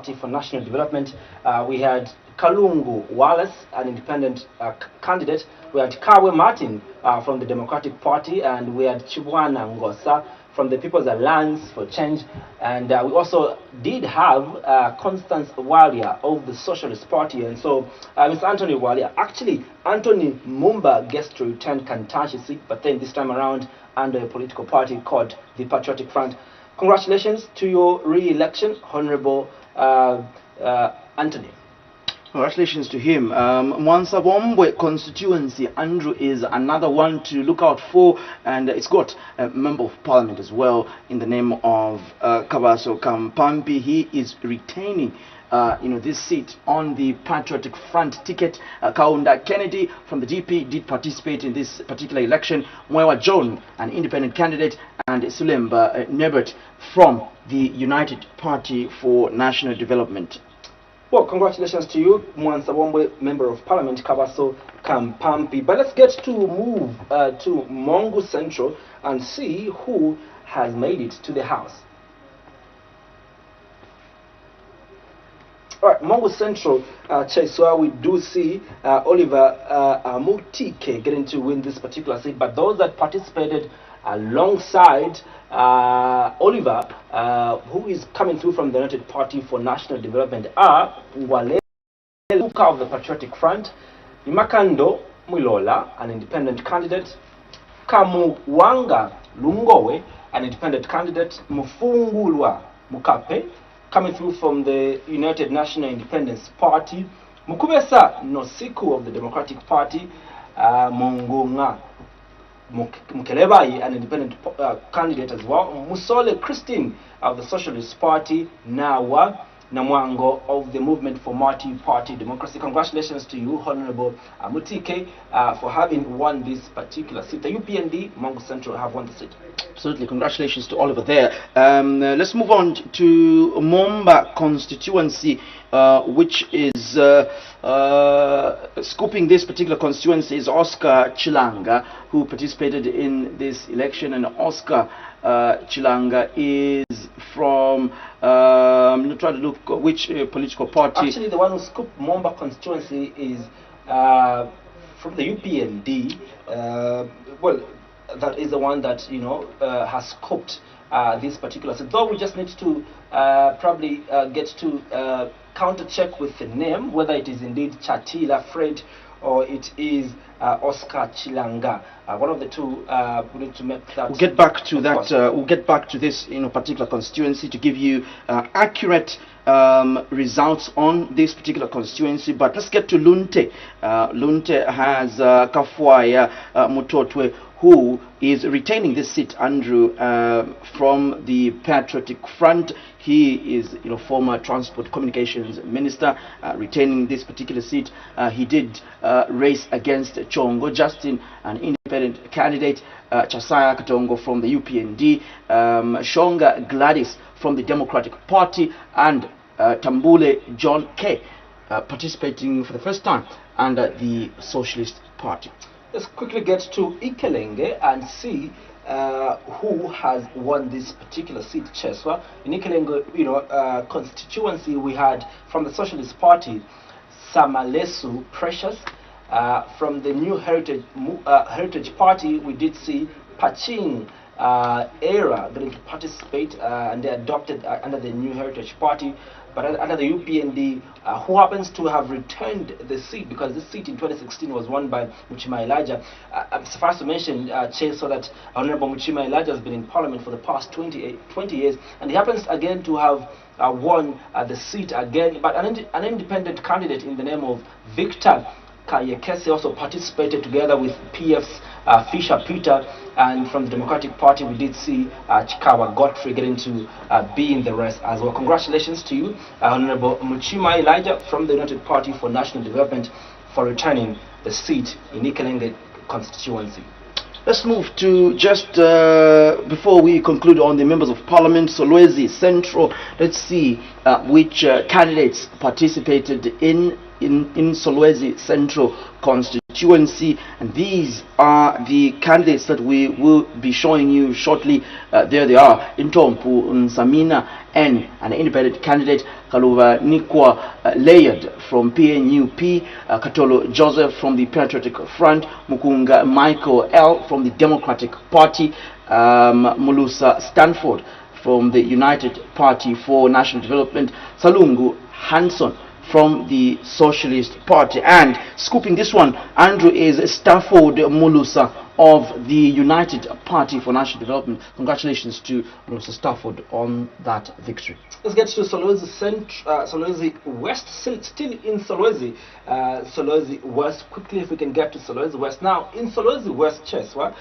Party for National Development. We had Kalungu Wallace, an independent candidate. We had Kabwe Martin from the Democratic Party, and we had Chibwana Ngosa from the People's Alliance for Change, and we also did have Constance Walia of the Socialist Party. And so Mr. Anthony Walia, actually Anthony Mumba gets to return Kantashi seat, but then this time around under a political party called the Patriotic Front. Congratulations to your re-election, Honorable Anthony. Congratulations to him. Mwansabombwe constituency, Andrew, is another one to look out for, and it's got a member of parliament as well in the name of Kabaso Kampampi. He is retaining this seat on the Patriotic Front ticket. Kaunda Kennedy from the DP did participate in this particular election. Mwewa John, an independent candidate, and Sulemba Nebert from the United Party for National Development. Well, congratulations to you, Mwansabombwe, Member of Parliament, Kabaso Kampampi. But let's get to move to Mongu Central and see who has made it to the House. All right, Mongu Central, Cheswa, we do see Oliver Mutike getting to win this particular seat, but those that participated alongside Oliver, who is coming through from the United Party for National Development, are Ngwale Luka of the Patriotic Front, Imakando Mwilola, an independent candidate, Kamuwanga Lungowe, an independent candidate, Mufungulwa Mukape, coming through from the United National Independence Party, Mukubesa Nosiku of the Democratic Party, Mongonga Mukelebai, an independent candidate as well, Musole Christine of the Socialist Party, Nawa Namwango of the Movement for Multi-Party Democracy. Congratulations to you, Honorable Mutike, for having won this particular seat. The UPND, Mongu Central, have won the seat. Absolutely, congratulations to Oliver there. Let's move on to Momba constituency, which is scooping this particular constituency is Oscar Chilanga, who participated in this election. And Oscar Chilanga is from, I'm trying to look which political party. Actually, the one who scooped Momba constituency is from the UPND. Well, that is the one that has scoped this particular seat. Though we just need to probably get to counter check with the name, whether it is indeed Chatila Fred or it is Oscar Chilanga. One of the two. We need to make that. We'll get back to that. We'll get back to this particular constituency to give you accurate results on this particular constituency. But let's get to Lunte. Lunte has Kafwaya Mutotwe, who is retaining this seat, Andrew, from the Patriotic Front. He is, former Transport Communications Minister, retaining this particular seat. He did race against Chongo Justin, an independent candidate, Chasaya Katongo from the UPND, Shonga Gladys from the Democratic Party, and Tambule John K, participating for the first time under the Socialist Party. Let's quickly get to Ikelenge and see who has won this particular seat, Cheswa. In Ikelenge, constituency, we had from the Socialist Party, Samalesu Precious. From the New Heritage Party, we did see Paching Era going to participate, and they adopted under the New Heritage Party. But under the UPND, who happens to have returned the seat, because this seat in 2016 was won by Muchima Elijah. Suffice to mention, so that Honorable Muchima Elijah has been in Parliament for the past 20 years, and he happens again to have won the seat again. But an independent candidate in the name of Victor Kayekese also participated together with PF's Fisher Peter, and from the Democratic Party we did see Chikawa Godfrey getting to be in the rest as well. Congratulations to you, Honorable Muchima Elijah from the United Party for National Development, for returning the seat in Ikelenge constituency. Let's move to just before we conclude on the members of Parliament, Solwezi Central. Let's see which candidates participated in in Solwezi Central Constituency, and these are the candidates that we will be showing you shortly. There they are: Intompu Nsamina N, an independent candidate; Kaluva Nikwa Layard from PNUP; Katolo Joseph from the Patriotic Front; Mukunga Michael L from the Democratic Party; Mulusa Stanford from the United Party for National Development; Salungu Hanson from the Socialist Party. And scooping this one, Andrew, is Stafford Mulusa of the United Party for National Development. Congratulations to Mulusa Stafford on that victory. Let's get to Solwezi Solwezi West, still in Solwezi. Solwezi West, quickly if we can get to Solwezi West. Now, in Solwezi West, Cheswa,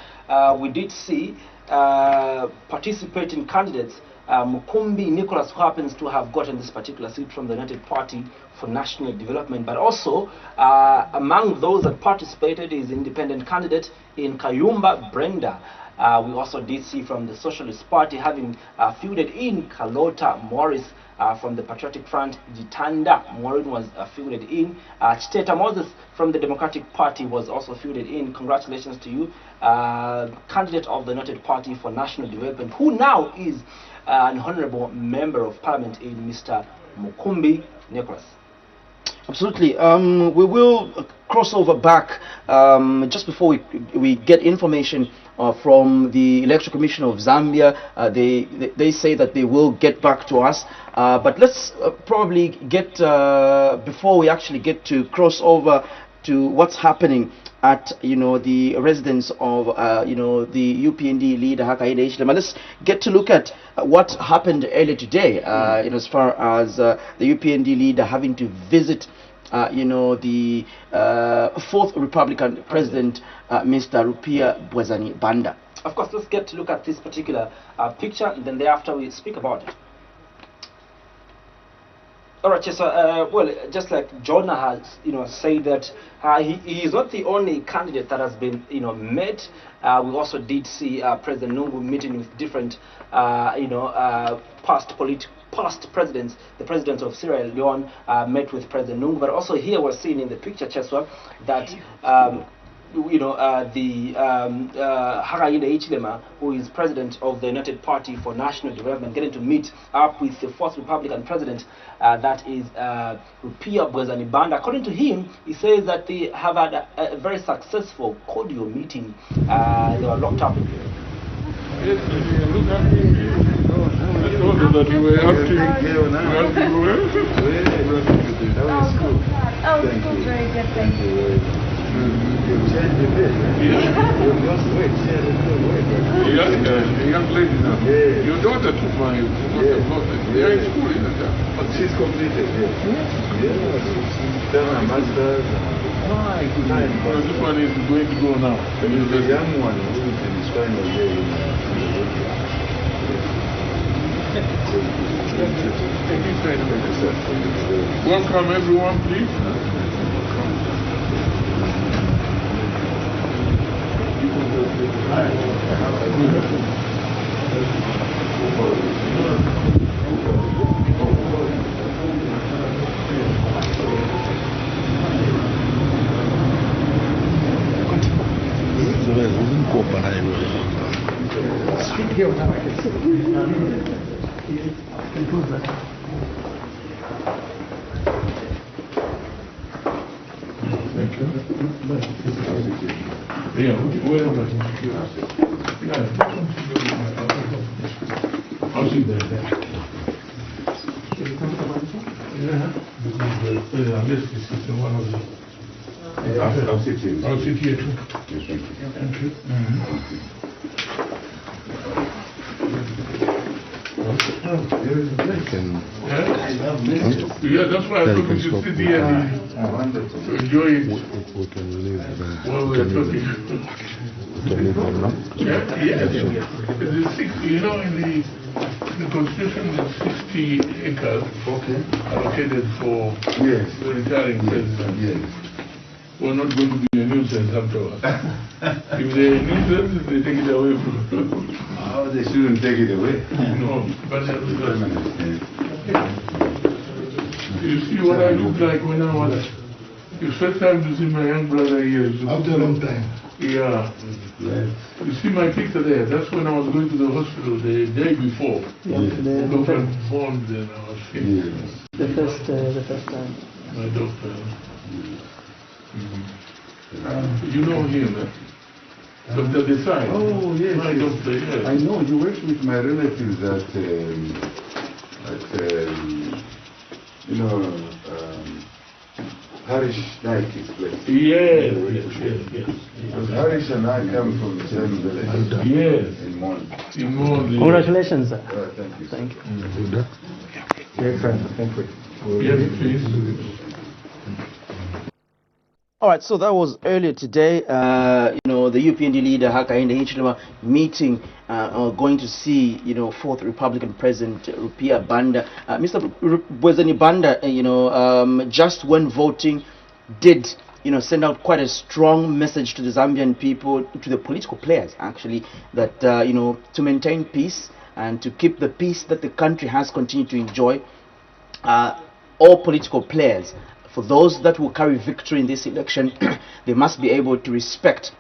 we did see participating candidates. Mukumbi Nicholas, who happens to have gotten this particular seat from the United Party for National Development, but also among those that participated is independent candidate in Kayumba Brenda. We also did see from the Socialist Party having fielded in Kalota Morris from the Patriotic Front. Jitanda Morin was fielded in. Chiteta Moses from the Democratic Party was also fielded in. Congratulations to you, candidate of the United Party for National Development, who now is an honorable member of parliament in Mr. Mukumbi Nicholas. Absolutely. We will cross over back just before we get information from the Electoral Commission of Zambia. They say that they will get back to us, but let's probably get before we actually get to cross over to what's happening at the residence of the UPND leader Hakainde Hichilema. Let's get to look at what happened earlier today as far as the UPND leader having to visit the fourth Republican president, Mr. Rupia Bwezani Banda. Of course, let's get to look at this particular picture, and then thereafter we speak about it. All right, so well, just like Jonah has, said that he is not the only candidate that has been, met. We also did see President Nungu meeting with different, past presidents. The president of Sierra Leone met with President Nungu, but also here we're seeing in the picture, Cheswa, that Hakainde Hichilema, who is president of the United Party for National Development, getting to meet up with the fourth Republican president, that is Rupia Bwezani Banda. According to him, he says that they have had a very successful cordial meeting. They were locked up. Very good, thank you. Change the bed, just wait, young lady now. Yeah. Your daughter took my they are in school, isn't it? But she's completed, yes. Yeah, she's done her master's. My goodness. So this one is going to go now. The young one who is in his final year in welcome everyone, please. I'll see that. I'll sit here. I'll sit here too. Yes, thank you. Yeah, that's why I thought we should sit here and enjoy it. We can leave while we are talking. Yeah. The 60, in the Constitution is 60 acres allocated for the retiring president. Yes. We're not going to be a nuisance afterwards. If they're a nuisance, they take it away from you. Oh, they shouldn't take it away. No, but you see what I looked like when I was It's first time to see my young brother here. After a long time. Yeah. Yes. You see my picture there? That's when I was going to the hospital the day before. Yes. The doctor phoned and I was sick. Yes. The first time. My doctor. You know him, Dr. Desai. Oh, yes. My Yes. doctor, yes. I know, you worked with my relatives at Harish Nike's place. Yes. Because Harish and I come from the same village. Yes. In Mongu. In Mongu. Congratulations, sir. Thank you. Thank you. Yes, thank you. Yes, please. All right, so that was earlier today. The UPND leader Hakainde Hichilema meeting, going to see, fourth Republican President Rupia Banda. Mr. Bwezani Banda, just when voting, did send out quite a strong message to the Zambian people, to the political players actually, that to maintain peace and to keep the peace that the country has continued to enjoy. All political players, for those that will carry victory in this election, they must be able to respect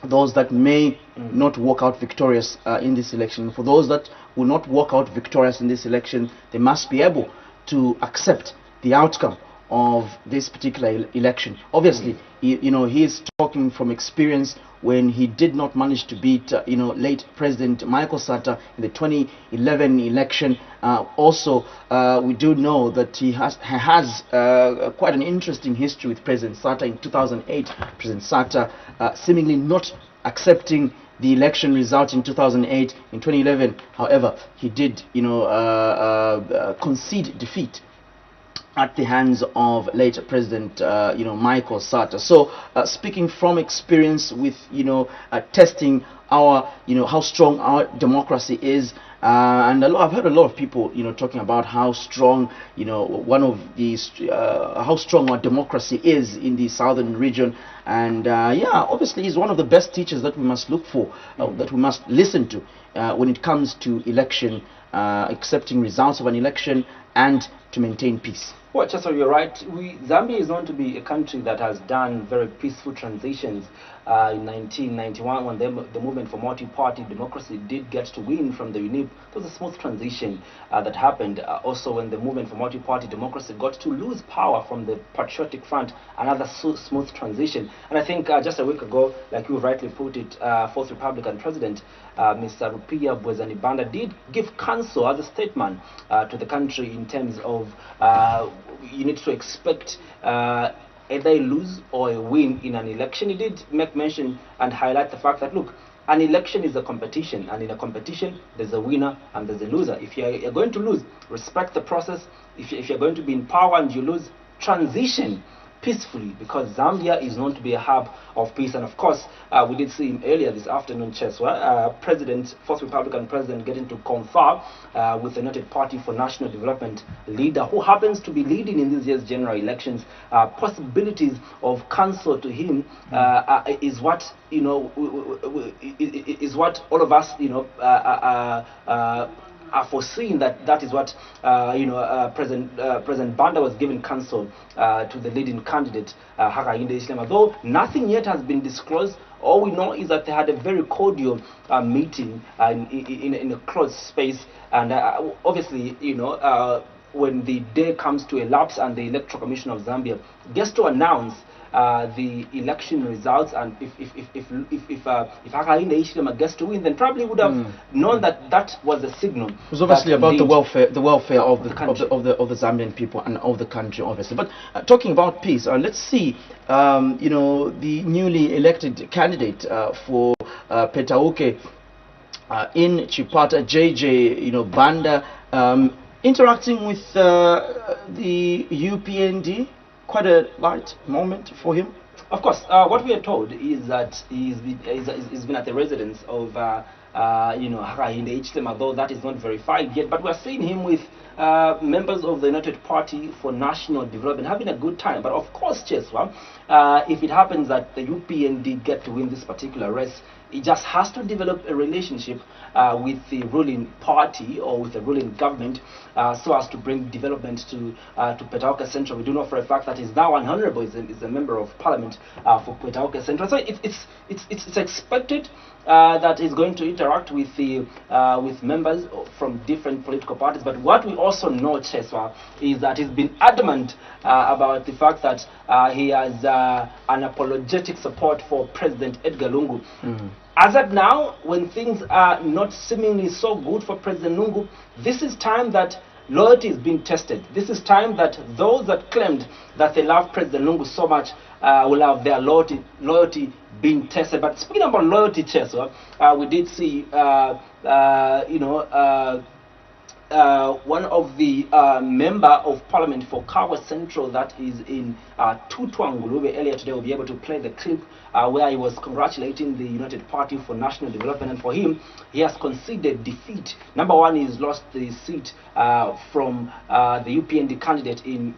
those that may not walk out victorious in this election. For those that will not walk out victorious in this election, they must be able to accept the outcome of this particular election. Obviously, he is talking from experience when he did not manage to beat late President Michael Sata in the 2011 election. Also, we do know that he has quite an interesting history with President Sata. In 2008, President Sata seemingly not accepting the election result in 2008. In 2011, however, he did concede defeat at the hands of late President Michael Sata. So speaking from experience with testing our how strong our democracy is, and I've heard a lot of people talking about how strong one of these how strong our democracy is in the southern region. And obviously he's one of the best teachers that we must look for, that we must listen to when it comes to election, accepting results of an election and to maintain peace. Well, Chester, you're right. Zambia is known to be a country that has done very peaceful transitions. In 1991, when the movement for multi-party democracy did get to win from the UNIP, it was a smooth transition that happened. Also, when the movement for multi-party democracy got to lose power from the Patriotic Front, another smooth transition. And I think just a week ago, like you rightly put it, fourth Republican President, Mr. Rupia Bwezani Banda, did give counsel as a statesman to the country in terms of you need to expect either a lose or a win in an election. He did make mention and highlight the fact that, look, an election is a competition, and in a competition there's a winner and there's a loser. If you're going to lose, respect the process. If you're going to be in power and you lose, transition peacefully, because Zambia is known to be a hub of peace. And of course, we did see him earlier this afternoon, Cheswa, fourth Republican President, getting to confer with the noted Party for National Development leader, who happens to be leading in this year's general elections. Possibilities of counsel to him is what is what all of us are foreseeing that is what President Banda was giving counsel to the leading candidate Hakainde Hichilema. Though nothing yet has been disclosed, all we know is that they had a very cordial meeting in a closed space, and obviously when the day comes to elapse and the Electoral Commission of Zambia gets to announce the election results, and if Hakainde Hichilema gets to win, then probably would have known that was a signal. It was obviously about the welfare of the country, of the Zambian people and of the country, obviously. But talking about peace, let's see the newly elected candidate for Petauke in Chipata, JJ Banda, interacting with the UPND. Quite a light moment for him. Of course, what we are told is that he's been at the residence of Hakainde Hichilema, though that is not verified yet. But we are seeing him with members of the United Party for National Development having a good time. But of course, Cheswa, if it happens that the UPND get to win this particular race, it just has to develop a relationship with the ruling party or with the ruling government so as to bring development to Petauke Central. We do know for a fact that he's now an honorable, is a member of parliament for Petauke Central. So it's expected that he's going to interact with the with members from different political parties. But what we also know, Cheswa, is that he's been adamant about the fact that he has an apologetic support for President Edgar Lungu. As of now, when things are not seemingly so good for President Lungu, this is time that loyalty is being tested. This is time that those that claimed that they love President Lungu so much will have their loyalty being tested. But speaking about loyalty, Cheswa, we did see, one of the member of parliament for Kabwe Central, that is in Tutwangulube, earlier today will be able to play the clip where he was congratulating the United Party for National Development. And for him, he has conceded defeat. Number one, he's lost the seat from the UPND candidate in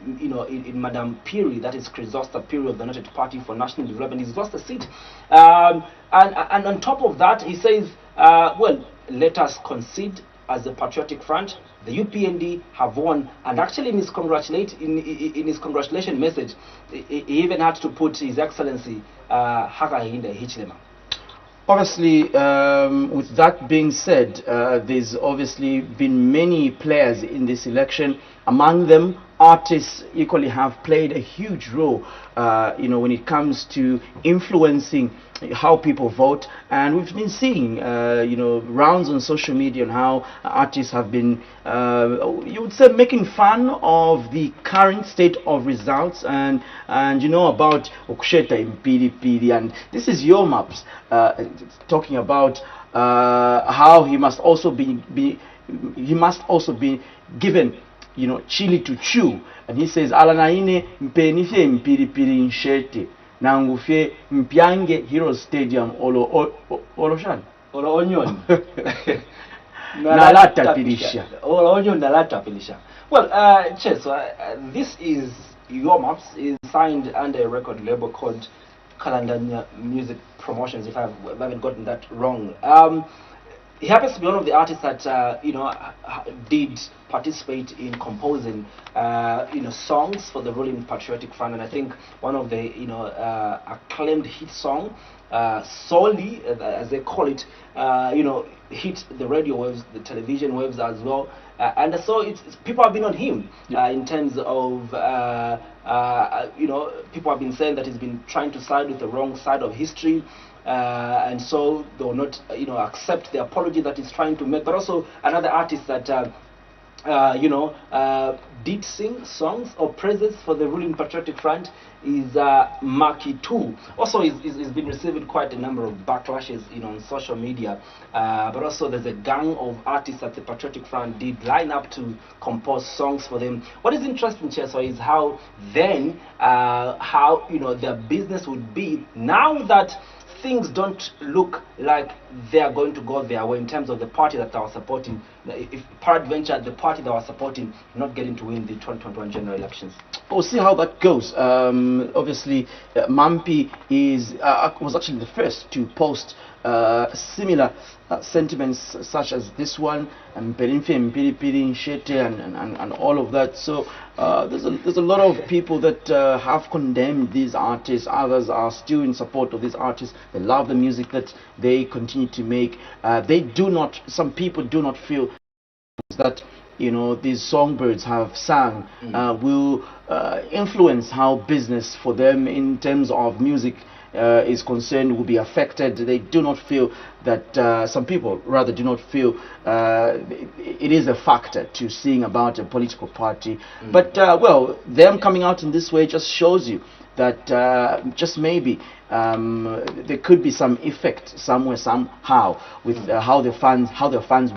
Madam Piri, that is Chrysosta Piri of the United Party for National Development. He's lost the seat. And on top of that, he says, well, let us concede as the Patriotic Front. The UPND have won, and actually in his congratulation message, he even had to put His Excellency Hakahinda Hichilema. Obviously, with that being said, there's obviously been many players in this election. Among them, artists equally have played a huge role, when it comes to influencing how people vote. And we've been seeing, rounds on social media on how artists have been, you would say, making fun of the current state of results, and about Okusheta in PDP. And this is your maps talking about how he must also be given chili to chew. And he says, Alanaine mpenife mpiripiri nshete nangufe mpyange Hero Stadium oloshan Olo onion. nalata pilisha. Olo onion nalata pilisha. Well, Ches, this is your maps is signed under a record label called Kalandanya Music Promotions, if I haven't gotten that wrong. He happens to be one of the artists that did participate in composing songs for the ruling Patriotic Front, and I think one of the acclaimed hit song, solely as they call it, hit the radio waves, the television waves as well, and so people have been on him in terms of people have been saying that he's been trying to side with the wrong side of history. And so they will not, accept the apology that he's trying to make. But also another artist that, did sing songs of praises for the ruling Patriotic Front is Maki 2. Also, he's been receiving quite a number of backlashes, on social media. But also, there's a gang of artists that the Patriotic Front did line up to compose songs for them. What is interesting, Cheso, is how then, their business would be now that things don't look like they are going to go their way in terms of the party that they were supporting. If peradventure the party they were supporting not getting to win the 2021 general elections. We'll see how that goes. Obviously, Mampi was actually the first to post similar sentiments such as this one, and all of that. So there's a lot of people that have condemned these artists. Others are still in support of these artists. They love the music that they continue to make. Some people do not feel that these songbirds have sung will influence how business for them in terms of music is concerned will be affected. They do not feel that some people rather do not feel it is a factor to sing about a political party. But them coming out in this way just shows you that just maybe there could be some effect somewhere somehow with how their fans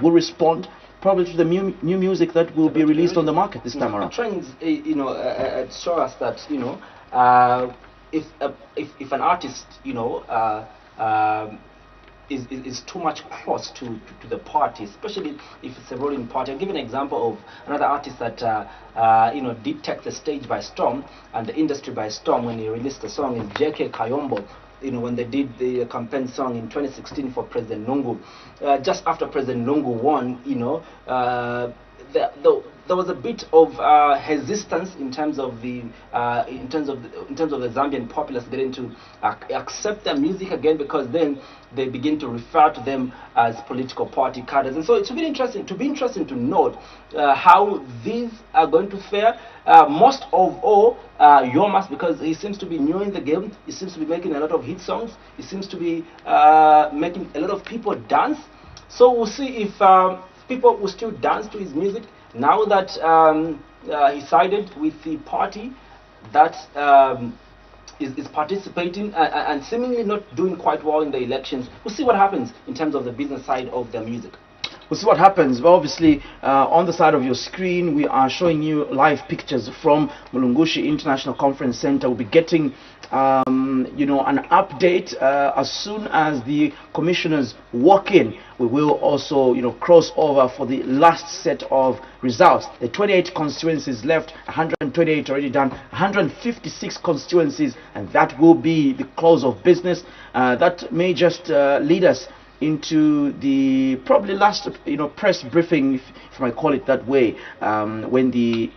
will respond probably to the new music that will be released on the market this time around. Trends show us that if an artist is too much close to the party, especially if it's a ruling party. I'll give an example of another artist that did take the stage by storm and the industry by storm when he released the song is J.K. Kayombo. When they did the campaign song in 2016 for President Lungu, just after President Lungu won, there was a bit of resistance in terms of the Zambian populace getting to accept their music again, because then they begin to refer to them as political party cadres. And so it will be interesting to note how these are going to fare. Most of all, Yomas, because he seems to be new in the game, he seems to be making a lot of hit songs, he seems to be making a lot of people dance. So we'll see if people will still dance to his music now that he sided with the party that is participating and seemingly not doing quite well in the elections. We'll see what happens in terms of the business side of their music. We'll see what happens. Well, obviously, on the side of your screen, we are showing you live pictures from Mulungushi International Conference Center. We'll be getting, an update as soon as the commissioners walk in. We will also, cross over for the last set of results. The 28 constituencies left, 128 already done, 156 constituencies, and that will be the close of business. That may just lead us into the probably last press briefing, if I might call it that way, when the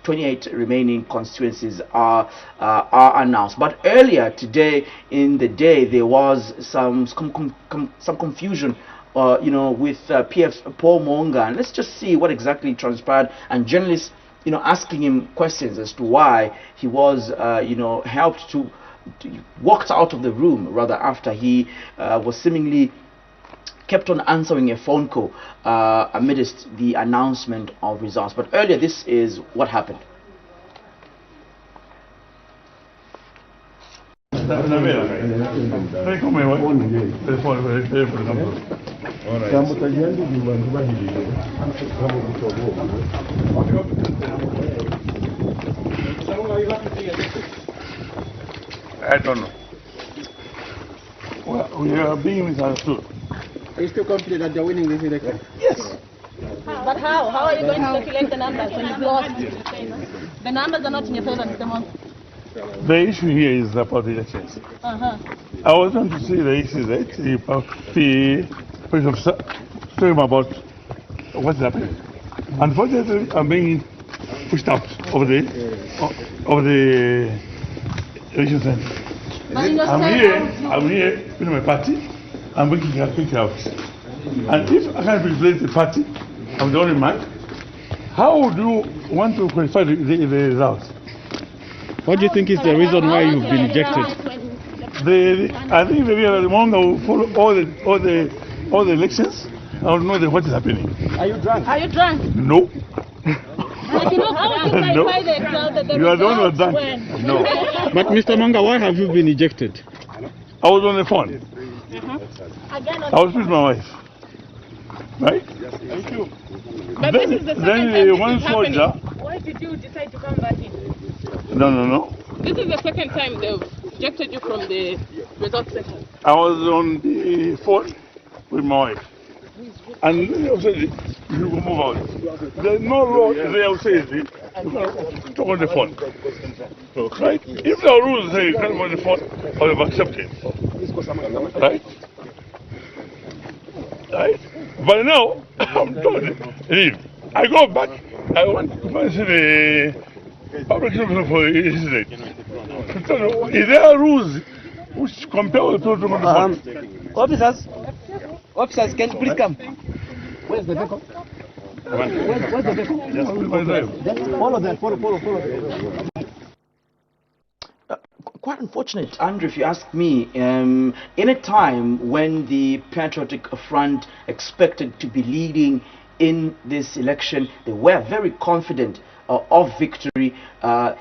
28 remaining constituencies are announced. But earlier today in the day there was some confusion with PF's Paul Monga, and let's just see what exactly transpired, and journalists asking him questions as to why he was helped to walked out of the room rather after he was seemingly kept on answering a phone call amidst the announcement of results. But earlier, this is what happened. I don't know. Well, we are being misunderstood. Are you still confident that they're winning this election? Yes. But how? How are you going to calculate the numbers when you've lost? The numbers are not in your favor, Mr. Mongu. The issue here is about the elections. I was going to see the issue that the person talking about what's happening. Unfortunately, I'm being pushed out of the election center. I'm here with my party. I'm working at Africa office. And if I can't represent the party, I'm the only man, how would you want to qualify the results? What do you think is the reason why you've been ejected? I think the Mongo will follow all the elections. I don't know what is happening. Are you drunk? Are you drunk? No. How would you clarify the result that the You are the one who results are drunk. when? No. But Mr. Manga, why have you been ejected? I was on the phone. Again, I was with my wife. Right? Thank you. But Then, this is the second then time this one is happening. soldier. Why did you decide to come back in? No. This is the second time they've ejected you from the result section. I was on the phone with my wife. And then I said, you will move out. There's no law there will say talk on the phone. Right? If the rules say you can't go on the phone, I will accept it. Right? Right? But now, I'm told, leave. I go back, I want to see the public officer for incident. Is there rules which compel the people to go on the phone? Officers, can you please come? Where's the vehicle? Where's the vehicle? Follow that, follow. Quite unfortunate, Andrew, if you ask me. In a time when the Patriotic Front expected to be leading in this election, they were very confident of victory,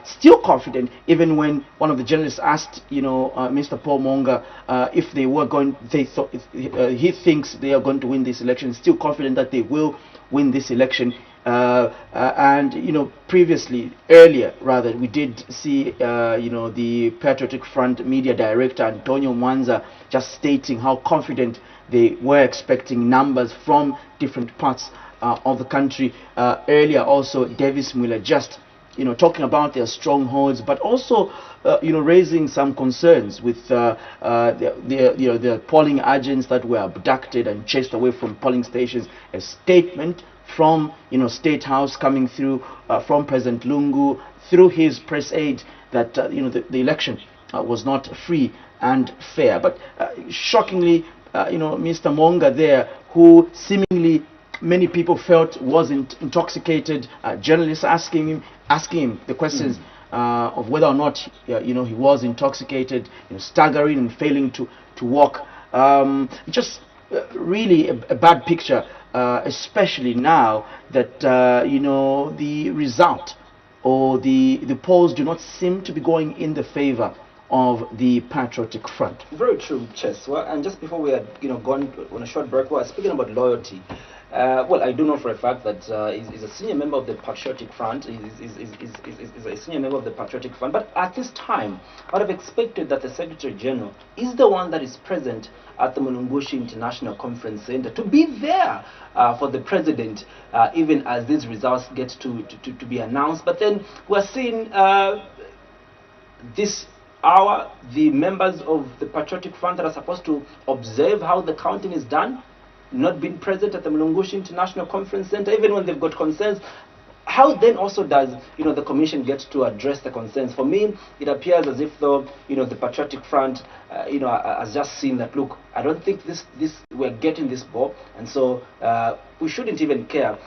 still confident, even when one of the journalists asked, Mr. Paul Monga, if they were going, he thinks they are going to win this election, still confident that they will win this election. And previously, earlier rather, we did see the Patriotic Front media director Antonio Mwanza just stating how confident they were expecting numbers from different parts of the country. Earlier also, Davis Muller just talking about their strongholds, but also raising some concerns with the polling agents that were abducted and chased away from polling stations. A statement from State House coming through from President Lungu through his press aide that the election was not free and fair. But shockingly, Mr. Monga there, who seemingly many people felt wasn't intoxicated, journalists asking him the questions of whether or not he was intoxicated, staggering and failing to walk. Just really a bad picture, especially now that the result or the polls do not seem to be going in the favor of the Patriotic Front. Very true, Chess. Well, and just before we had gone on a short break, we were speaking about loyalty. Well, I do know for a fact that he's a senior member of the Patriotic Front. He's a senior member of the Patriotic Front. But at this time, I would have expected that the Secretary General is the one that is present at the Mulungushi International Conference Center to be there for the president, even as these results get to be announced. But then we're seeing this hour, the members of the Patriotic Front that are supposed to observe how the counting is done, not being present at the Mulungushi International Conference Center, even when they've got concerns. How then also does the commission get to address the concerns? For me, it appears as if though the Patriotic Front has just seen that, look, I don't think this we're getting this ball, and so we shouldn't even care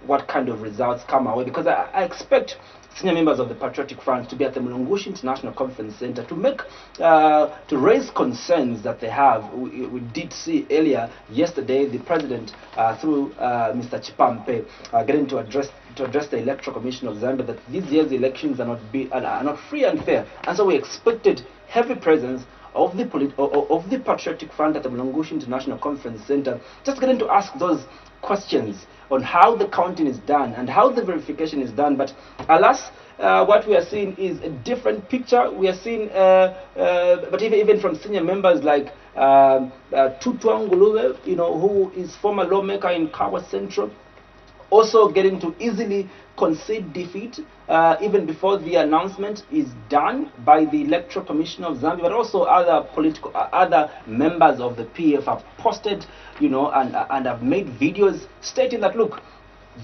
what kind of results come our way, because I expect senior members of the Patriotic Front to be at the Mulungushi International Conference Center to make to raise concerns that they have. We did see earlier yesterday the president through Mr. Chipampe getting to address the Electoral Commission of Zambia that this year's elections are not free and fair, and so we expected heavy presence of the Patriotic Front at the Mulungushi International Conference Center, just getting to ask those questions on how the counting is done and how the verification is done. But alas, what we are seeing is a different picture. We are seeing, but even from senior members like Tutwanguluwe, who is former lawmaker in Kabwe Central, also getting to easily concede defeat even before the announcement is done by the Electoral Commission of Zambia. But also other members of the PF have posted, and have made videos stating that, look,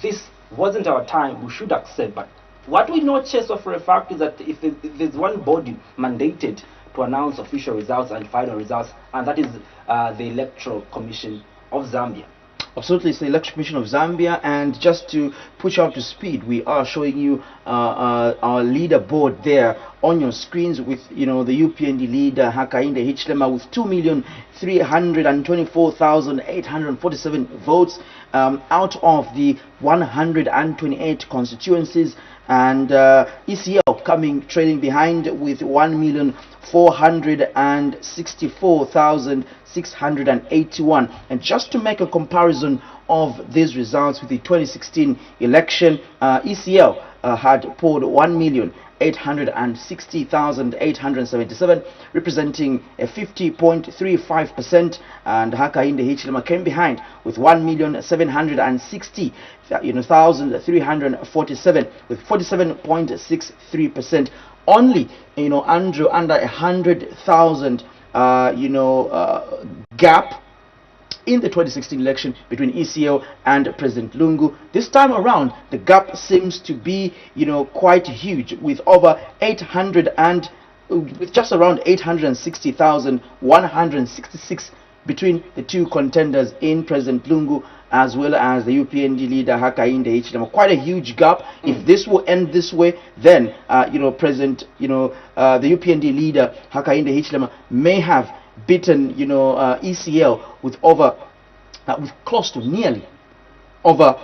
this wasn't our time, we should accept. But what we know, Chess, for a fact is that if there's one body mandated to announce official results and final results, and that is the Electoral Commission of Zambia. Absolutely, it's the Electoral Commission of Zambia, and just to put you up to speed, we are showing you our leaderboard there on your screens with the UPND leader Hakainde Hichilema with 2,324,847 votes out of the 128 constituencies, and ECL coming trailing behind with 1,464,681. And just to make a comparison of these results with the 2016 election, ECL had polled 1,860,877, representing a 50.35%, and Hakainde Hichilema came behind with 1,760,347 with 47.63%. Only under 100,000 gap in the 2016 election between ECL and President Lungu. This time around, the gap seems to be quite huge, with over with just around 860,166 between the two contenders in President Lungu as well as the UPND leader Hakainde Hichilema. Quite a huge gap. If this will end this way, then the UPND leader Hakainde Hichilema may have beaten ECL with with close to nearly over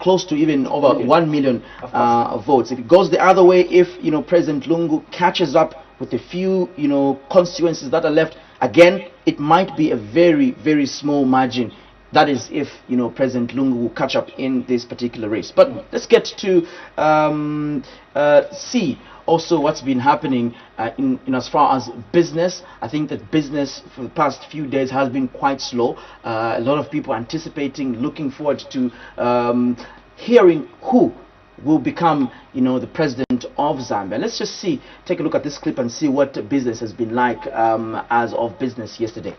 close to even over 1 million votes. If it goes the other way, if President Lungu catches up with a few constituencies that are left, again it might be a very, very small margin. That is if President Lungu will catch up in this particular race. But let's get to see also what's been happening in as far as business. I think that business for the past few days has been quite slow. A lot of people anticipating, looking forward to hearing who will become, the president of Zambia. Let's just take a look at this clip and see what business has been like as of business yesterday.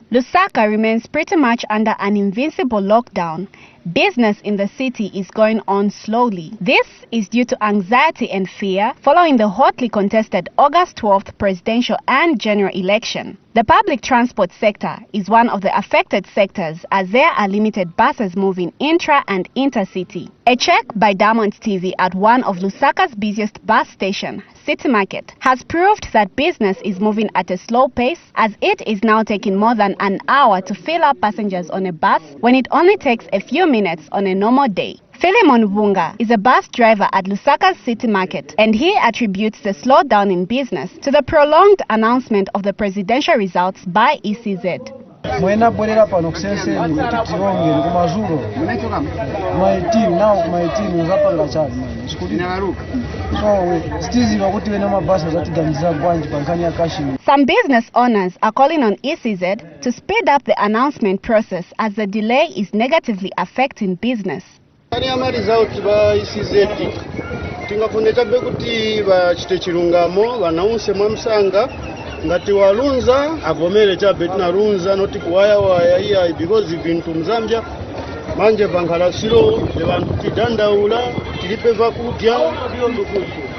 Lusaka remains pretty much under an invincible lockdown. Business in the city is going on slowly. This is due to anxiety and fear following the hotly contested August 12th presidential and general election. The public transport sector is one of the affected sectors as there are limited buses moving intra and intercity. A check by Diamond TV at one of Lusaka's busiest bus station, City Market, has proved that business is moving at a slow pace as it is now taking more than an hour to fill up passengers on a bus when it only takes a few minutes on a normal day. Philemon Vunga is a bus driver at Lusaka's City Market, and he attributes the slowdown in business to the prolonged announcement of the presidential results by ECZ. Some business owners are calling on ECZ to speed up the announcement process as the delay is negatively affecting business. ngati walunza avomere chabe tinarunza noti kuwaya waya iya because ibintu mzambia manje pankhalasiro levantu tidandaula tilipe vakudya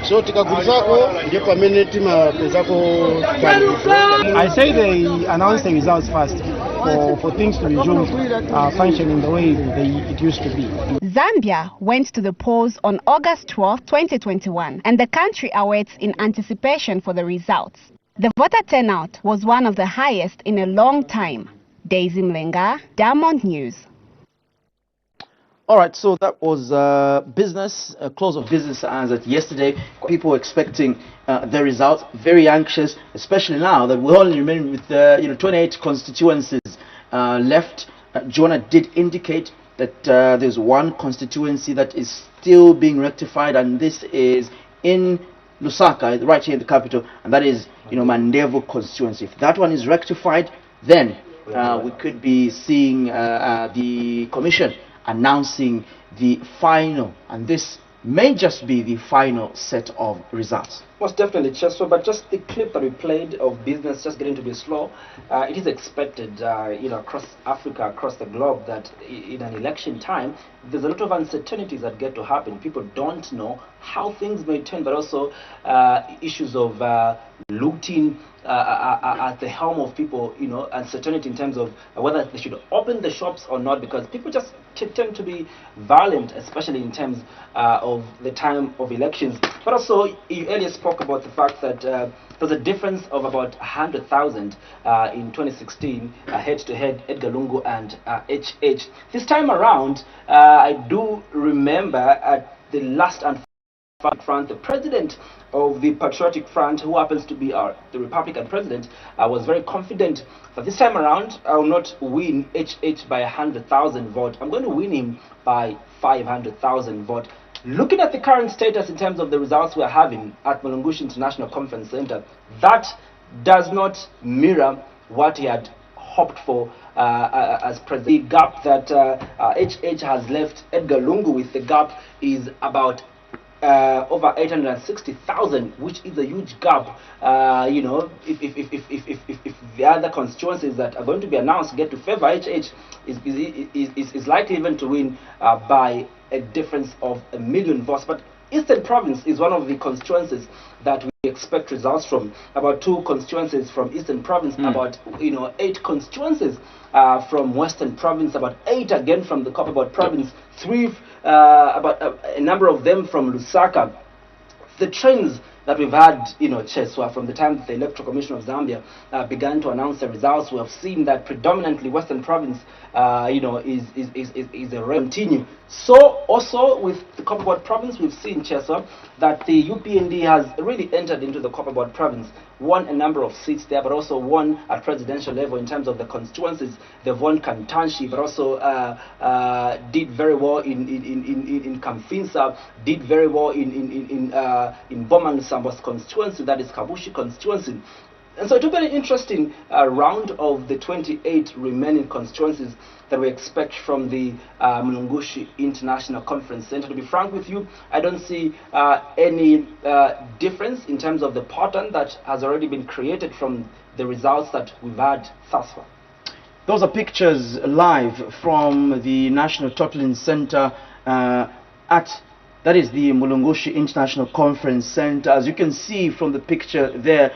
so tikagulizako ndiye pamene timapezako. I say they announce the results first for things to resume functioning the way it used to be. Zambia went to the polls on August 12, 2021, and the country awaits in anticipation for the results. The voter turnout was one of the highest in a long time. Daisy Mlenga, Diamond News. All right, so that was business, close of business as at yesterday. People were expecting the results, very anxious, especially now that we only remain with 28 constituencies left. Jonah did indicate that there's one constituency that is still being rectified, and this is in Lusaka, right here in the capital, and that is, Mandevo constituency. If that one is rectified, then we could be seeing the commission announcing the final, and this may just be the final set of results. Most definitely, Cheswa, but just the clip that we played of business just getting to be slow, it is expected, across Africa, across the globe, that in an election time, there's a lot of uncertainties that get to happen. People don't know how things may turn, but also issues of looting at the helm of people, uncertainty in terms of whether they should open the shops or not, because people just tend to be violent, especially in terms of the time of elections. But also, you earlier spoke about the fact that there's a difference of about 100,000 in 2016 head-to-head, Edgar Lungu and HH. This time around, I do remember at the last front, the president of the Patriotic Front, who happens to be the Republican president, was very confident that this time around I will not win HH by 100,000 votes. I'm going to win him by 500,000 votes. Looking at the current status in terms of the results we're having at Mulungushi International Conference Center, that does not mirror what he had hoped for as president. The gap that HH has left Edgar Lungu with, the gap is about over 860,000, which is a huge gap. If the other constituencies that are going to be announced get to favor HH, is likely even to win by a difference of 1 million votes. But Eastern Province is one of the constituencies that we expect results from. About 2 constituencies from Eastern Province, about 8 constituencies from Western Province, about 8 again from the Copperbelt Province, 3 about a number of them from Lusaka. The trends that we've had, Cheswa, from the time that the Electoral Commission of Zambia began to announce the results, we have seen that predominantly Western Province, is a continue. So also with the Copperbelt Province, we've seen, Cheswa, that the UPND has really entered into the Copperbelt Province, won a number of seats there, but also won at presidential level in terms of the constituencies. They've won Kantanshi, but also did very well in Kamfinsa, did very well in Bomang Sambo's constituency, that is Kabushi constituency. And so it will be an interesting round of the 28 remaining constituencies that we expect from the Mulungushi International Conference Center. To be frank with you, I don't see any difference in terms of the pattern that has already been created from the results that we've had thus far. Those are pictures live from the National Totaling Center that is the Mulungushi International Conference Center. As you can see from the picture there,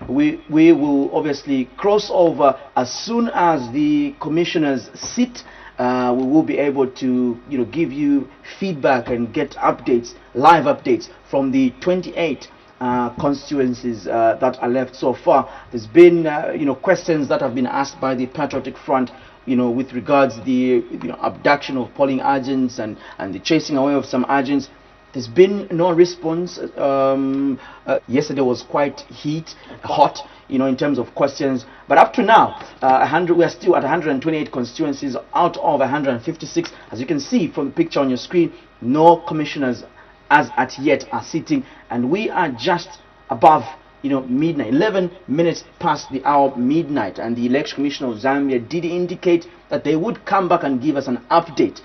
we will obviously cross over as soon as the commissioners sit. We will be able to give you feedback and get updates, live updates from the 28 constituencies that are left so far. There's been questions that have been asked by the Patriotic Front, with regards the abduction of polling agents and the chasing away of some agents. There's been no response. Yesterday was quite hot, in terms of questions. But up to now, we are still at 128 constituencies out of 156. As you can see from the picture on your screen, no commissioners as at yet are sitting, and we are just above midnight, 11 minutes past the hour midnight, and the Election Commission of Zambia did indicate that they would come back and give us an update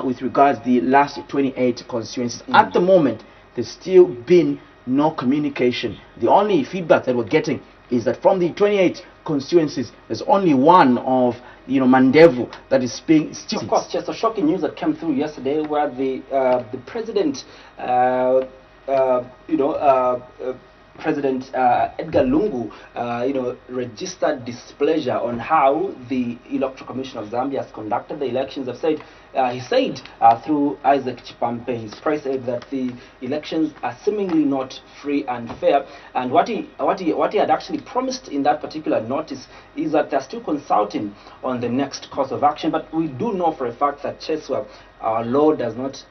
with regards the last 28 constituencies. At the moment, there's still been no communication. The only feedback that we're getting is that from the 28 constituencies, there's only one of Mandevu that is being still. Of course, just a shocking news that came through yesterday, where the president, President Edgar Lungu, registered displeasure on how the Electoral Commission of Zambia has conducted the elections. He said through Isaac Chipampe, his press aide, that the elections are seemingly not free and fair. And what he had actually promised in that particular notice is that they're still consulting on the next course of action. But we do know for a fact that our law does not,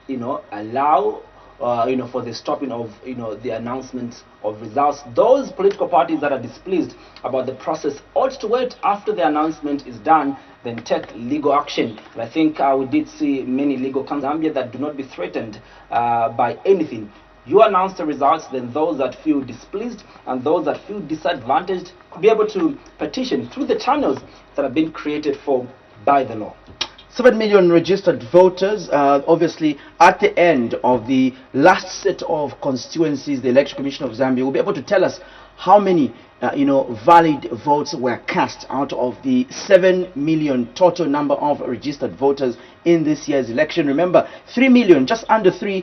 allow for the stopping of the announcement of results. Those political parties that are displeased about the process ought to wait after the announcement is done, then take legal action. And I think we did see many legal councils in Zambia that do not be threatened by anything. You announce the results, then those that feel displeased and those that feel disadvantaged could be able to petition through the channels that have been created for by the law. 7 million registered voters. Obviously, at the end of the last set of constituencies, the Election Commission of Zambia will be able to tell us how many valid votes were cast out of the 7 million total number of registered voters in this year's election. Remember, 3 million, just under 3,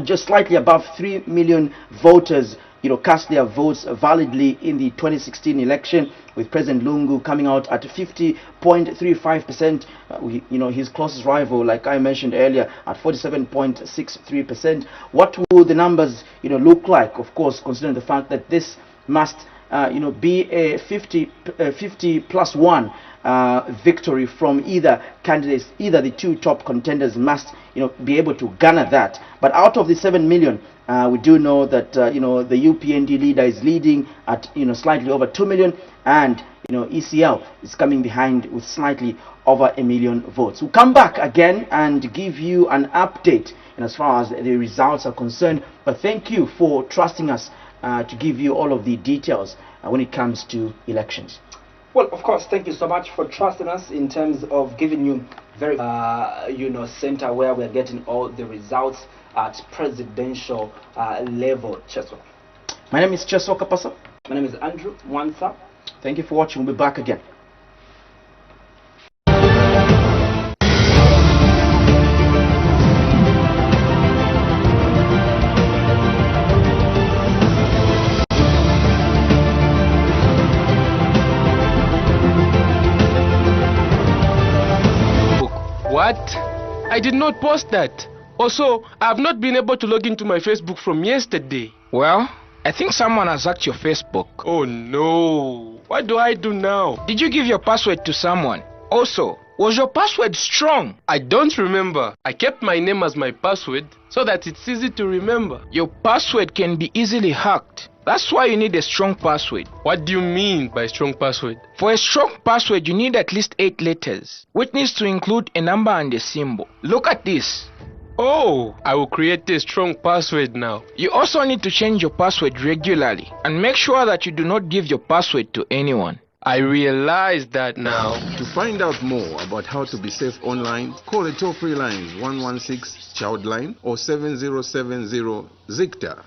just slightly above 3 million voters cast their votes validly in the 2016 election, with President Lungu coming out at 50.35%. His closest rival, like I mentioned earlier, at 47.63%. What will the numbers, look like? Of course, considering the fact that this must, be a 50 plus 1 victory from either candidates. Either the two top contenders must, be able to garner that. But out of the 7 million, we do know that the UPND leader is leading at slightly over 2 million, and ECL is coming behind with slightly over 1 million votes. We'll come back again and give you an update as far as the results are concerned. But thank you for trusting us to give you all of the details when it comes to elections. Well, of course, thank you so much for trusting us in terms of giving you very center where we're getting all the results at presidential level. Cheso. My name is Cheso Kapasa. My name is Andrew Mwansa. Thank you for watching. We'll be back again. What? I did not post that. Also, I have not been able to log into my Facebook from yesterday. Well, I think someone has hacked your Facebook. Oh no. What do I do now? Did you give your password to someone? Also, was your password strong? I don't remember. I kept my name as my password so that it's easy to remember. Your password can be easily hacked. That's why you need a strong password. What do you mean by strong password? For a strong password, you need at least 8 letters, which needs to include a number and a symbol. Look at this. Oh, I will create a strong password now. You also need to change your password regularly and make sure that you do not give your password to anyone. I realize that now. To find out more about how to be safe online, call the toll-free lines 116 Childline or 7070 Zicta.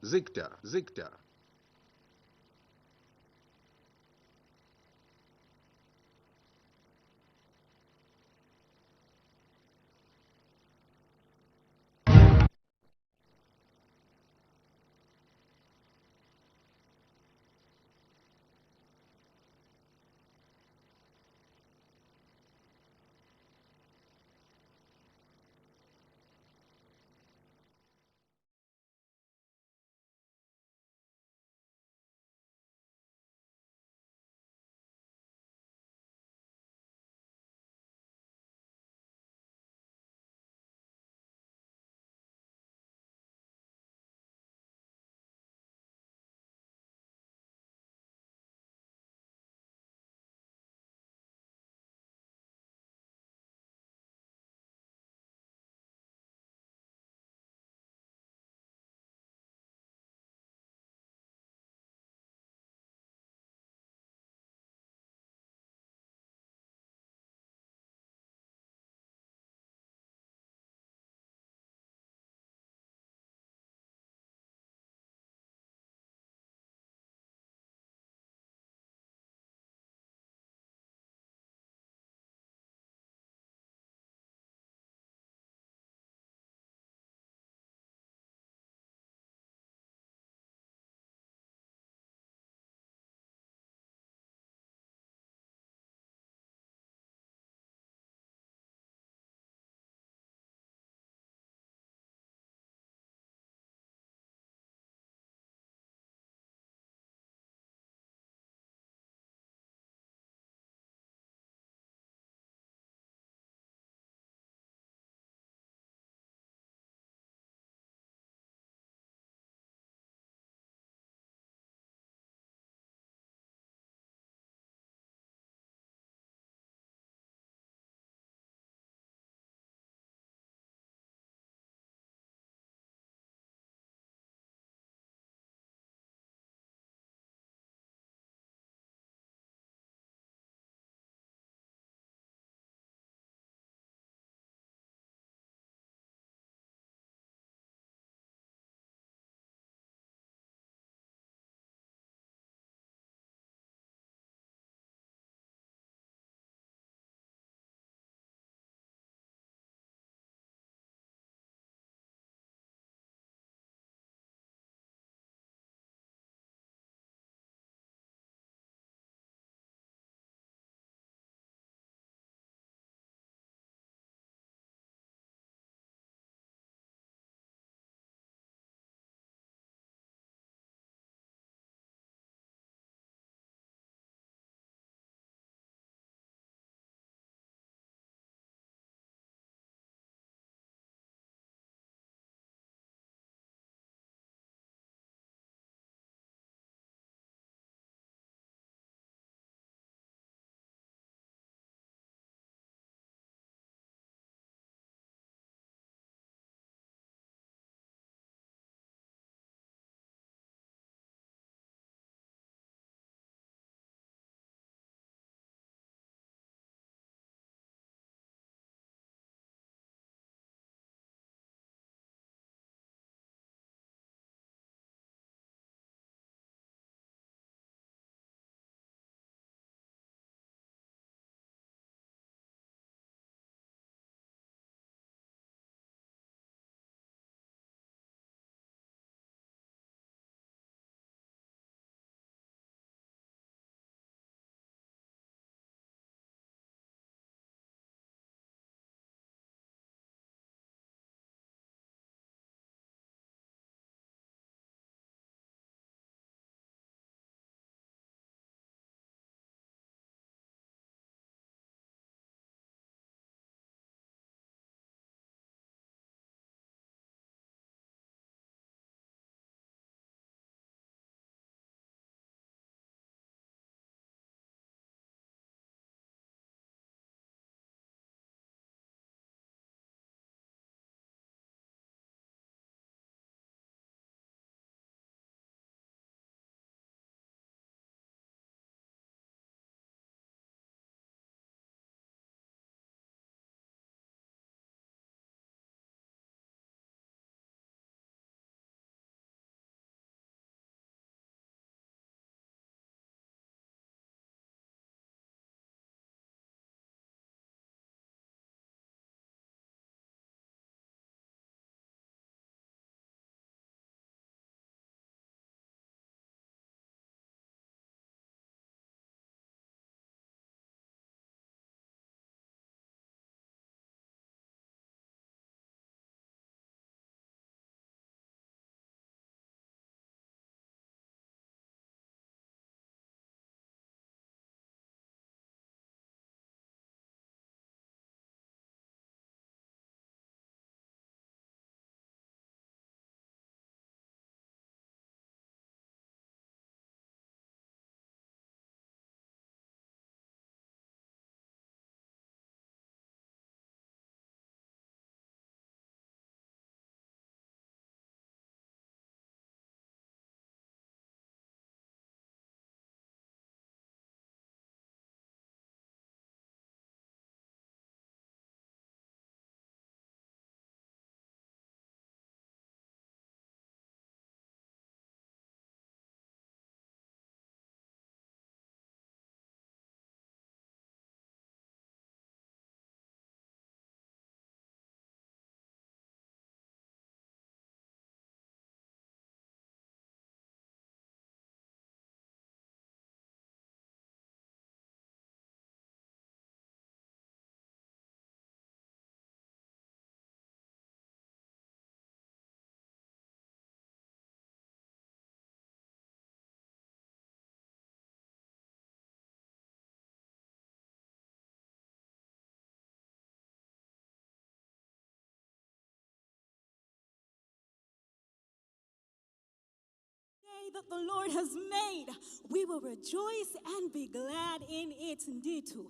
day that the Lord has made. We will rejoice and be glad in it. Nditu.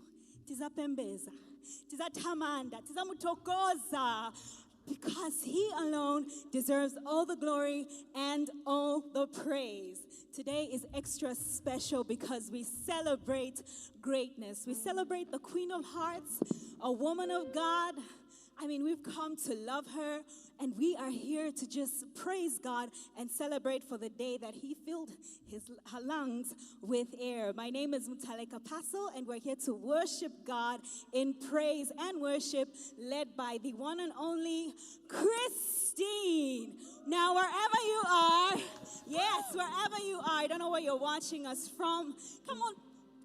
Tizapembeza. Tizatamanda. Tizamutokoza. Because he alone deserves all the glory and all the praise. Today is extra special because we celebrate greatness. We celebrate the Queen of Hearts, a woman of God. I mean, we've come to love her, and we are here to just praise God and celebrate for the day that he filled her lungs with air. My name is Mutaleka Paso, and we're here to worship God in praise and worship, led by the one and only Christine. Now, wherever you are, yes, wherever you are, I don't know where you're watching us from, come on.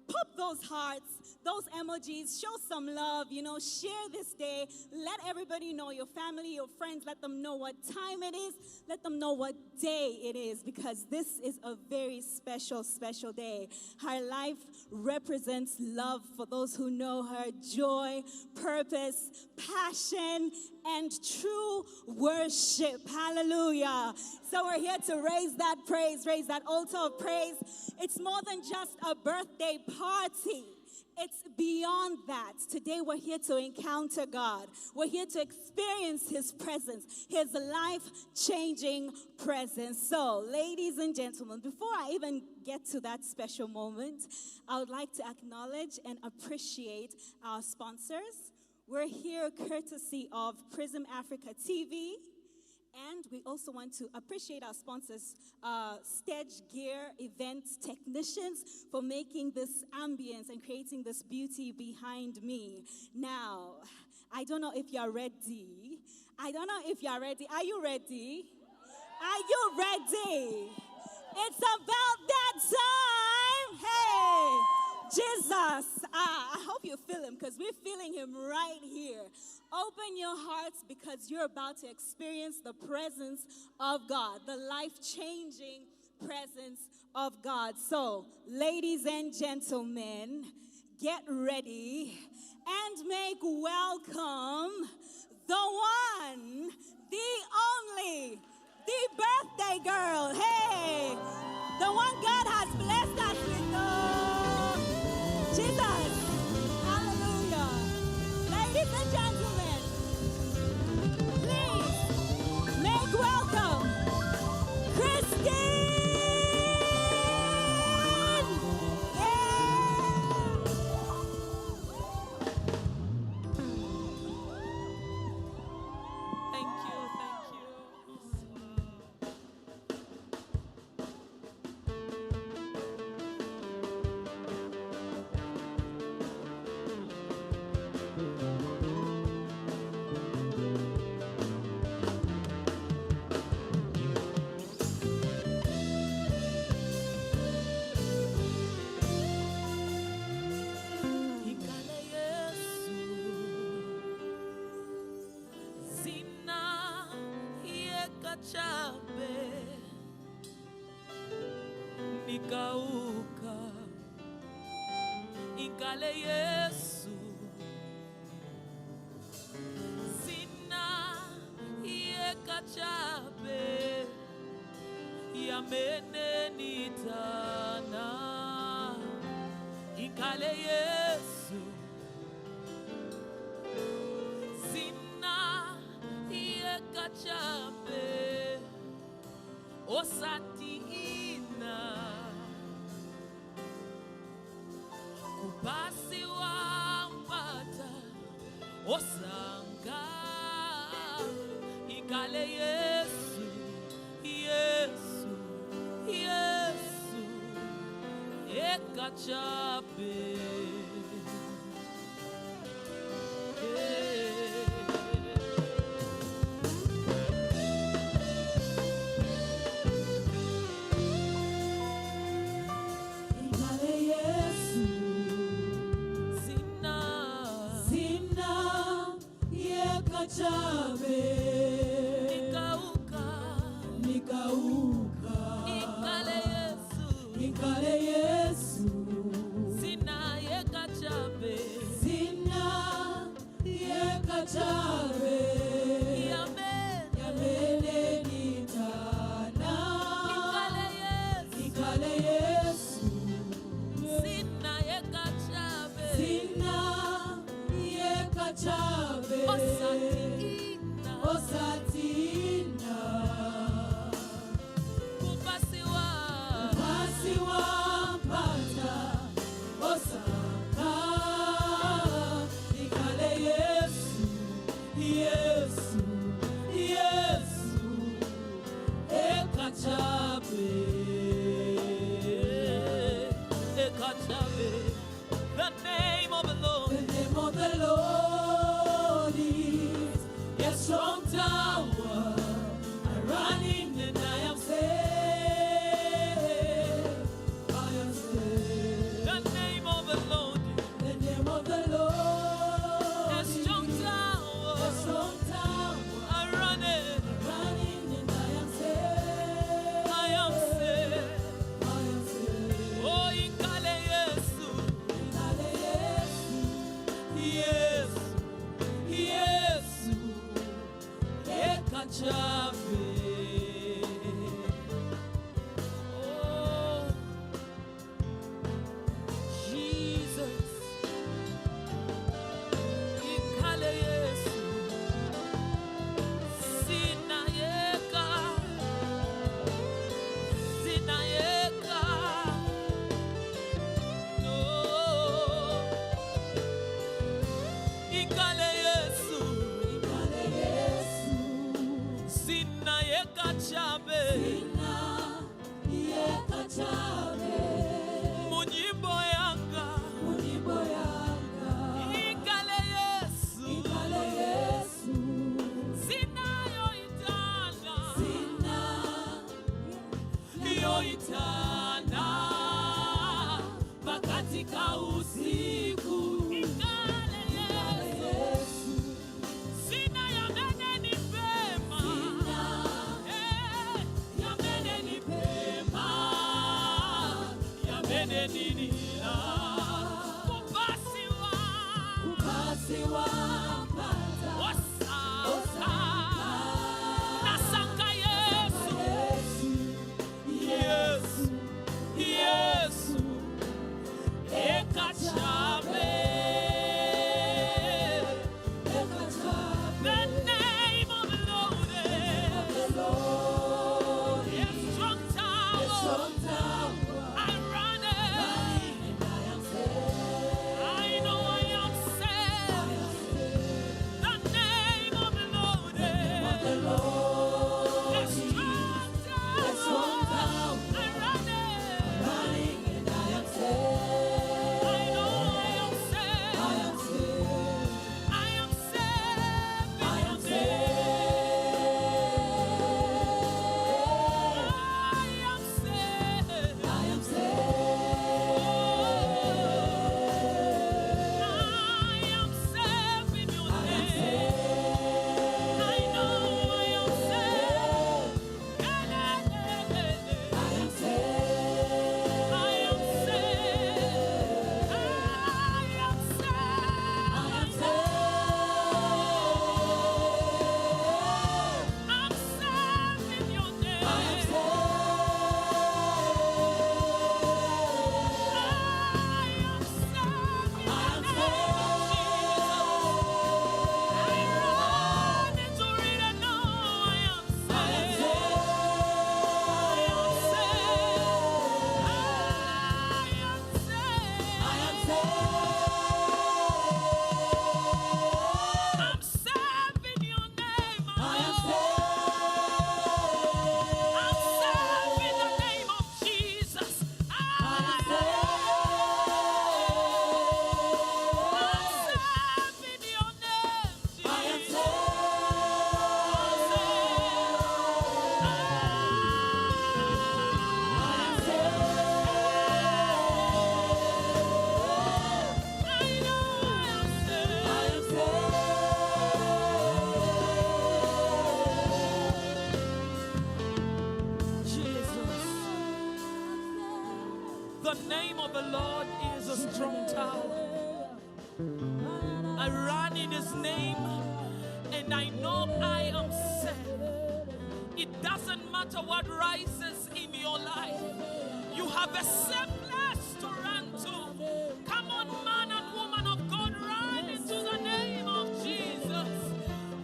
Pop those hearts, those emojis, show some love, share this day. Let everybody know, your family, your friends, let them know what time it is. Let them know what day it is, because this is a very special, special day. Her life represents love for those who know her, joy, purpose, passion, and true worship. Hallelujah. So we're here to raise that praise, raise that altar of praise. It's more than just a birthday party. It's beyond that. Today we're here to encounter God. We're here to experience his presence, his life-changing presence. So, ladies and gentlemen, before I even get to that special moment, I would like to acknowledge and appreciate our sponsors. We're here courtesy of Prism Africa TV. And we also want to appreciate our sponsors, Stage Gear Event Technicians, for making this ambience and creating this beauty behind me. Now, I don't know if you're ready. Are you ready? Are you ready? It's about that time. Hey, Jesus. I hope you feel him, because we're feeling him right here. Open your hearts, because you're about to experience the presence of God, the life-changing presence of God. So, ladies and gentlemen, get ready and make welcome the one, the only, the birthday girl. Hey, the one God has blessed us with. Jesus. Hallelujah. Ladies and gentlemen, please make welcome Christine. Thank you. Nikauka Ikale Yesu Sina Yekachabe Yamene Nitana Ikale Yesu Sina Yekachabe Osati ina Kupasi wampata Osanga Ikale Yesu Yesu Yesu Ekachabe Nikauka Ikale Yesu Sina yekachabe Yamene nitana The name of the Lord. The name of the Lord is a strong tower. I run in and I am saved. I am saved. The name of the Lord. The name of the Lord. A strong tower. A strong tower. I run in. And I am saved. I am saved. I am saved. Oh, Ikale Yesu. Ikale Yesu. Yesu. Ekachabe. Oh, Jesus. Ikale Yesu. Sinayeka. Sinayeka. No. Ikale Yesu. Ikale Yesu. Sinayeka chabe. Sinayeka chabe. Munyimbo yanga. Munyimbo yanga. Ikale Yesu. Ikale Yesu. Sinayo itana. Sinayo itana. Pakatika usiku. Ikale Yesu. Sina yamene ni pema. Yamene ni pema. Yamene ni nila. Kupasiwa. Kupasiwa mpata. Osaka. Nasaka Yesu. Yesu. Yesu. Ekachabe. The name of the Lord is a strong tower. I run it. I know I am saved. The name of the Lord is a strong tower. I run it. I know I am saved. I am saved. I am saved. I am saved in your name. I know I am saved. I am saved. I am saved. I'm saved in your name. I am saved in the name of Jesus. I run into it and know I am saved. I am saved. I am saved. I'm saved in your name. I am I'm saved in the name of Jesus. I'm saved in your name, Jesus. I know I am saved. Jesus. The name of the Lord is a strong tower. I run in his name and I know I am saved. It doesn't matter what rises in your life. You have a safe place to run to. Come on, man and woman of God, run into the name of Jesus.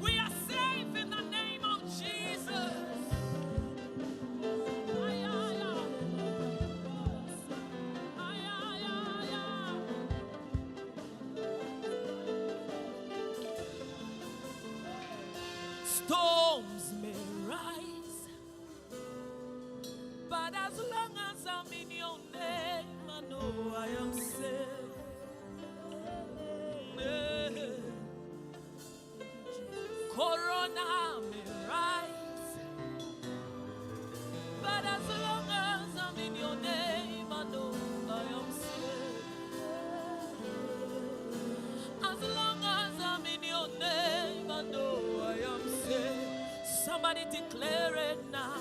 We are safe in the name of Jesus. Ay, ay, ay. Ay, ay, ay, ay. Storms may rise, but I'm in your name, I know I am safe. Corona may rise, but as long as I'm in your name, I know I am safe. As long as I'm in your name, I know I am safe. Somebody declare it now.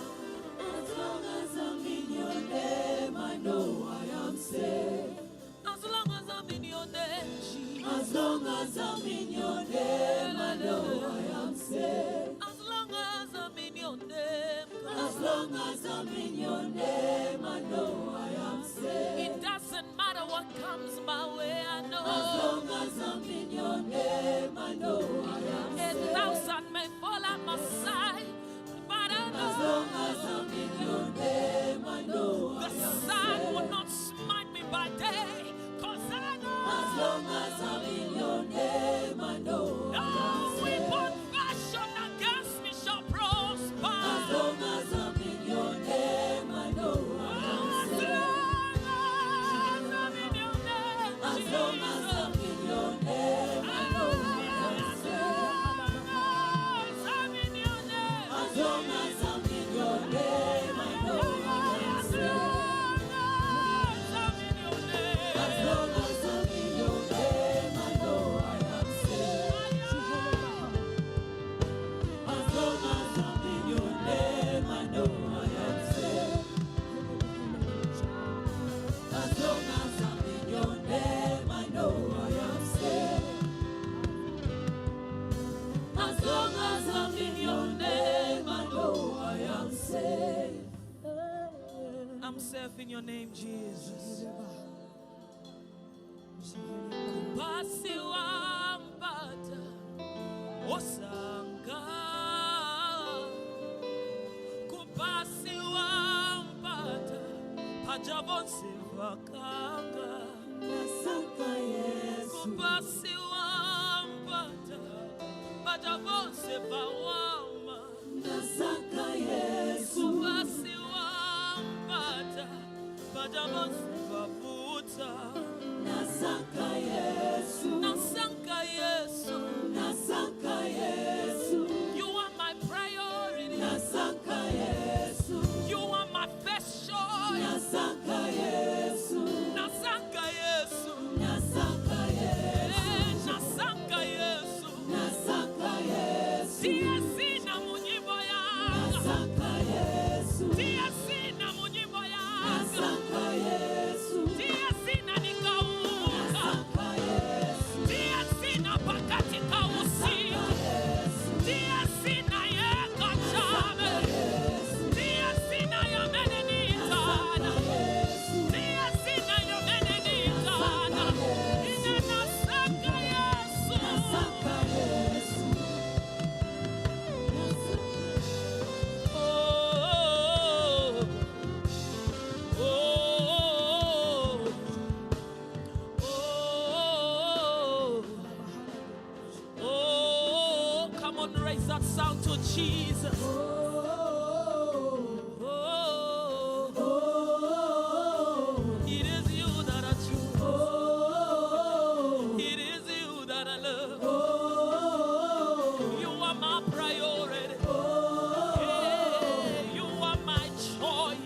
As long as I'm in your name, I know I am safe. As long as I'm in your name, Jesus. As long as I'm in your name, I know I am safe. As long as I'm in your name, as long as I'm in your name, I know I am safe. It doesn't matter what comes my way, I know. As long as I'm in your name, I know I am safe. 1,000 may fall at my side, but I know. As long as I'm in your name, I know I am safe. The sun will not smite me by day, 'cause I know. As long as I'm in your name, I know I am safe. No weapon fashioned against me shall prosper. As long as I'm in your name, I know I am safe. As long as I'm in your name, I know I am safe. As long as I'm in your name, I know I am safe. As long as I'm in your name, I know I am safe. As long as I'm in your name, I know I am safe. As long as I'm in your name, I know I am safe. As long as I'm in your name, I know I am safe. I'm safe in your name, Jesus. Kupasi wampata osanga, kupasi wampata pajavonse vakanga, Nasaka Yesu. kupasi wampata pajavonse vawama, Nasaka Yesu. kupasi wampata pajavonse vavuta. Nasaka Yesu. Nasaka Yesu. Nasaka Yesu. You are my priority. Nasaka Yesu. You are my first choice. Nasaka Yesu. Nasaka Yesu. Nasaka Yesu. Nasaka Yesu. Nasaka Yesu. Tia sina munyimbo yangu. Nasaka Yesu. Tia sina munyimbo yangu. Nasaka Yesu. Tia sina nikauka. Nasaka Yesu. Tia sina pakati kausiku. Tia sina yeka chame. Tia sina yamenenitana. Tia sina yamenenitana. Ina nasaka Yesu. Nasaka Yesu. Oh, oh, oh, oh, come on, raise that sound to Jesus. It is you that I choose. It is you that I love. You are my priority. Yeah, you are my choice.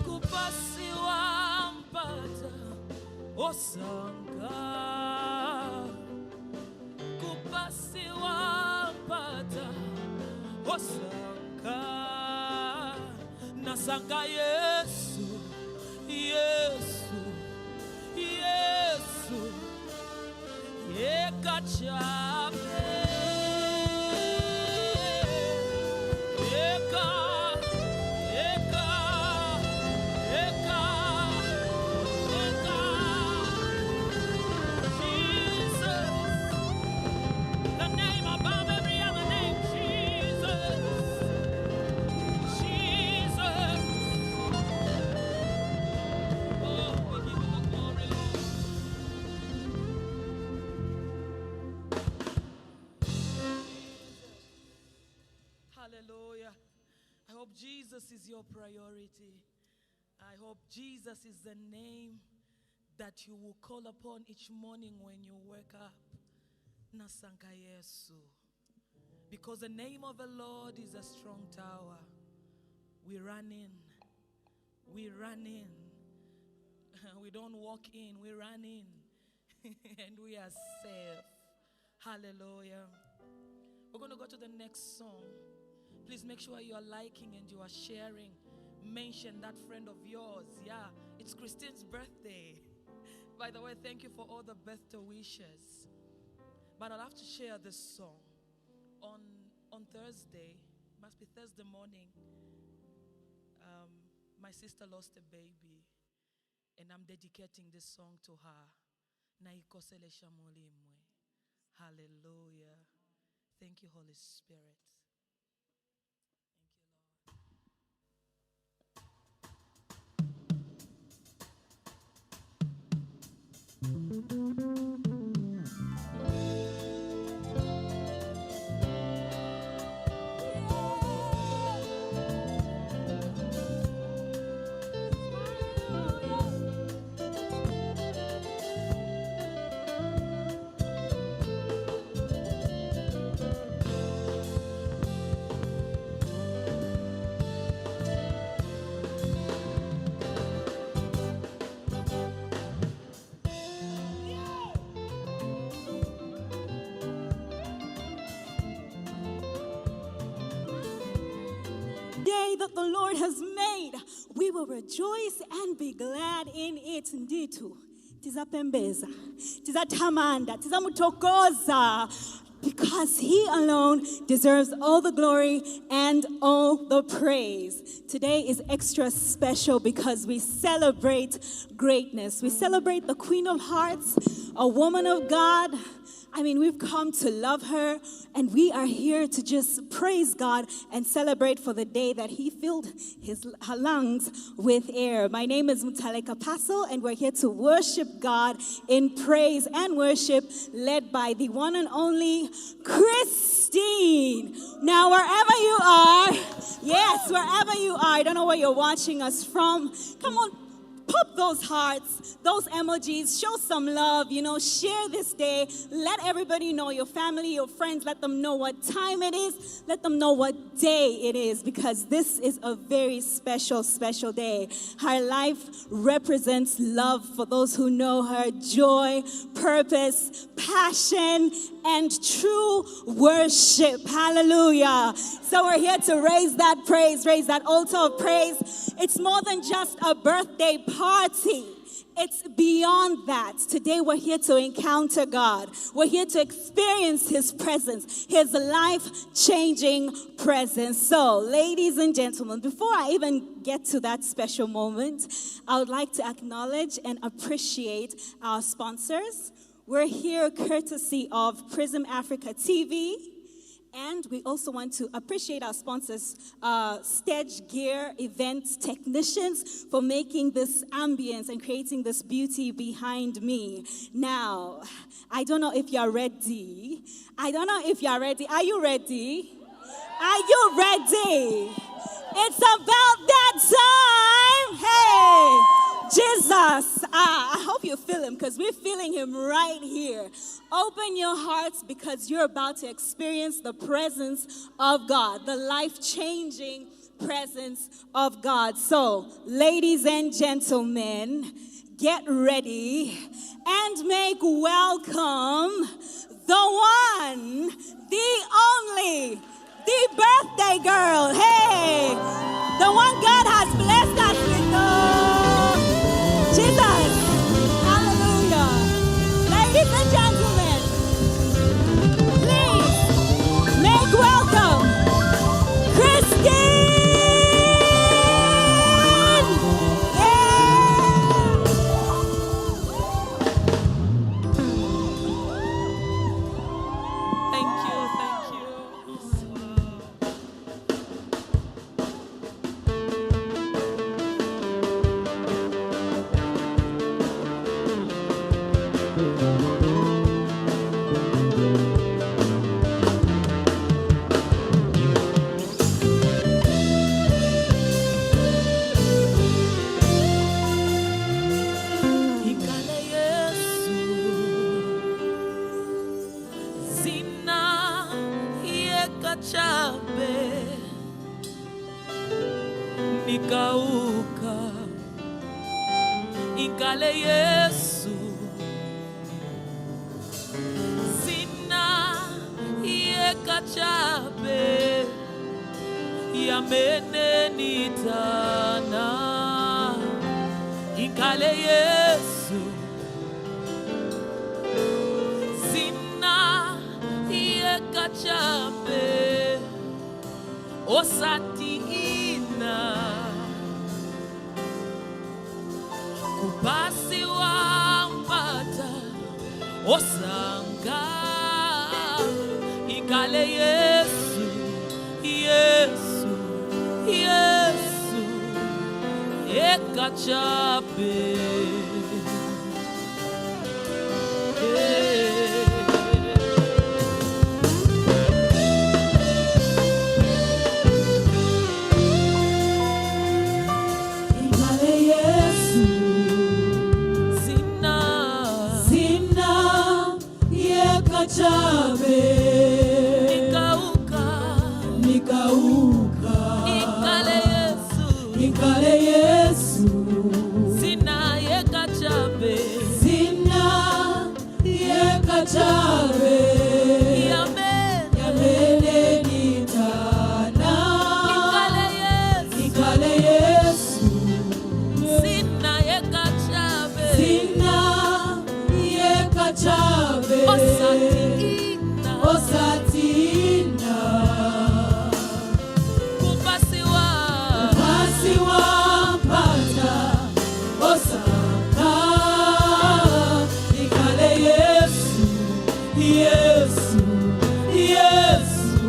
Kupasi wampata osanga, kupasi wampata osanga, nasanga Yesu, Yesu, Yesu, Yesu. Hallelujah. I hope Jesus is your priority. I hope Jesus is the name that you will call upon each morning when you wake up. Nasanka Yesu. Because the name of the Lord is a strong tower. We run in. We run in. We don't walk in. We run in. And we are safe. Hallelujah. We're going to go to the next song. Please make sure you are liking and you are sharing. Mention that friend of yours. Yeah, it's Christine's birthday. By the way, thank you for all the birthday wishes. But I'll have to share this song. On Thursday, must be Thursday morning, my sister lost a baby. And I'm dedicating this song to her. Naikosele shamulimwe. Hallelujah. Thank you, Holy Spirit. That the Lord has made, we will rejoice and be glad in it. Nditu tizapembeza, tizatamanda, tizamutokoza, because He alone deserves all the glory and all the praise. Today is extra special because we celebrate greatness. We celebrate the Queen of Hearts, a woman of God. I mean, we've come to love her, and we are here to just praise God and celebrate for the day that He filled her lungs with air. My name is Mutale Kapaso, and we're here to worship God in praise and worship, led by the one and only Christine. Now, wherever you are, yes, wherever you are, I don't know where you're watching us from, come on. Pop those hearts, those emojis, show some love, share this day. Let everybody know, your family, your friends, let them know what time it is. Let them know what day it is, because this is a very special, special day. Her life represents love for those who know her, joy, purpose, passion, and true worship. Hallelujah. So we're here to raise that praise, raise that altar of praise. It's more than just a birthday party. It's beyond that. Today we're here to encounter God. We're here to experience His presence, His life-changing presence. So, ladies and gentlemen, before I even get to that special moment, I would like to acknowledge and appreciate our sponsors. We're here courtesy of Prism Africa TV. And we also want to appreciate our sponsors, Stage Gear Event Technicians, for making this ambience and creating this beauty behind me. Now, I don't know if you're ready. Are you ready? Are you ready? It's about that time. Hey, Jesus. I hope you feel Him, because we're feeling Him right here. Open your hearts, because you're about to experience the presence of God, the life-changing presence of God. So, ladies and gentlemen, get ready and make welcome the one, the only, the birthday girl. Hey, the one God has blessed us with. Jesus. Hallelujah. Ladies and gentlemen, nikauka ingale Yesu sina yekachabe yamene nitana ingale Yesu sina yekachabe osatina kupasi wampata osanga ingale Yesu Yesu Yesu ekachabe Ikale Yesu sina yekachabe yamene nitana Ikale Yesu sina yekachabe osatina kupasiwa mpata osaka Ikale Yesu Yesu Yesu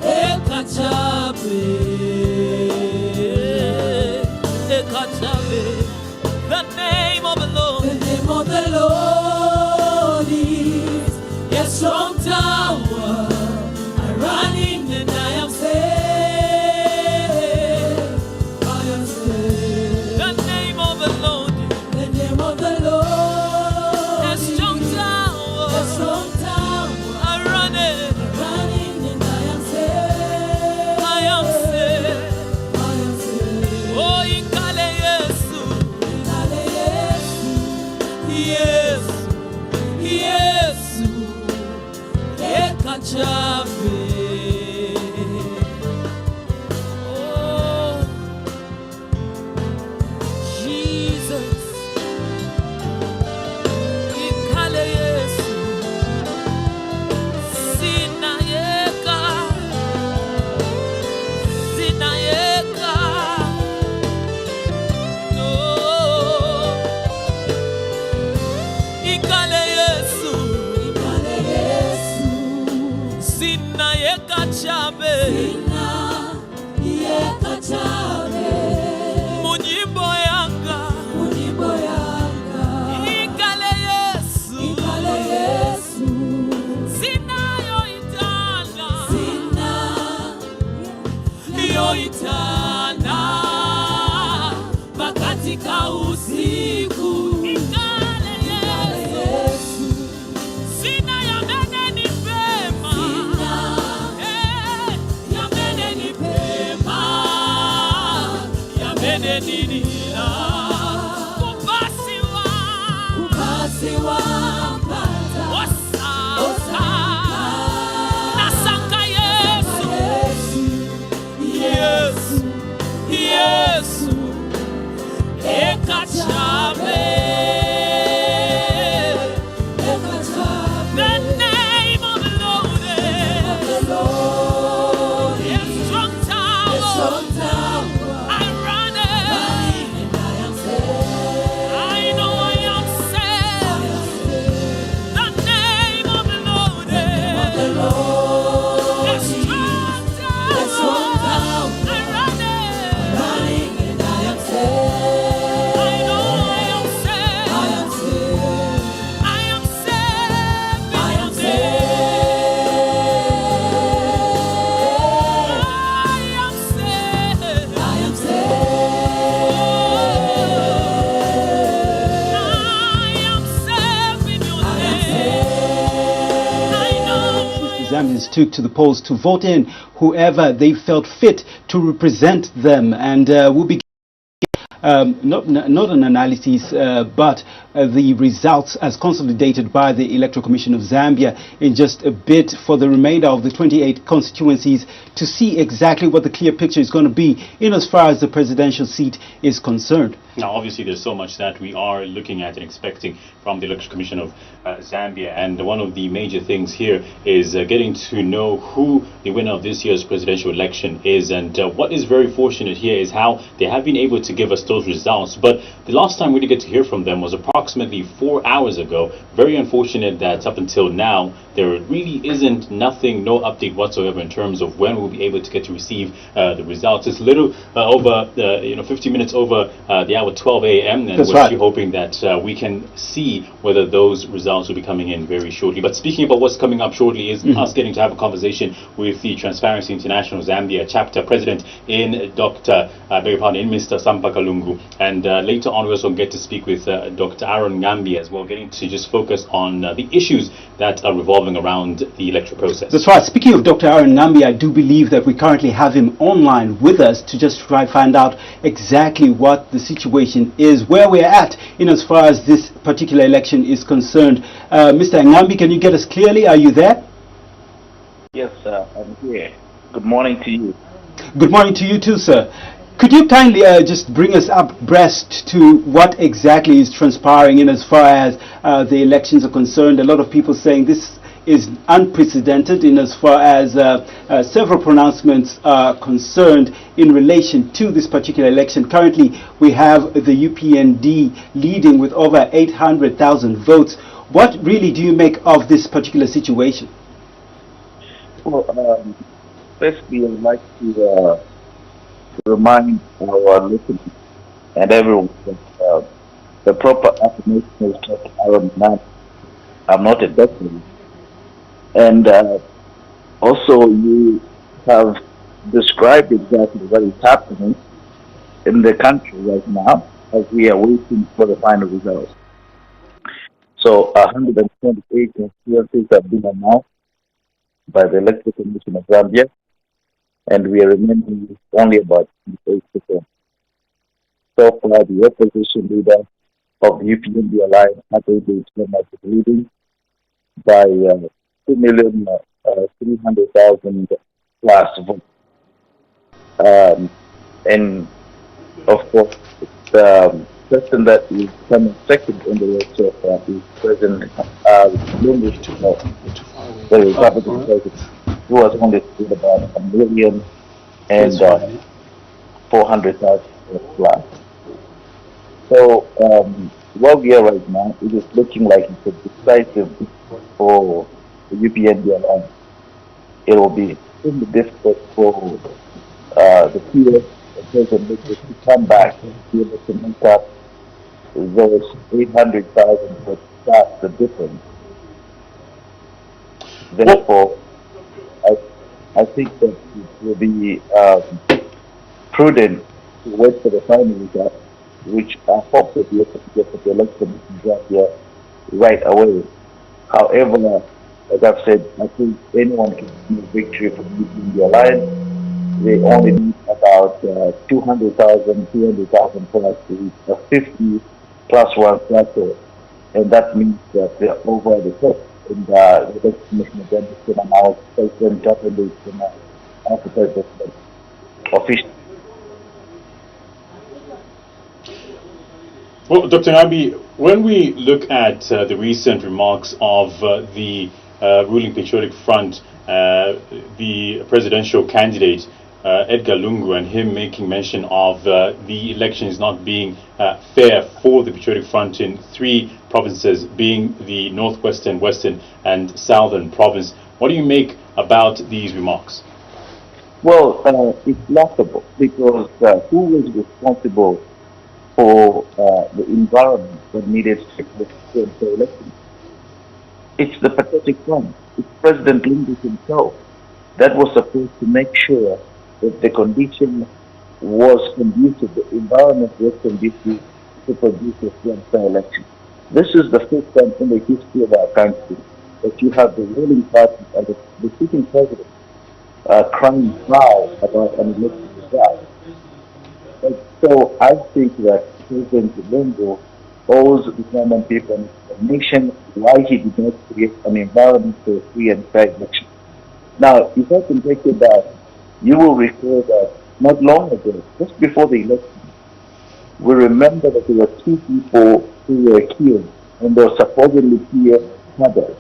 ekachabe the name of the Lord is a strong tower. I run in and I am safe. I am safe. the name of the Lord A strong tower. I run in And I am safe. I am safe oh ingale Yesu Yesu Yesu ekachabe oh Jesus ingale Yesu sina yeka no ingale Yesu sina yekachabe munyimbo yanga ingale Yesu sina yoitana pakatika usiku ingale Yesu sina yamene ni pema yamene ni pema yamene ni nila kupasiwa mpata osa nasanka Yesu Yesu Yesu ekachabe the name of the Lord is a strong tower. I run it Zambians took to the polls to vote in whoever they felt fit to represent them. And we'll be not an analysis, but the results as consolidated by the Electoral Commission of Zambia in just a bit for the remainder of the 28 constituencies to see exactly what the clear picture is going to be in as far as the presidential seat is concerned. Now, obviously, there's so much that we are looking at and expecting from the Electoral Commission of Zambia, and one of the major things here is getting to know who the winner of this year's presidential election is. And what is very fortunate here is how they have been able to give us those results. But the last time we did get to hear from them was approximately 4 hours ago. Very unfortunate that up until now there really isn't no update whatsoever in terms of when we'll be able to get to receive the results. It's a little over 50 minutes over the hour 12 a.m. and we're actually hoping that we can see whether those results will be coming in very shortly. But speaking about what's coming up shortly is us getting to have a conversation with the Transparency International Zambia chapter president in in Mr. Sampakalungu, and later on we also get to speak with Dr. Aaron Ngambi as well, getting to just focus on the issues that are revolving around the electoral process. That's right. Speaking of Dr. Aaron Ngambi, I do believe that we currently have him online with us to just try and find out exactly what the situation is, where we're at in as far as this particular election is concerned. Mr. Ngambi, can you get us clearly? Are you there? Yes, I'm here. Good morning to you. Good morning to you too, sir. Could you kindly just bring us abreast to what exactly is transpiring in as far as the elections are concerned? A lot of people saying this is unprecedented in as far as several pronouncements are concerned in relation to this particular election. Currently, we have the UPND leading with over 800,000 votes. What really do you make of this particular situation? Well, firstly, I'd like to remind our listeners and everyone that the proper affirmation is Dr. Aaron Ngambi. I'm not a doctor. And also you have described exactly what is happening in the country right now as we are waiting for the final results. So 128 constituencies have been announced by the Electoral Commission of Zambia, and we are remaining with only about 8%. So far, the opposition leader of the UPND alliance, Kabwe Central, is leading by 2,300,000 plus votes. And of course, the person that is coming second in the race is President Lunte, the Republican president, who has only scored about 1,400,000 plus. So where we are right now, it is looking like it's a decisive for the UPND alliance. It will be extremely difficult for the PS president to come back and be able to make up those 800,000 votes. That's the difference. Therefore, I think that it will be prudent to wait for the final result, which I hope that we have to get the election here right away. However, as I've said, I think anyone can see victory from the alliance. They only need about 200,000 plus to reach a 50 plus 1 plateau. And that means that they're over the top. And the Electoral Commission of Zambia is going to announce President Kabwe is going to announce the president officially. Well, Dr. Ngambi, when we look at the recent remarks of the ruling Patriotic Front, the presidential candidate Edgar Lungu, and him making mention of the elections not being fair for the Patriotic Front in 3 provinces, being the Northwestern, Western and Southern province. What do you make about these remarks? Well, it's laughable because who was responsible for the environment that needed to the election? It's the Patriotic Front. It's President Lungu himself that was supposed to make sure that the condition was conducive, the environment was conducive to produce a fair election. This is the first time in the history of our country that you have the ruling party and the sitting president crying foul about an election result. So I think that President Lungu owes the Zambian people an explanation why he did not create an environment for a free and fair election. Now, if I can take you back, you will recall that not long ago, just before the election, we remember that there were 2 people who were killed, and they were supposedly peer mothers,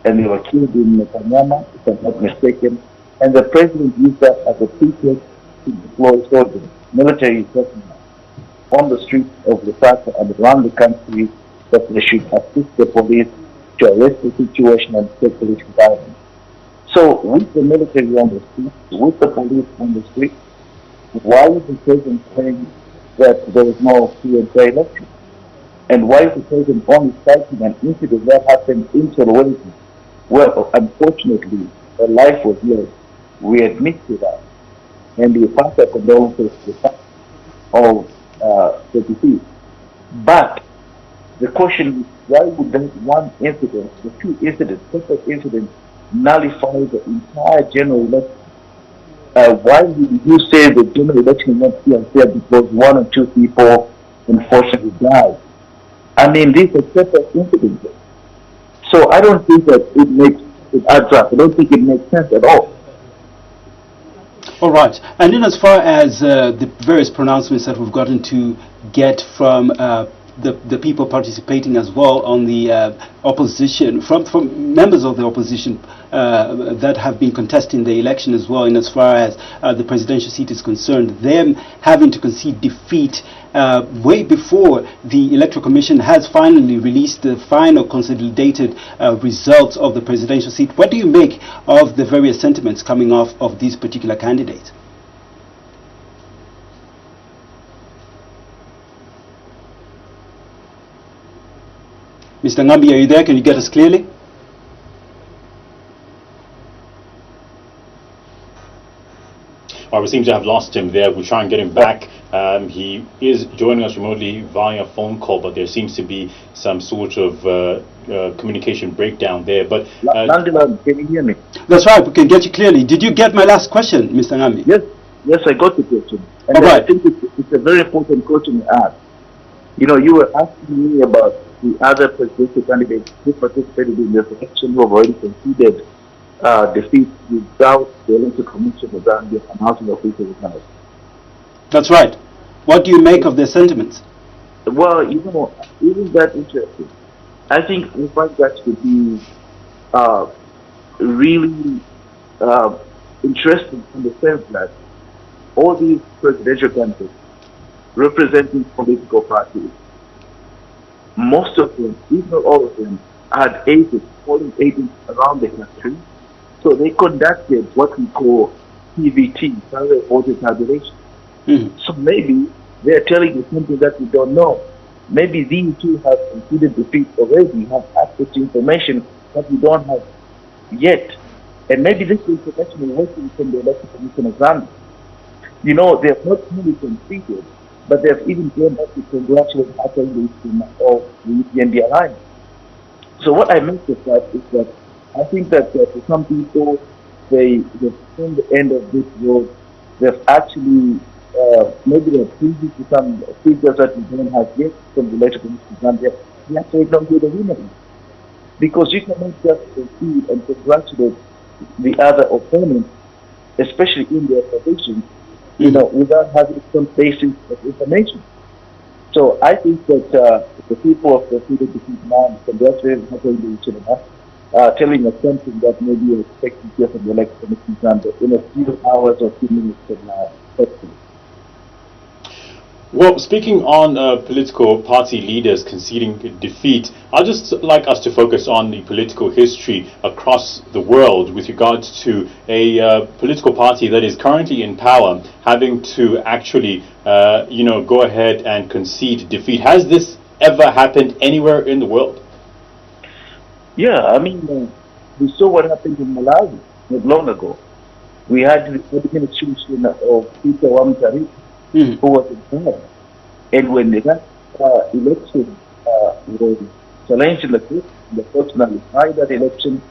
and they were killed in Kanyama, if I'm not mistaken, and the president used that as a pretext to deploy soldiers, military personnel, on the streets of Lusaka and around the country, that they should assist the police to arrest the situation and take political violence. So, with the military on the street, with the police on the street, why is the president saying that there is no free and fair election? And why is the president only citing an incident that happened in Solwezi, where unfortunately a life was lost? We admit to that, and we pass our condolences to the family of the deceased. But the question is, why would that one incident, the 2 incidents, separate incidents, nullify the entire general election? Why would you say the general election is not free and fair because 1 or 2 people unfortunately died? I mean, these are separate incidents. So I don't think that it adds up. I don't think it makes sense at all. All right. And then as far as the various pronouncements that we've gotten to get from the people participating as well on the opposition, from members of the opposition that have been contesting the election as well, in as far as the presidential seat is concerned, them having to concede defeat way before the Electoral Commission has finally released the final consolidated results of the presidential seat. What do you make of the various sentiments coming off of these particular candidates? Mr. Ngambi, are you there? Can you get us clearly? Well, we seem to have lost him there. We'll try and get him back. He is joining us remotely via phone call, but there seems to be some sort of communication breakdown there. But can you hear me? That's right. We can get you clearly. Did you get my last question, Mr. Ngambi? Yes, I got the question. And right. I think it's a very important question to ask. You know, you were asking me about the other presidential candidates who participated in the election who have already conceded defeat without the Electoral Commission of Zambia announcing official results. That's right. What do you make of their sentiments? Well, you know, isn't that interesting? I think we find that to be really interesting in the sense that all these presidential candidates representing political parties, most of them, if not all of them, had agents, polling agents around the country. So they conducted what we call PVT, primary voter tabulation. So maybe they are telling us something that we don't know. Maybe these two have conceded defeat already, have access to information that we don't have yet. And maybe this information is working from the Electoral Commission of Zambia. You know, they have not only conceded, but they have even gone up to congratulate the of the UPND alliance. So what I meant with that is that I think that for some people, they've seen the end of this road. They've actually, maybe they're privy to some figures that we don't have yet from the Electoral Commission of Zambia. We actually don't get the winner. Because you cannot just concede and congratulate the other opponent, especially in their position, you know, without having some basis of information. So I think that the people of the Freedom Defeat now congratulating telling us something that maybe you're expecting to hear from the Electoral Commission Zambia in a few hours or few minutes from now. Hopefully. Well, speaking on political party leaders conceding defeat, I'd just like us to focus on the political history across the world with regards to a political party that is currently in power having to actually, go ahead and concede defeat. Has this ever happened anywhere in the world? Yeah, I mean, we saw what happened in Malawi not long ago. We had the administration of Peter Wamutari, who was in power. And when that election was challenged the court nullified that election.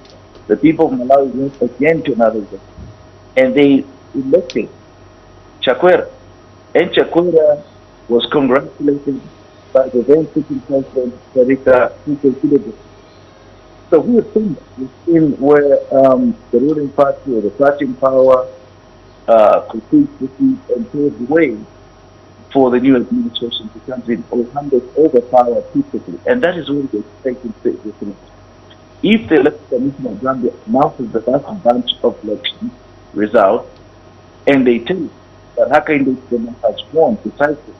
The people of Malawi went again to another election, and they elected Chakwera. And Chakwera was congratulated by the then sitting president, AFRICA-LITOVIA. So we have seen where the ruling party or the party in power compete and pave the way for the new administration to come in or hand it over power peacefully. And that is what we expect in the If the Electoral Commission of Zambia announces the last bunch of election results, and they tell you that Hakainde has won decisively,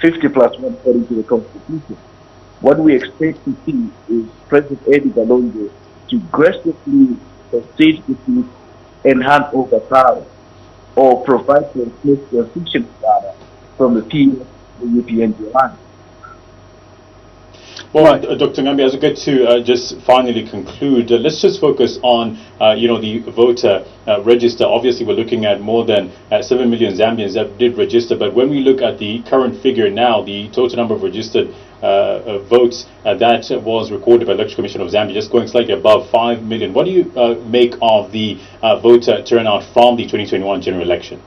50+1 according to the Constitution, what we expect to see is President Eddie Galongo to graciously proceed with it and hand over power or provide for a transition power from the PS, the UPND line. Well, right, Dr. Ngambi, as we get to just finally conclude, let's just focus on, the voter register. Obviously, we're looking at more than 7 million Zambians that did register. But when we look at the current figure now, the total number of registered votes that was recorded by the Election Commission of Zambia, just going slightly above 5 million. What do you make of the voter turnout from the 2021 general election?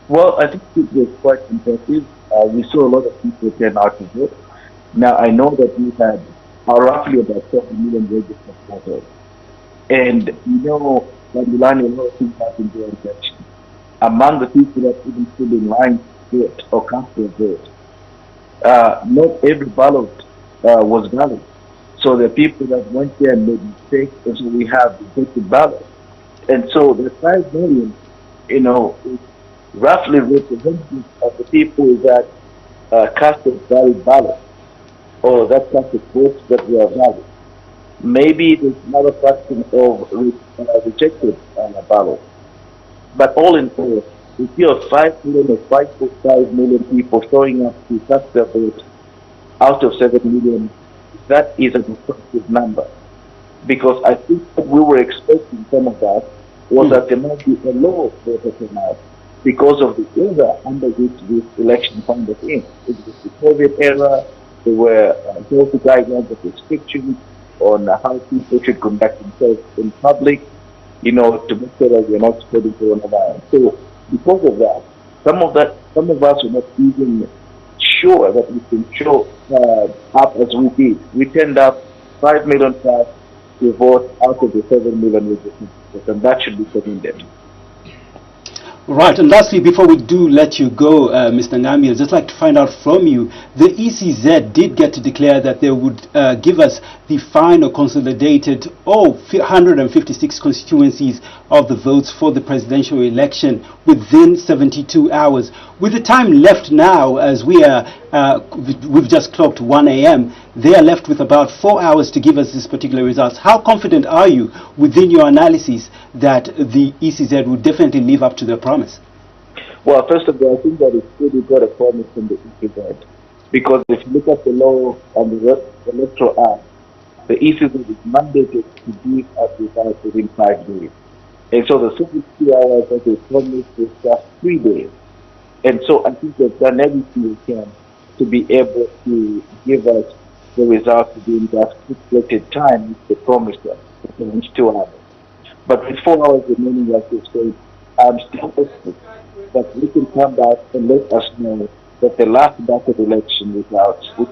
Well, I think it was quite impressive. We saw a lot of people turn out to vote. Now, I know that we had roughly about 7 million registered voters. And, Milani, a lot of things happened during the election. Among the people that even stood in line to vote or cast their vote, not every ballot was valid. So the people that went there and made mistakes, and so we have rejected ballots. And so the 5 million, is roughly representative of the people that cast a valid ballot, or that cast votes that were valid. Maybe there's another fraction of rejected ballots. But all in all, if you have 5 million or 5.5 million people showing up to cast their vote out of 7 million, that is an impressive number. Because I think what we were expecting some of that was that there might be a low voter turnout because of the era under which this election found us in. It was the COVID era. There were health guidelines of restrictions on how people should conduct themselves in public, to make sure that we're not spreading coronavirus. So because of that, some of us were not even sure that we can show up as we did. We turned up 5 million plus to vote out of the 7 million registered, and that should be commended. Right, and lastly, before we do let you go, Mr. Ngambi, I'd just like to find out from you, the ECZ did get to declare that they would give us the final consolidated 156 constituencies of the votes for the presidential election within 72 hours. With the time left now, as we've just clocked 1 a.m., they are left with about 4 hours to give us this particular results. How confident are you within your analysis that the ECZ will definitely live up to their promise? Well, first of all, I think that it's really got a promise from the ECZ. Because if you look at the law and the Electoral Act, the ECZ is mandated to give us results within 5 days. And so the 72 hours that they promised is just 3 days. And so I think they've done everything they can to be able to give us the results within that stipulated time which they promised us, within 2 hours. But with 4 hours remaining, like you said, I'm still hopeful that we can come back and let us know that the last batch of election results, which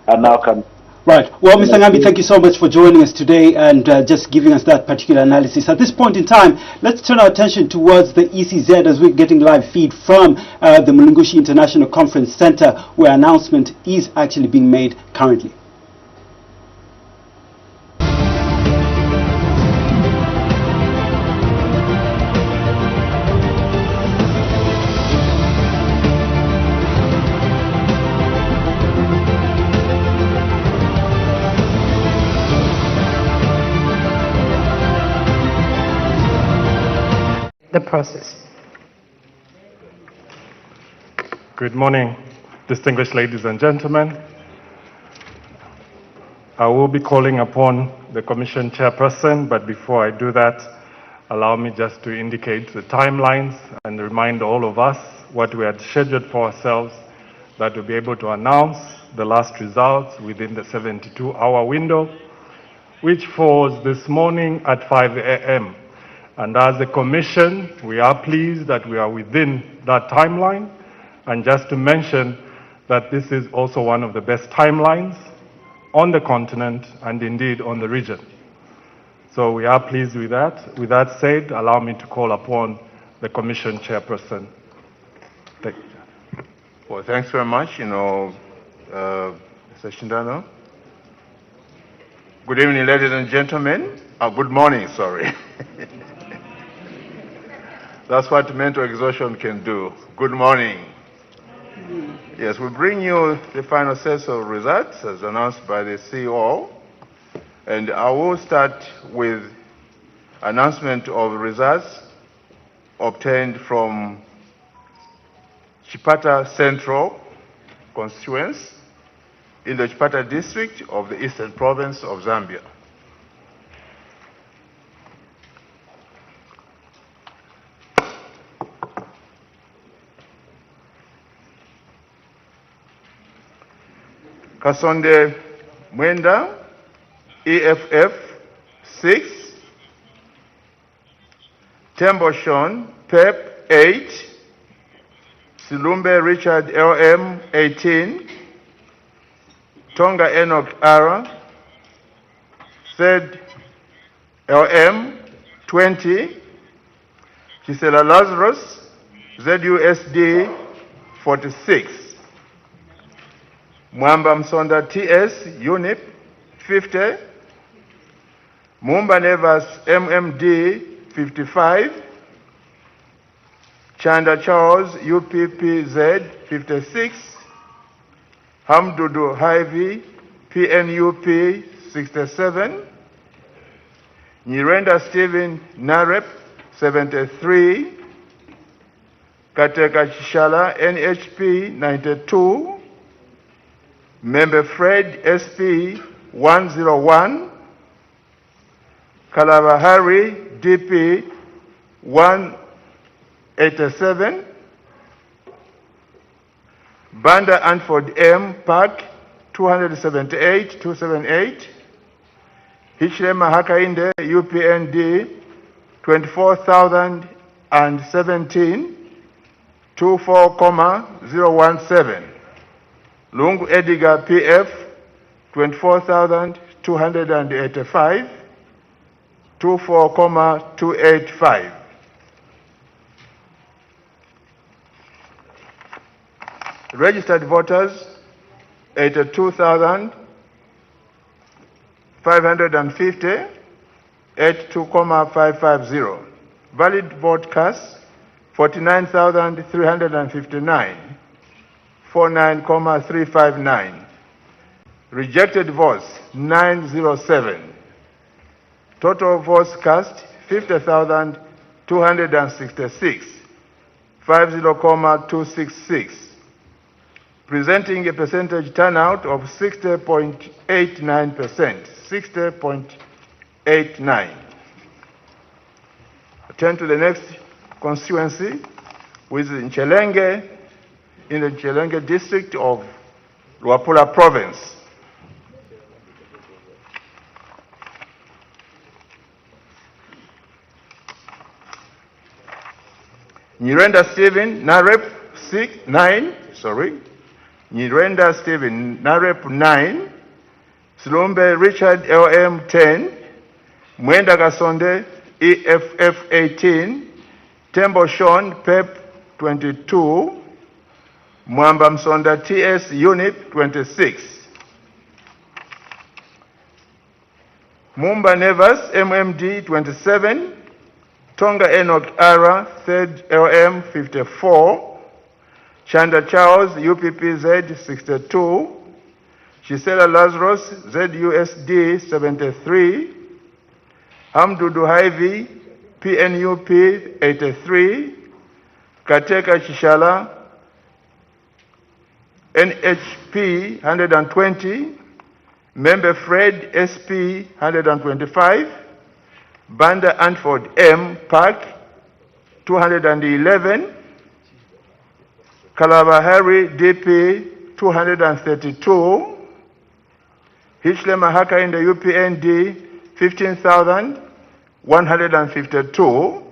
are now coming. Right. Well, Mr. Ngambi, thank you so much for joining us today and just giving us that particular analysis. At this point in time, let's turn our attention towards the ECZ as we're getting live feed from the Mulungushi International Conference Center, where announcement is actually being made currently. The process. Good morning, distinguished ladies and gentlemen. I will be calling upon the Commission Chairperson, but before I do that, allow me just to indicate the timelines and remind all of us what we had scheduled for ourselves, that we'll be able to announce the last results within the 72-hour window, which falls this morning at 5 a.m. And as a commission, we are pleased that we are within that timeline. And just to mention that this is also one of the best timelines on the continent and indeed on the region. So we are pleased with that. With that said, allow me to call upon the Commission Chairperson. Thank you. Well, thanks very much, Mr. Shindano. Good evening, ladies and gentlemen. Good morning, sorry. That's what mental exhaustion can do. Good morning. Yes, we bring you the final set of results as announced by the CEO. And I will start with announcement of results obtained from Chipata Central Constituency in the Chipata district of the Eastern Province of Zambia. Kasonde Mwenda, EFF 6, Tembo Sean, PEP 8, Silumbe Richard LM 18, Tonga Enoch Ara, Said LM 20, Chisela Lazarus, ZUSD 46, Mwamba Msonda TS UNIP 50, Mumba Nevas MMD 55, Chanda Charles UPPZ 56, Hamdudu Hyvy PNUP 67, Nyirenda Stephen Narep 73, Kateka Chishala NHP 92, Member Fred SP 101, Kalabahari DP 187, Banda Anford M Park 278, Hichlema Hakainde UPND 24,017, 24,017, Lungu Edgar PF 24,285, 24,285. Registered voters 82,550, 82,550. Valid vote cast 49,359, 49,359. Rejected votes 907. Total votes cast 50,266, 50,266. Presenting a percentage turnout of 60.89%, 60.89. Turn to the next constituency, which is in Ikelenge, in the Ikelenge district of Luapula province. Nyirenda Stephen Narep 9, Nyirenda Stephen Narep 9, Silumbe Richard LM 10, Mwenda Kasonde EFF 18, Tembo Sean PEP 22, Mwamba Msonda TS Unit 26, Mumba Nevas MMD 27, Tonga Enoch Ara, 3rd LM 54, Chanda Charles UPPZ 62, Chisela Lazarus ZUSD 73, Hamdudu Hyvy PNUP 83, Kateka Chishala NHP 120, Member Fred SP 125, Banda Anford M Park 211, Kalabahari DP 232. Hichlema Haka in the UPND 15,152.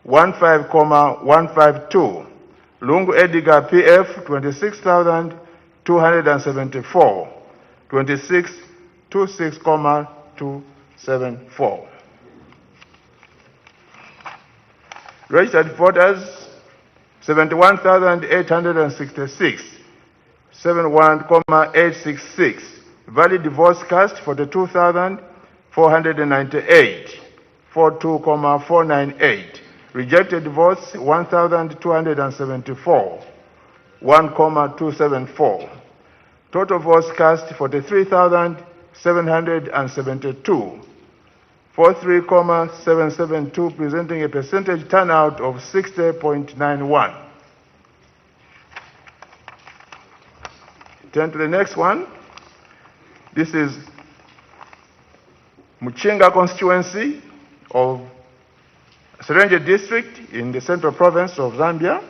15,152. Lungu Edgar PF 26,274. 26,274. Registered voters 71,866. 71,866. Valid votes cast 42,498. 42,498. Rejected votes 1,274. 1,274. Total votes cast 43,772. 43,772, presenting a percentage turnout of 60.91. Turn to the next one. This is Muchinga constituency of Serenge district in the central province of Zambia.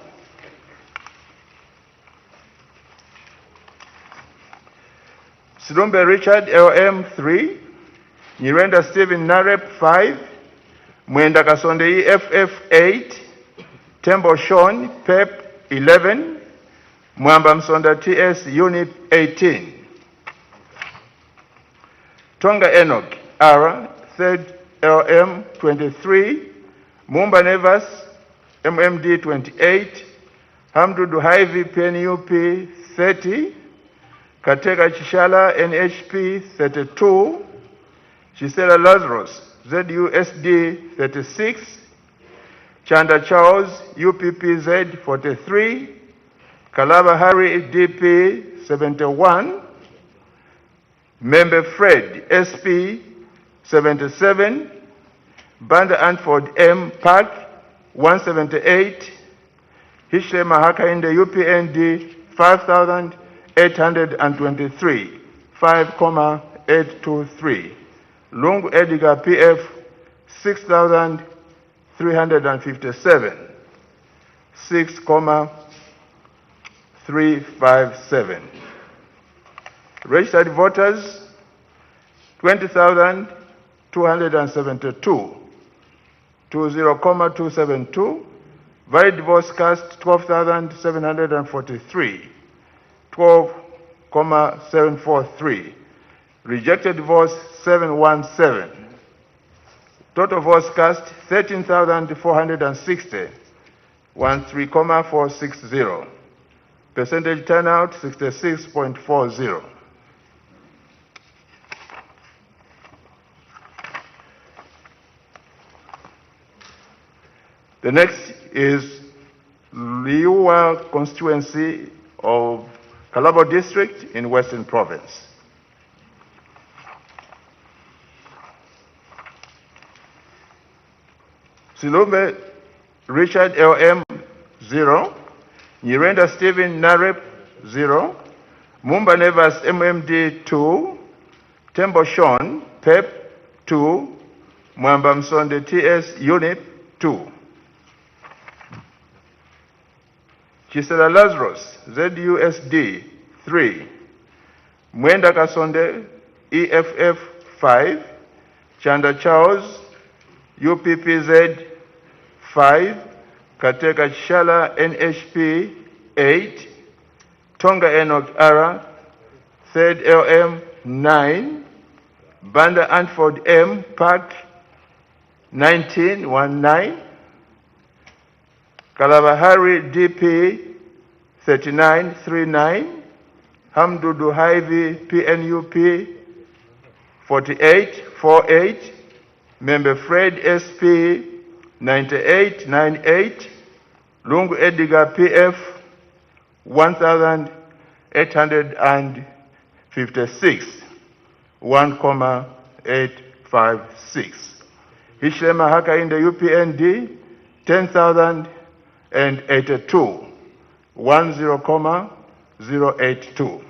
Silumbe Richard LM 3, Nyirenda Stephen Narep 5, Mwenda Kasonde EFF 8, Tembo Sean PEP 11, Mwamba Msonda TS Unit 18. Tonga Enoch R 3rd LM 23, Mumba Nevas MMD 28, Hamdu Duhaivi PNUP 30, Kateka Chishala NHP 32, Chisela Lazarus ZUSD 36, Chanda Charles UPPZ 43, Kalaba Harry DP 71, Member Fred SP 77, Banda Antford M Park 178, Hishle Mahaka in the UPND 5,823, 5,823. Lungu Edgar PF 6,357, 6,357. Registered voters 20,272, 20,272. Valid votes cast 12,743, 12,743. Rejected votes 717. Total votes cast 13,460, 13,460. Percentage turnout 66.40. The next is Liua constituency of Kalabo district in Western Province. Silumbe Richard LM 0, Nyirenda Stephen Narep 0, Mumba Nevas MMD 2, Tembo Sean PEP 2, Mwamba Msonde TS Unit 2. Chisela Lazarus ZUSD 3, Mwenda Kasonde EFF 5, Chanda Charles UPPZ 5, Kateka Chishala NHP 8, Tonga Enoch Ara 3rd LM 9, Banda Antford M Park 1919, Kalabahari DP 3939, Hamdudu Haivi PNUP 4848, Member Fred SP 9898, Lungu Edgar PF 1,856, 1,856. Hishlema Haka in the UPND 10,082, 10,082.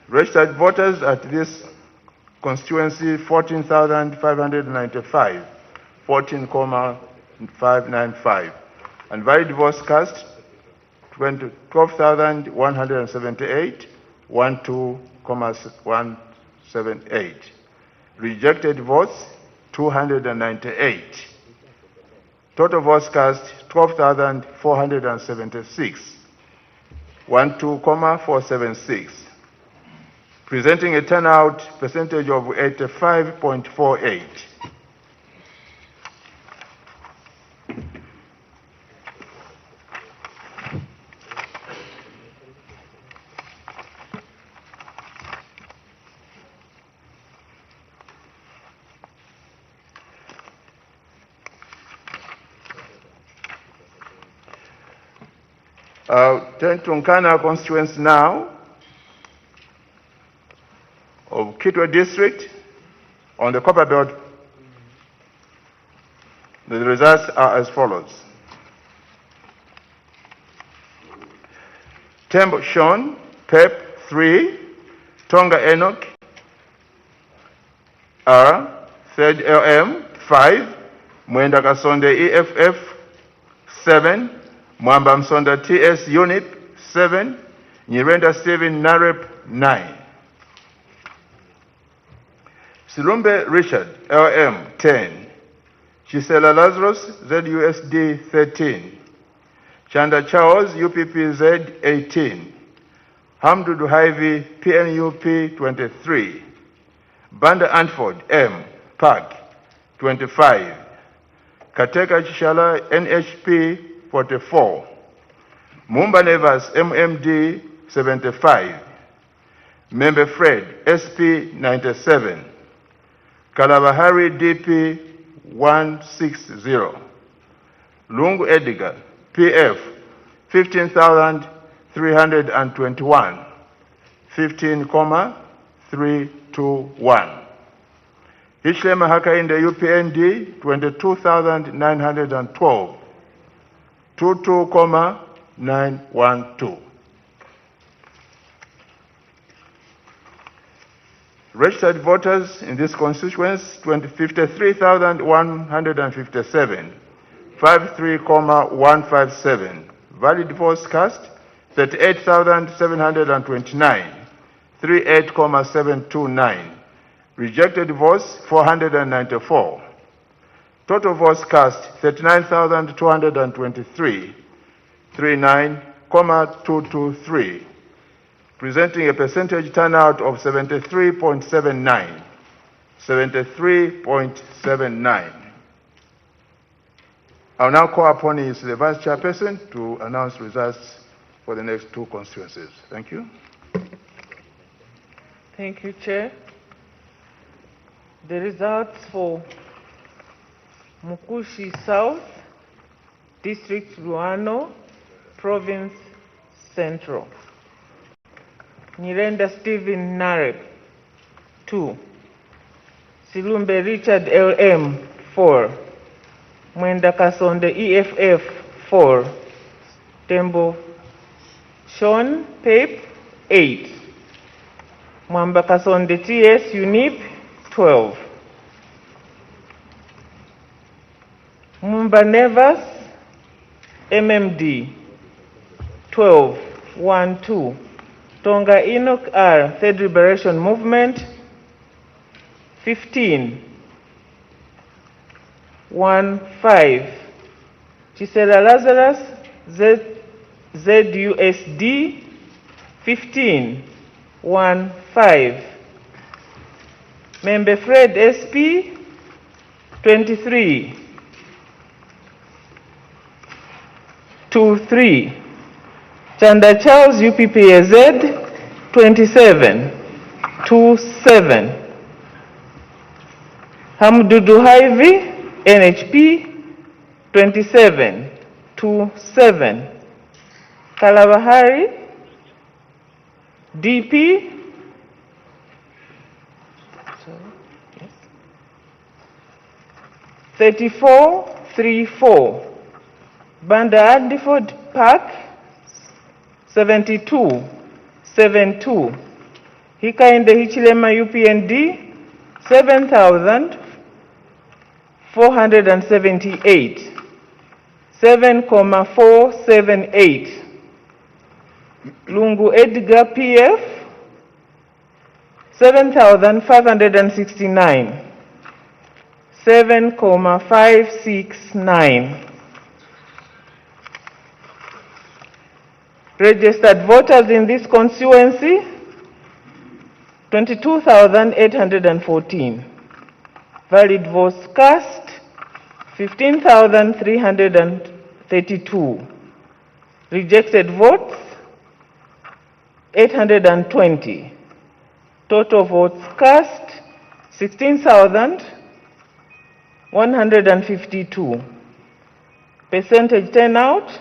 Registered voters at this constituency 14,595, 14,595. And valid votes cast, 12,178, 12,178. Rejected votes, 298. Total votes cast, 12,476, 12,476. Presenting a turnout percentage of 85.48. Turn to Nkana constituency now of Kitwe district on the Copper Belt. The results are as follows. Tembo Sean, PEP 3, Tonga Enoch R, third LM 5, Mwenda Kasonde EFF 7, Mwamba Msonda TS Unit 7, Nyirenda Stephen Narep 9. Silumbe Richard LM 10, Chisela Lazarus ZUSD 13, Chanda Charles UPPZ 18, Hamdudu Hivi PNUP 23, Banda Antford M PAC 25, Kateka Chishala NHP 44, Mumba Nevas MMD 75, Membe Fred SP 97, Kalabahari DP 160, Lungu Edgar PF 15,321, 15,321. Hishlema Hakainde UPND 22,912, 22,912. Registered voters in this constituency 53,157, 53,157. Valid votes cast 38,729, 38,729. Rejected votes 494. Total votes cast 39,223, 39,223. Presenting a percentage turnout of 73.79, 73.79. I'll now call upon the Vice Chairperson to announce results for the next two constituencies. Thank you. Thank you, Chair. The results for Mukushi South, District Ruano, Province Central. Nyirenda Stephen Narep, 2. Silumbe Richard LM, 4. Mwenda Kasonde EFF, 4. Tembo Sean Pape, 8. Mwamba Kasonde TS UNIP, 12. Mumba Nevas MMD, 12, 1, 2. Tonga Enoch R, Third Liberation Movement, 15, 1, 5. Chisela Lazarus ZUSD, 15, 1, 5. Member Fred SP, 23, 2, 3. Chanda Charles UPPAZ 27, 2, 7. Hamdudu Hivi NHP 27, 2, 7. Kalabahari DP 34, 3, 4. Banda Andiford Park 72, 72. Hikainde Hichilema UPND 7,000, 478. 7,478. Lungu Edgar PF 7,569. 7,569. Registered voters in this constituency 22,814. Valid votes cast 15,332. Rejected votes 820. Total votes cast 16,152. Percentage turnout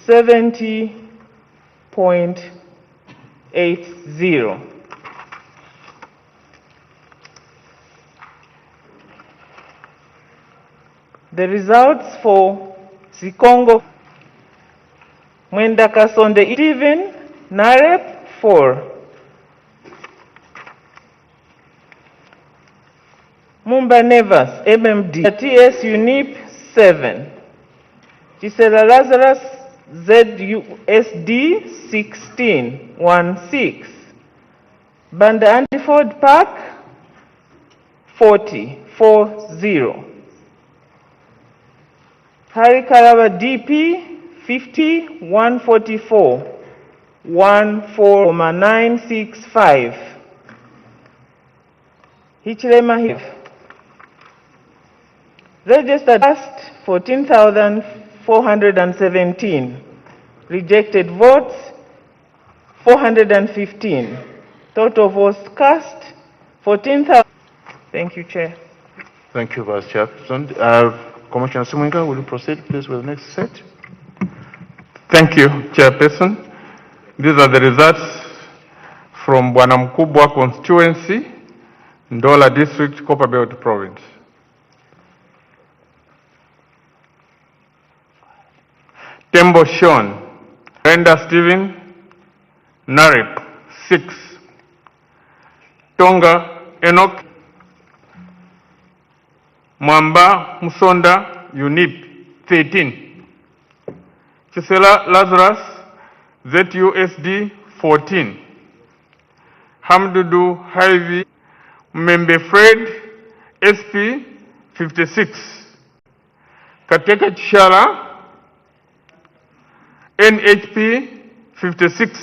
70.80. The results for Sikongo, Mwenda Kasonde Stephen, Narep 4. Mumba Nevas, MMD, TS UNIP 7. Chisela Lazarus, ZUSD 16, 16. Banda Antiford Park 40, 40. Hari Karaba DP 50, 144, 14,965. Hichilema Hiv. Registered cast 14,417. Rejected votes 415. Total votes cast 14,000. Thank you, Chair. Thank you, Vice Chairperson. Commissioner Simunga, will you proceed, please, with the next set? Thank you, Chairperson. These are the results from Bwanamkubwa constituency, Ndola District, Copperbelt Province. Tembo Sean, Brenda Stephen, Narep 6. Tonga Enoch, Mwamba Musonda UNIP 13. Chisela Lazarus ZUSD 14. Hamdudu Hivi Membe Fred SP 56. Kateka Chishala NHP 56.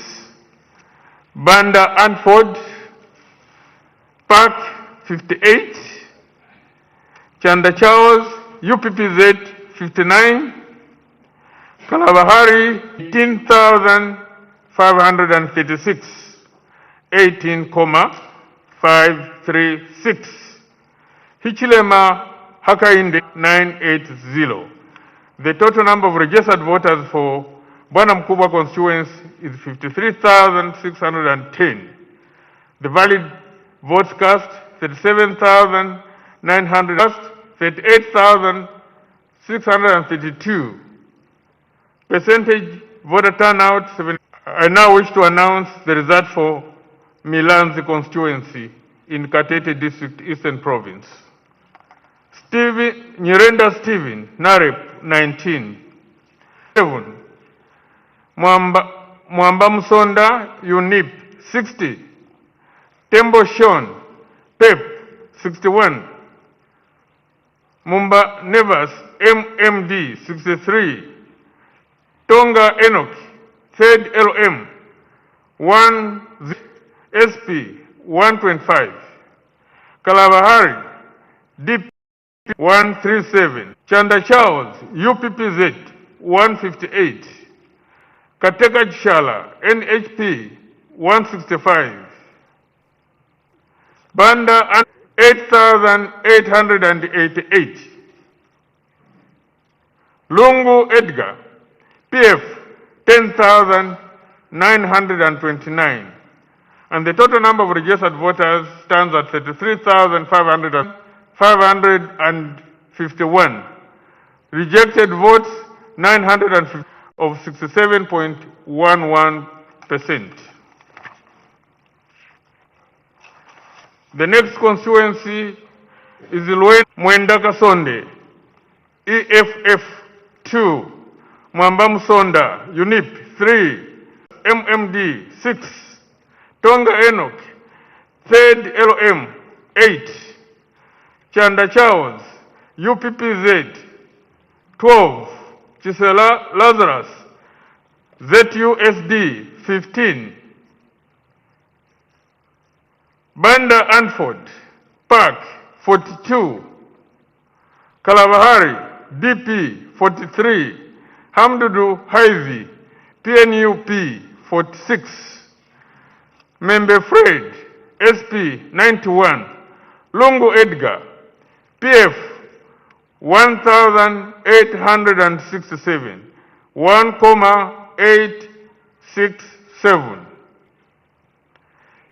Banda Anford Park 58. Chanda Charles UPPZ 59. Kalabahari 18,536. 18,536. Hichilema Hakainde 980. The total number of registered voters for Bwanamkubwa constituency is 53,610. The valid votes cast 37,900. Cast 38,632. Percentage voter turnout 7. I now wish to announce the result for Milanzi constituency in Katete District, Eastern Province. Nyirenda Stephen, Narep 19. 7. Mwamba Musonda, UNIP 60. Tembo Sean, PEP 61. Mumba Nevas, MMD 63. Tonga Enoch, 3rd LM 1 SP 125. Kalabahari DP 137. Chanda Charles UPPZ 158. Kateka Chishala NHP 165. Banda 8,888. Lungu Edgar PF 10,929. And the total number of registered voters stands at 33,551. Rejected votes 950 of 67.11%. The next constituency Izilweni Mwenda Kasonde, EFF 2, Mwamba Musonda, UNIP 3, MMD 6, Tonga Enoch, 3rd LM 8, Chanda Charles, UPPZ 12, Chisela Lazarus, ZUSD 15, Banda Anford, Park 42, Kalabahari, DP 43, Hamdudu Haizi, PNUP 46, Membe Fred, SP 91, Lungu Edgar, PF 1,867, 1,867.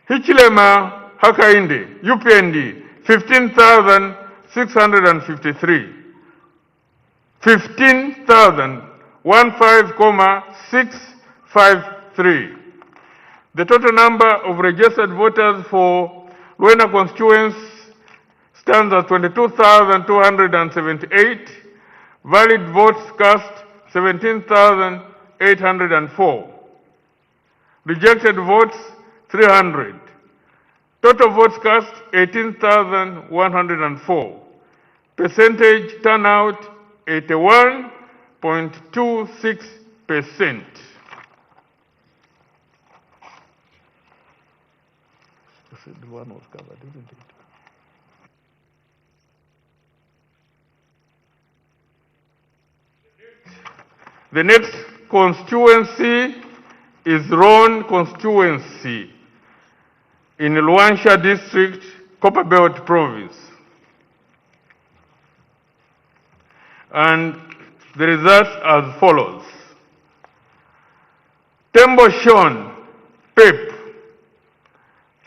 Hichilema Hakainde, UPND 15,653, 15,653. The total number of registered voters for Luena constituency stands at 22,278. Valid votes cast 17,804. Rejected votes 300. Total votes cast 18,104. Percentage turnout 81.26%. The one was covered, isn't it? The next constituency is Ron constituency in Luansha district, Copperbelt province. And the results as follows. Tembo Sean, Pep,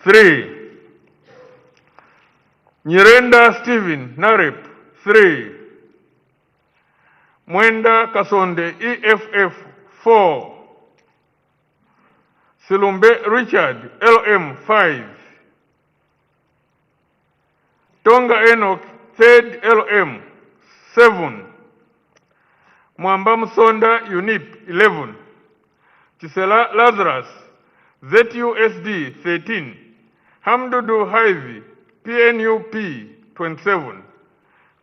3. Nyirenda Stephen, Narep, 3. Mwenda Kasonde, EFF, 4. Silumbe Richard, LM, 5. Tonga Enoch, 3rd LM, 7. Mwamba Musonda, UNIP, 11. Chisela Lazarus, ZUSD, 13. Hamdudu Haizi, PNUP, 27.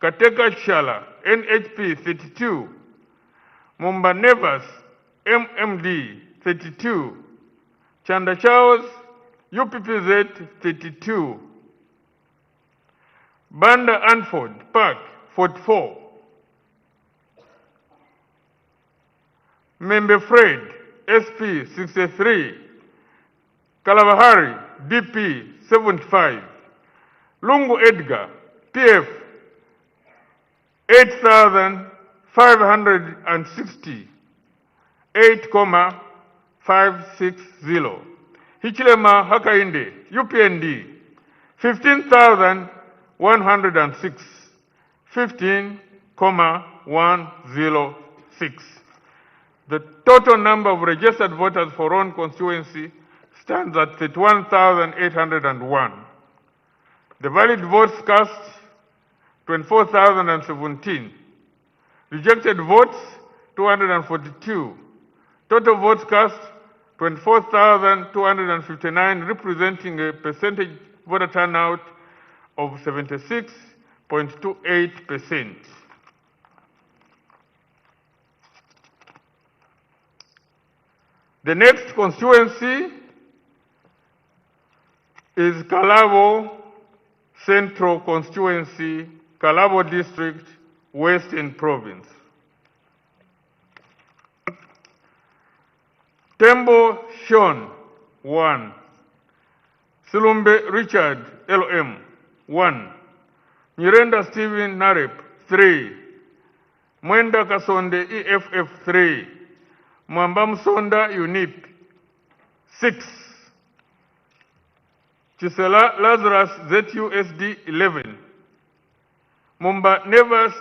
Kateka Chala, NHP, 32. Mumba Nevas, MMD, 32. Chanda Charles, UPPZ, 32. Banda Anford, Park, 44. Membe Fred, SP, 63. Kalabahari, DP, 75. Lungu Edgar, PF, 8,560, 8,560. Hichilema Hakainde, UPND, 15,106, 15,106. The total number of registered voters for Ron constituency stands at 31,801. The valid votes cast, 24,017. Rejected votes, 242. Total votes cast, 24,259, representing a percentage voter turnout of 76.28%. The next constituency is Kabwe Central constituency, Kabwe district, Western province. Tembo Sean, 1. Silumbe Richard, LM, 1. Nyirenda Stephen Narep, 3. Mwenda Kasonde, EFF, 3. Mwamba Musonda, UNIP, 6. Chisela Lazarus, ZUSD, 11. Mumba Nevas,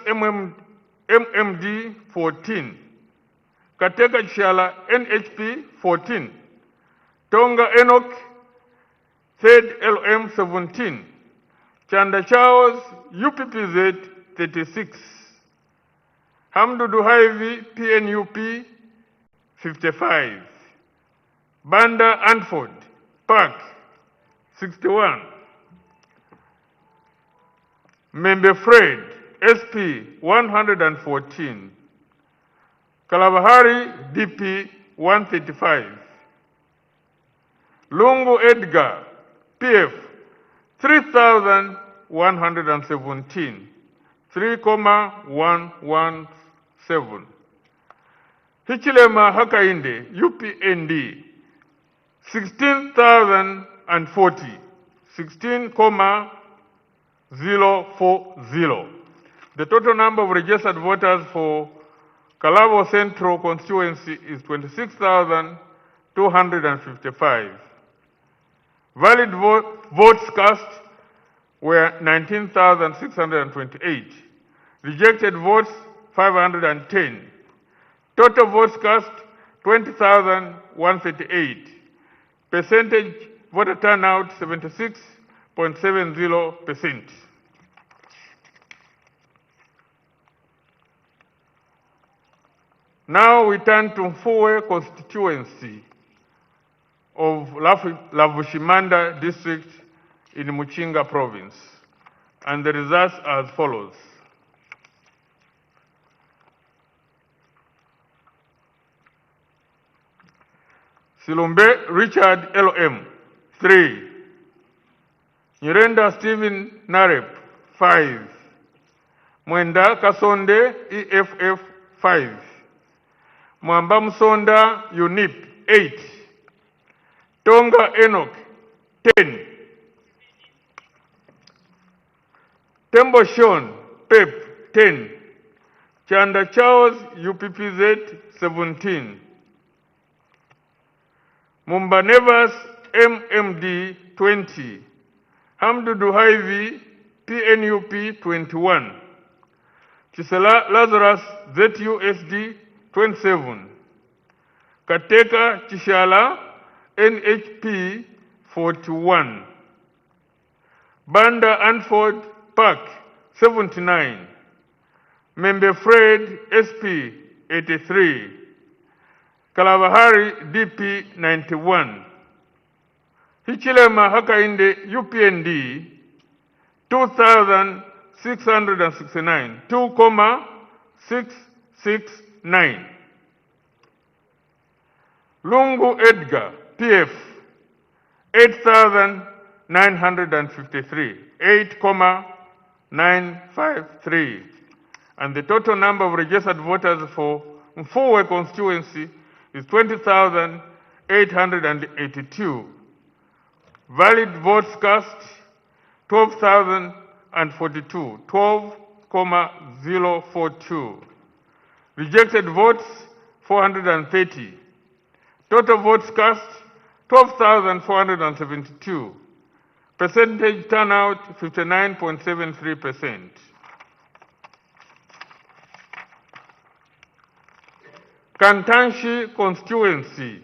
MMD, 14. Kateka Chala, NHP, 14. Tonga Enoch, 3rd LM, 17. Chanda Charles, UPPZ 36. Hamdu Duhaivi, PNUP 55. Banda Anford, Park 61. Membe Fred, SP 114. Kalabahari, DP 135. Lungu Edgar, PF 3,117, 3,117. Hichilema Hakainde, UPND 16,040, 16,040. The total number of registered voters for Kabwe Central Constituency is 26,255. Valid votes cast were 19,628. Rejected votes 510. Total votes cast 20,138. Percentage voter turnout 76.70%. Now we turn to Mfuwe constituency of Lavushimanda district in Muchinga province. And the results are as follows. Silumbe Richard LM, 3. Nyirenda Stephen Narep, 5. Mwenda Kasonde EFF, 5. Mwamba Msonda UNIP, 8. Tonga Enoch, 10. Tembo Sean, PEP, 10. Chanda Charles, UPPZ, 17. Mumba Nevas, MMD, 20. Hamdu Duhaivi, PNUP, 21. Chisela Lazarus, ZUSD, 27. Kateka Chishala, NHP, 41. Banda Anford Park, 79. Membe Fred, SP, 83. Kalabahari, DP, 91. Hichilema Hakainde, UPND, 2,669, 2,669. Lungu Edgar, PF, 8,953, 8,953. And the total number of registered voters for Mfuwe constituency is 20,882. Valid votes cast 12,042, 12,042. Rejected votes 430. Total votes cast 12,472. Percentage turnout 59.73%. Kantanshi constituency,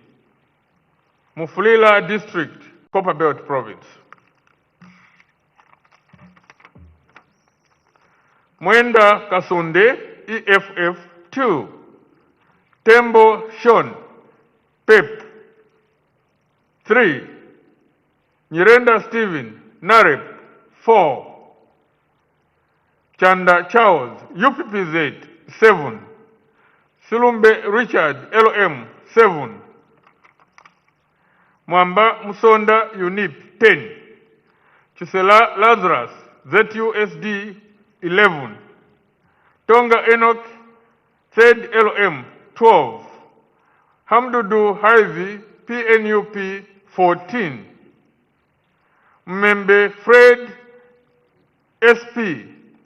Mufulira district, Copperbelt province. Mwenda Kasonde, EFF, 2. Tembo Sean, PEP, 3. Nyirenda Stephen, Narep, 4. Chanda Charles, UPPZ, 7. Silumbe Richard, LM, 7. Mwamba Musonda, UNIP, 10. Chisela Lazarus, ZUSD, 11. Tonga Enoch, 3rd LM, 12. Hamdudu Haivi, PNUP, 14. Membe Fred, SP,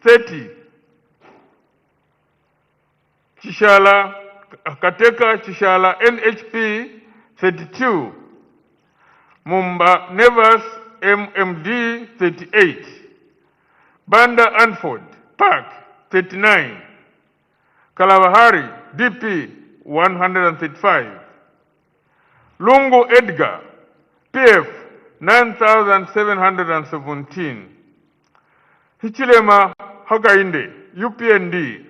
30. Chishala, Kateka Chishala, NHP, 32. Mumba Nevas, MMD, 38. Banda Anford, Park, 39. Kalabahari, DP, 135. Lungu Edgar, PF, 9,717. Hichilema Hakainde, UPND,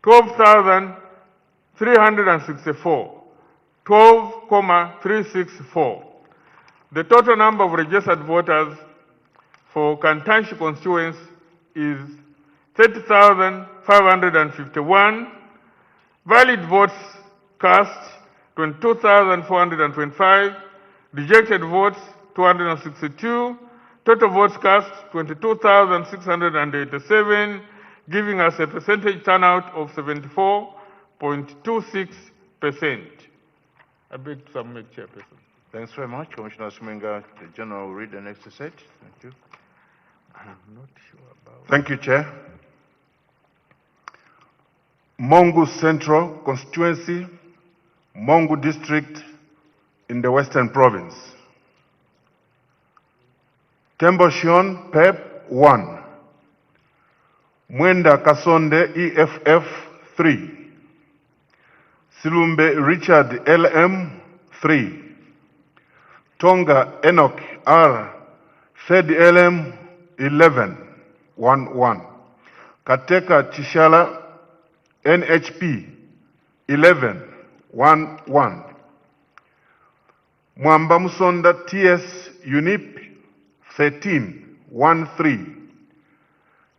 12,364, 12,364. The total number of registered voters for Kantanshi constituency is 30,551. Valid votes cast 22,425. Rejected votes 262. Total votes cast 22,687, giving us a percentage turnout of 74.26%. I beg to submit, Chairperson. Thanks very much. Commissioner Sumenga, the General will read the next set. Thank you. I'm not sure about. Thank you, Chair. Mongu Central Constituency, Mongu District in the Western Province. Temboshion PEP 1. Mwenda Kasonde EFF 3. Silumbe Richard LM 3. Tonga Enoch R. Fed LM 11 1. Kateka Chishala NHP 11 1. Mwamba Musonda TS UNIP 13 13.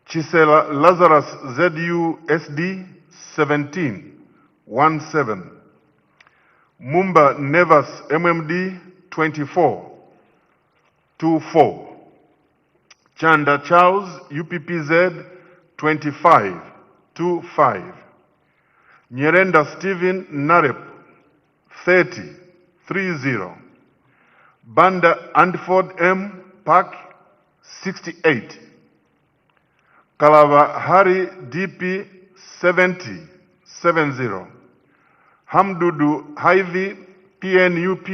Chisela Lazarus ZUSD 17 17. Mumba Nevas MMD 24 24. Chanda Charles UPPZ 25 25. Nyerenda Stephen Narep 30 30. Banda Andford M Park 68. Kalava Hari DP 70 70. Hamdudu Hivi PNUP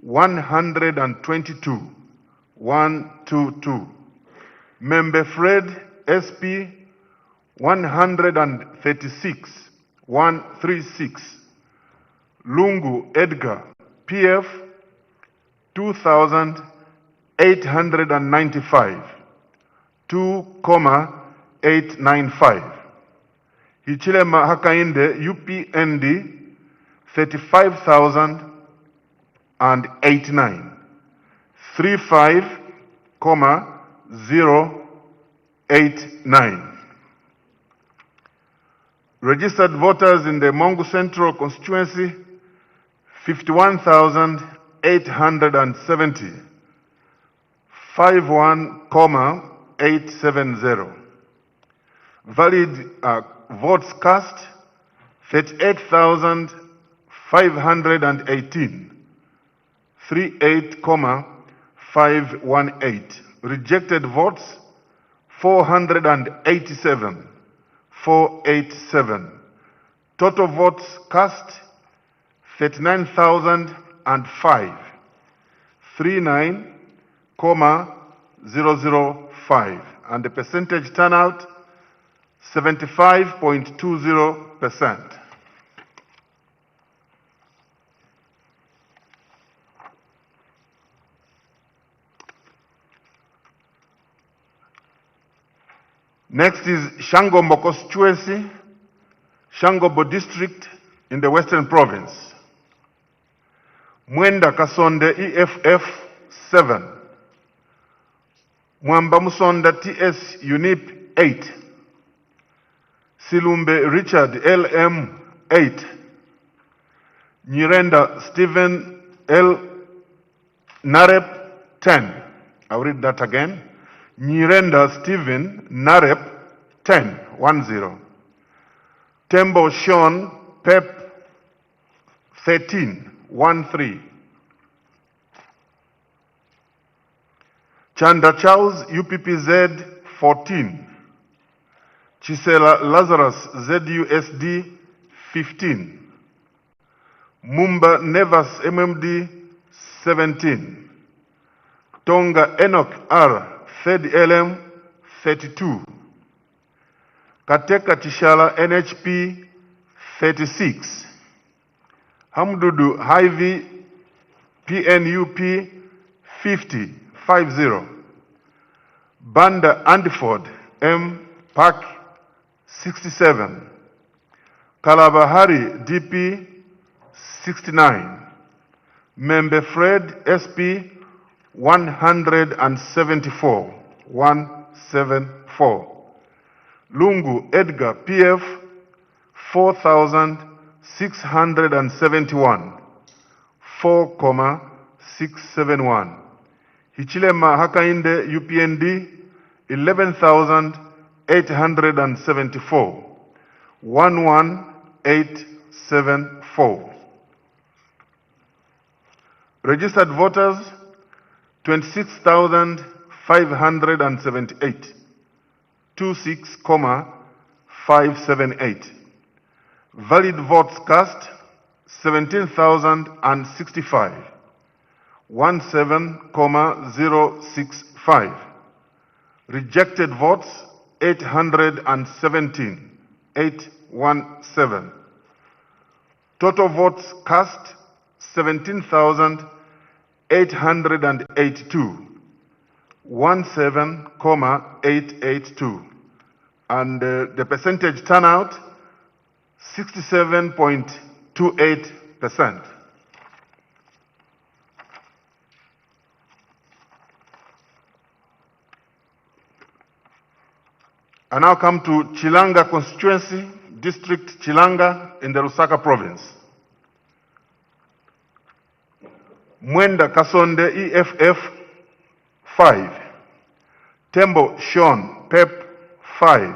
122 122. Membe Fred SP 136 136. Lungu Edgar PF 2,895 2,895. Hichilema Hakainde UPND 35,089 35,089. Registered voters in the Mongu Central constituency 51,870 51,870. Valid votes cast 38,518 38,518. Rejected votes 487 487. Total votes cast 39,005 39,005. And the percentage turnout 75.20%. Next is Shangombo constituency, Shangombo district in the Western Province. Mwenda Kasonde EFF 7. Mwamba Musonda TS UNIP 8. Silumbe Richard LM 8. Nyirenda Stephen L. Narep 10. I'll read that again. Nyirenda Stephen Narep 10 10. Tembo Sean Pep 13 13. Chanda Charles UPPZ 14. Chisela Lazarus ZUSD 15. Mumba Nevas MMD 17. Tonga Enoch R. Fed LM 32. Kateka Tishala NHP 36. Hamdudu Hivi PNUP 50 50. Banda Andiford M. Park 67. Kalabahari DP 69. Membe Fred SP 174. 174. Lungu Edgar PF 4,671. 4,671. Hichilema Hakainde UPND 11,874. 11874. Registered voters 26,578. 26,578. Valid votes cast 17,065. 17,065. Rejected votes 817. 817. Total votes cast 17,882. 17,882. And the percentage turnout 67.28%. I now come to Chilanga Constituency, District Chilanga in the Lusaka Province. Mwenda Kasonde EFF 5. Tembo Sean PEP 5.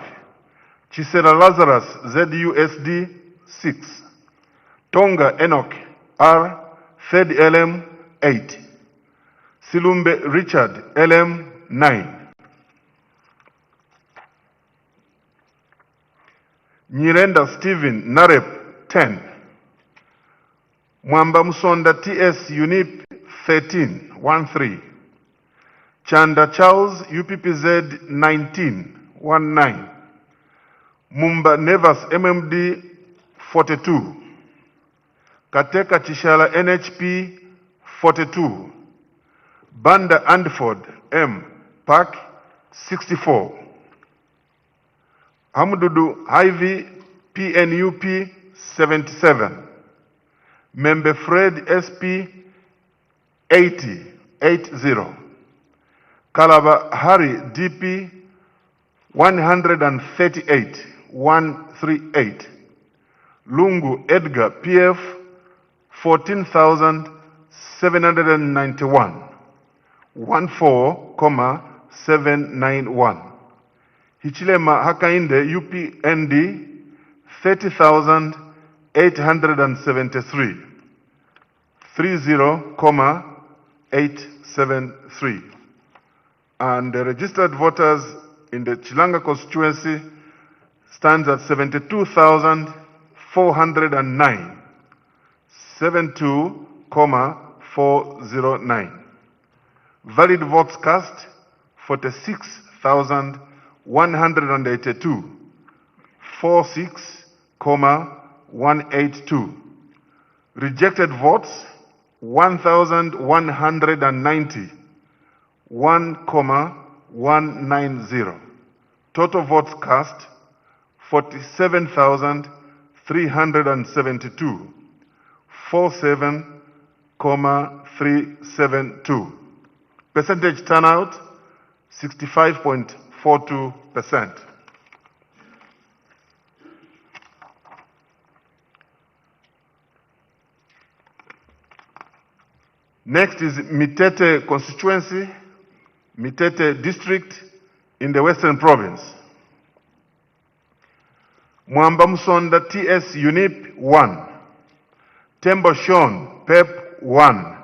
Chisera Lazarus ZUSD 6. Tonga Enoch R. Fed LM 8. Silumbe Richard LM 9. Nyirenda Stephen Narep 10. Mwamba Musonda TS UNIP 13. 13. Chanda Charles UPPZ 19. 19. Mumba Nevas MMD 42. Kateka Chishala NHP 42. Banda Andford M. Park 64. Hamududu Ivy PNUP 77. Membe Fred SP 80. 80. Kalaba Hari DP 138. 138. Lungu Edgar PF 14,791. 14,791. Hichilema Hakainde UPND 30,873. 30,873. And the registered voters in the Chilanga constituency stands at 72,409. 72,409. Valid votes cast 46,182. 46,182. Rejected votes 1,190. 1,190. Total votes cast 47,372. 47,372. Percentage turnout 65.42%. Next is Mitete constituency, Mitete district in the Western Province. Mwamba Musonda TS UNIP 1. Tembo Sean PEP 1.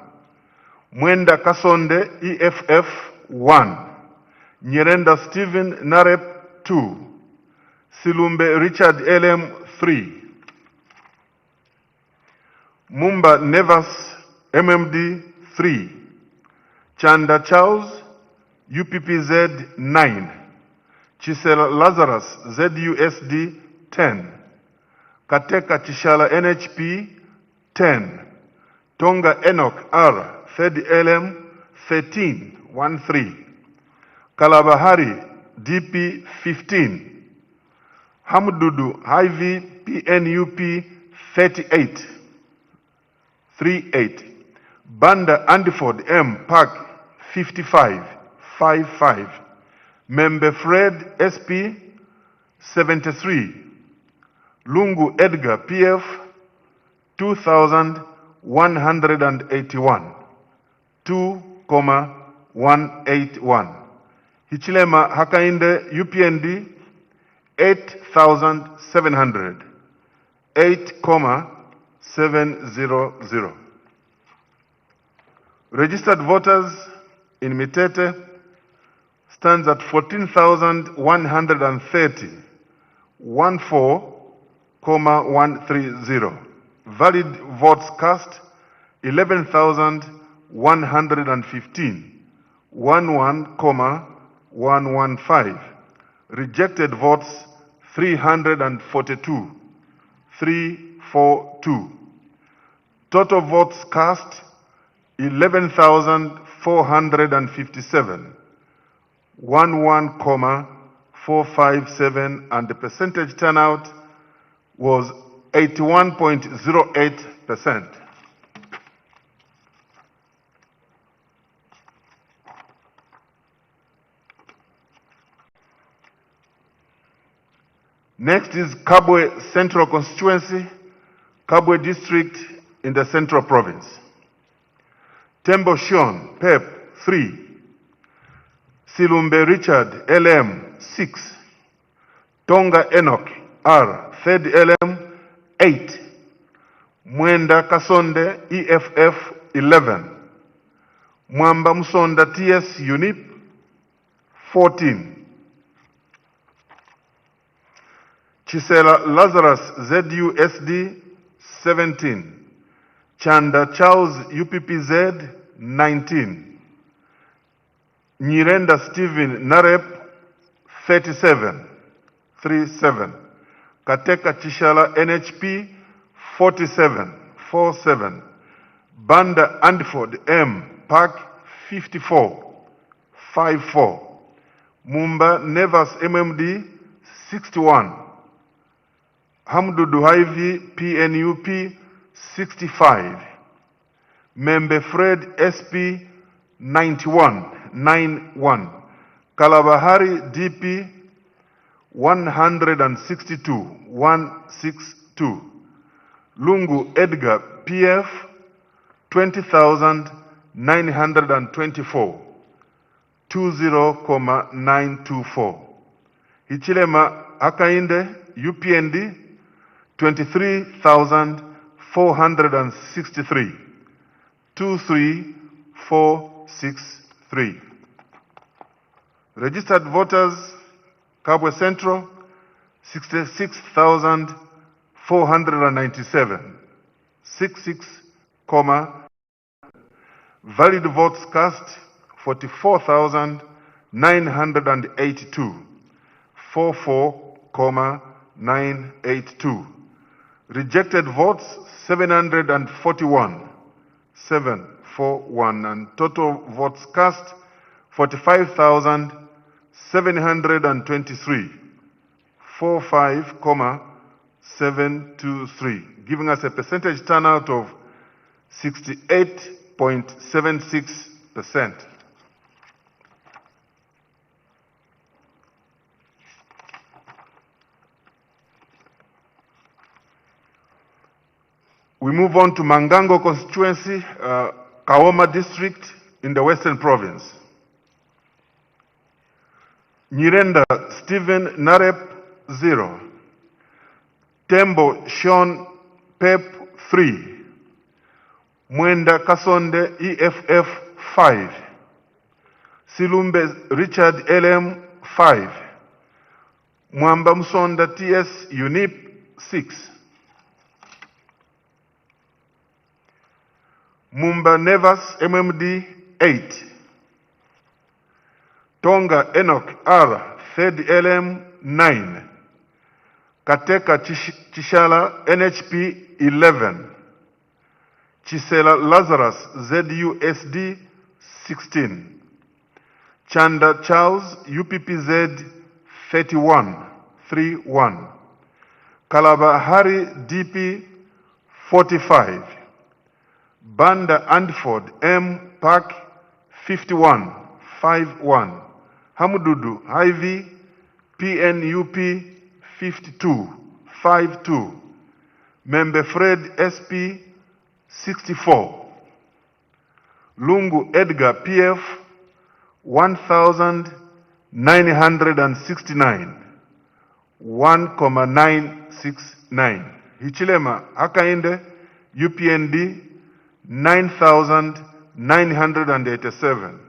Mwenda Kasonde EFF 1. Nyirenda Stephen Narep 2. Silumbe Richard LM 3. Mumba Nevas MMD 3. Chanda Charles UPPZ 9. Chisela Lazarus ZUSD 10. Kateka Chishala NHP 10. Tonga Enoch R. Fed LM 13. 13. Kalabahari DP 15, Hamdudu Hivi PNUP 38, Banda Andiford M Park 55, Member Fred SP 73, Lungu Edgar PF 2181, 2,181. Hichilema Hakainde UPND 8,700, 8,700. Registered voters in Mitete stands at 14,130, 14,130. Valid votes cast 11,115, 11,115. Rejected votes 342, 342. Total votes cast 11,457, 11,457, and the percentage turnout was 81.08%. Next is Kabwe Central Constituency, Kabwe District in the Central Province. Tembo Shion, PEP 3, Silumbe Richard, LM 6, Tonga Enoch, R, 3rd LM 8, Mwenda Kasonde, EFF 11, Mwamba Musonda TS UNIP 14, Chisela Lazarus ZUSD 17, Chanda Charles UPPZ 19, Nyirenda Stephen Narep 37, 37, Kateka Chishala NHP 47, 47, Banda Andford M Park 54, 54, Mumba Nevas MMD 61, Hamdudu Hivi PNUP 65, Membe Fred SP 91, 91, Kalabahari DP 162, 162, Lungu Edgar PF 20,924, 20,924. Hichilema Hakainde UPND 23,463, 23,463. Registered voters, Kabwe Central, 66,497, 66, valid votes cast, 44,982, 44,982. Rejected votes 741, 741, and total votes cast 45,723, 45,723, giving us a percentage turnout of 68.76%. We move on to Mangango constituency, Kaoma district in the Western Province. Nyirenda Stephen Narep 0, Tembo Sean Pep 3, Mwenda Kasonde EFF 5, Silumbe Richard LM 5, Mwamba Musonda TS UNIP 6, Mumba Nevas MMD 8, Tonga Enoch R 3rd LM 9, Kateka Chishala NHP 11, Chisela Lazarus ZUSD 16, Chanda Charles, UPPZ 31. Kalabahari DP 45. Banda Andford M Park 51. Hamududu Ivy PNUP 52. Member Fred SP 64. Lungu Edgar PF 1969 1,969. Hichilema Hakainde UPND 9,987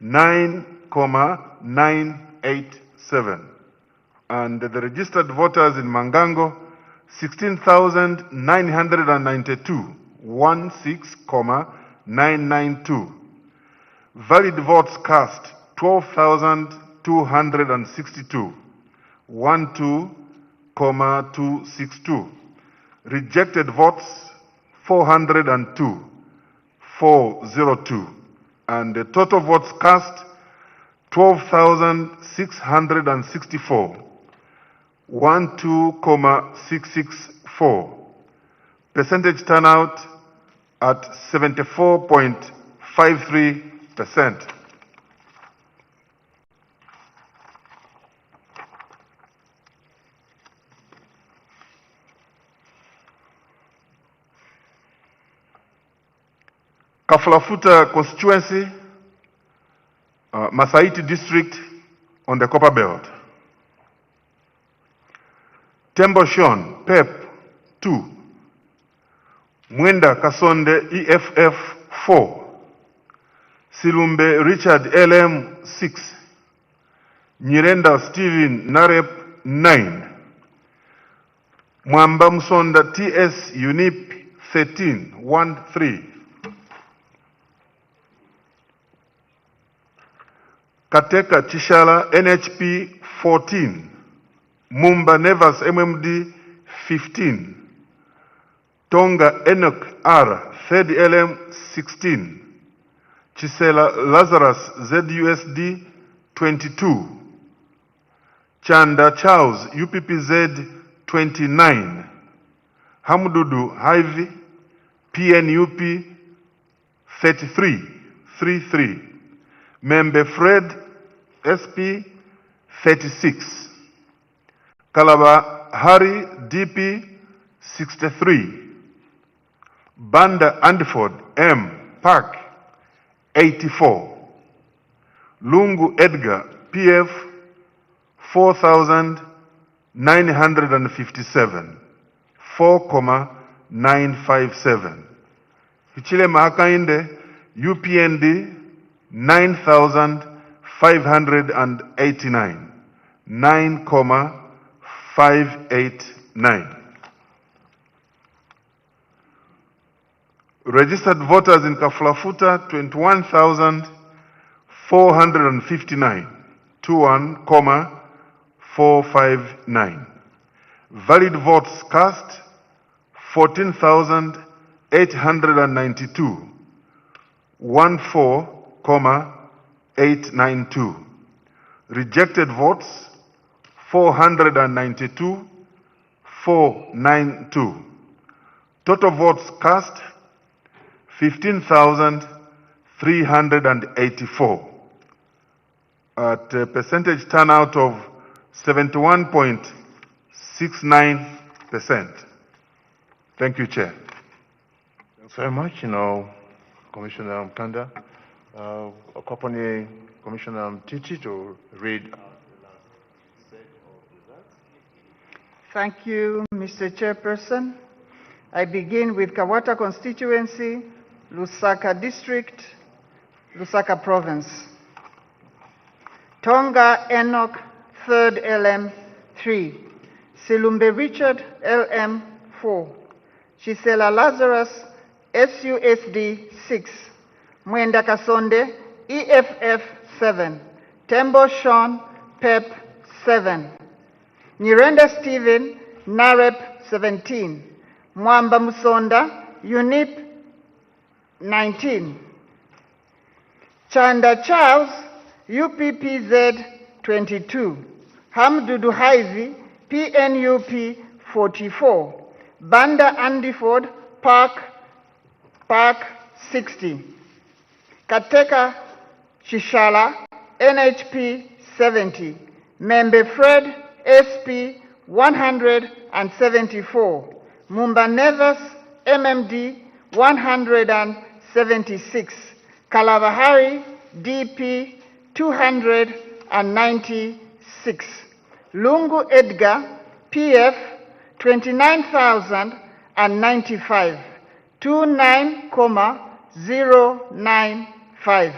9,987. And the registered voters in Mangango 16,992 16,992. Valid votes cast 12,262 12,262. Rejected votes 402 402. And the total votes cast 12,664 12,664. Percentage turnout at 74.53%. Kafulafuta Constituency, Masaiti District on the Copper Belt. Tembo Shon, PEP 2. Mwenda Kasonde, EFF 4. Silumbe Richard LM 6. Nyirenda Stephen Narep 9. Mwamba Musonda TS UNIP 13. Kateka Chishala NHP 14. Mumba Nevas MMD 15. Tonga Enoch R 3rd LM 16. Chisela Lazarus ZUSD 22. Chanda Charles UPPZ 29. Hamududu Hive PNUP 33. Membe Fred SP 36. Kalaba Hari DP 63. Banda Andford M Park 84. Lungu Edgar PF 4,957 4,957. Hichile Mahakainde UPND 9,589 9,589. Registered voters in Kafulafuta 21,459 21,459. Valid votes cast 14,892 14,892. Rejected votes 492 492. Total votes cast 15,384 at a percentage turnout of 71.69%. Thank you, Chair. Thanks very much. Commissioner Mkanda, accompany Commissioner Mtiti to read. Thank you, Mr. Chairperson. I begin with Kawata Constituency, Lusaka District, Lusaka Province. Tonga Enoch 3rd LM 3. Silumbe Richard LM 4. Chisela Lazarus SUSD 6. Mwenda Kasonde EFF 7. Tembo Sean PEP 7. Nyirenda Stephen NAREP 17. Mwamba Musonda UNIP 19. Chanda Charles UPPZ 22, Hamdudu Haizi, PNUP 44, Banda Andiford, Park 60, Kateka Shishala, NHP 70, Membe Fred, SP 174, Mumba Neves, MMD 176, Kalabahari, DP 296, Lungu Edgar, PF 29,095, 29,095.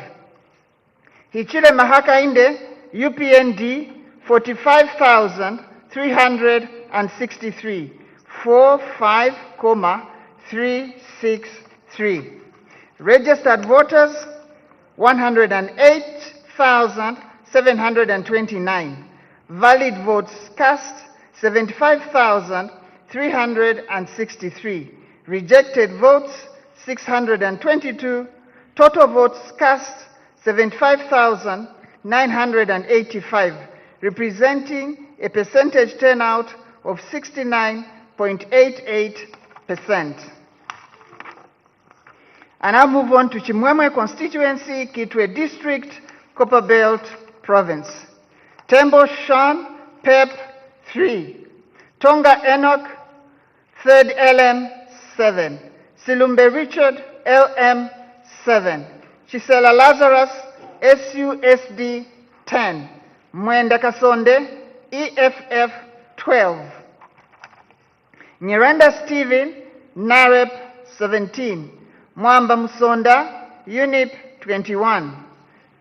Hichile Mahakainde, UPND 45,363, 45,363. Registered voters 108,729. Valid votes cast 75,363. Rejected votes 622. Total votes cast 75,985, representing a percentage turnout of 69.88%. And now move on to Chimwemwe Constituency, Kitwe District, Copperbelt Province. Tembo Sean, PEP 3. Tonga Enoch, 3rd LM 7. Silumbe Richard, LM 7. Chisela Lazarus, SUSD 10. Mwenda Kasonde, EFF 12. Nyirenda Stephen, NAREP 17. Mwamba Musonda, UNIP 21.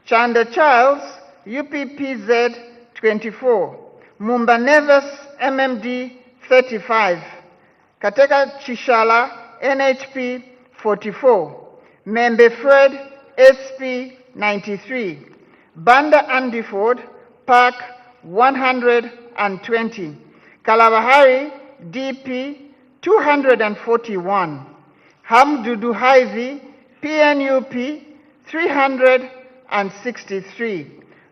Chanda Charles, UPPZ 24. Mumba Neves, MMD 35. Kateka Chishala, NHP 44. Membe Fred, SP 93. Banda Andiford, Park 120. Kalabahari, DP 241. Hamdudu Haizi, PNUP 363.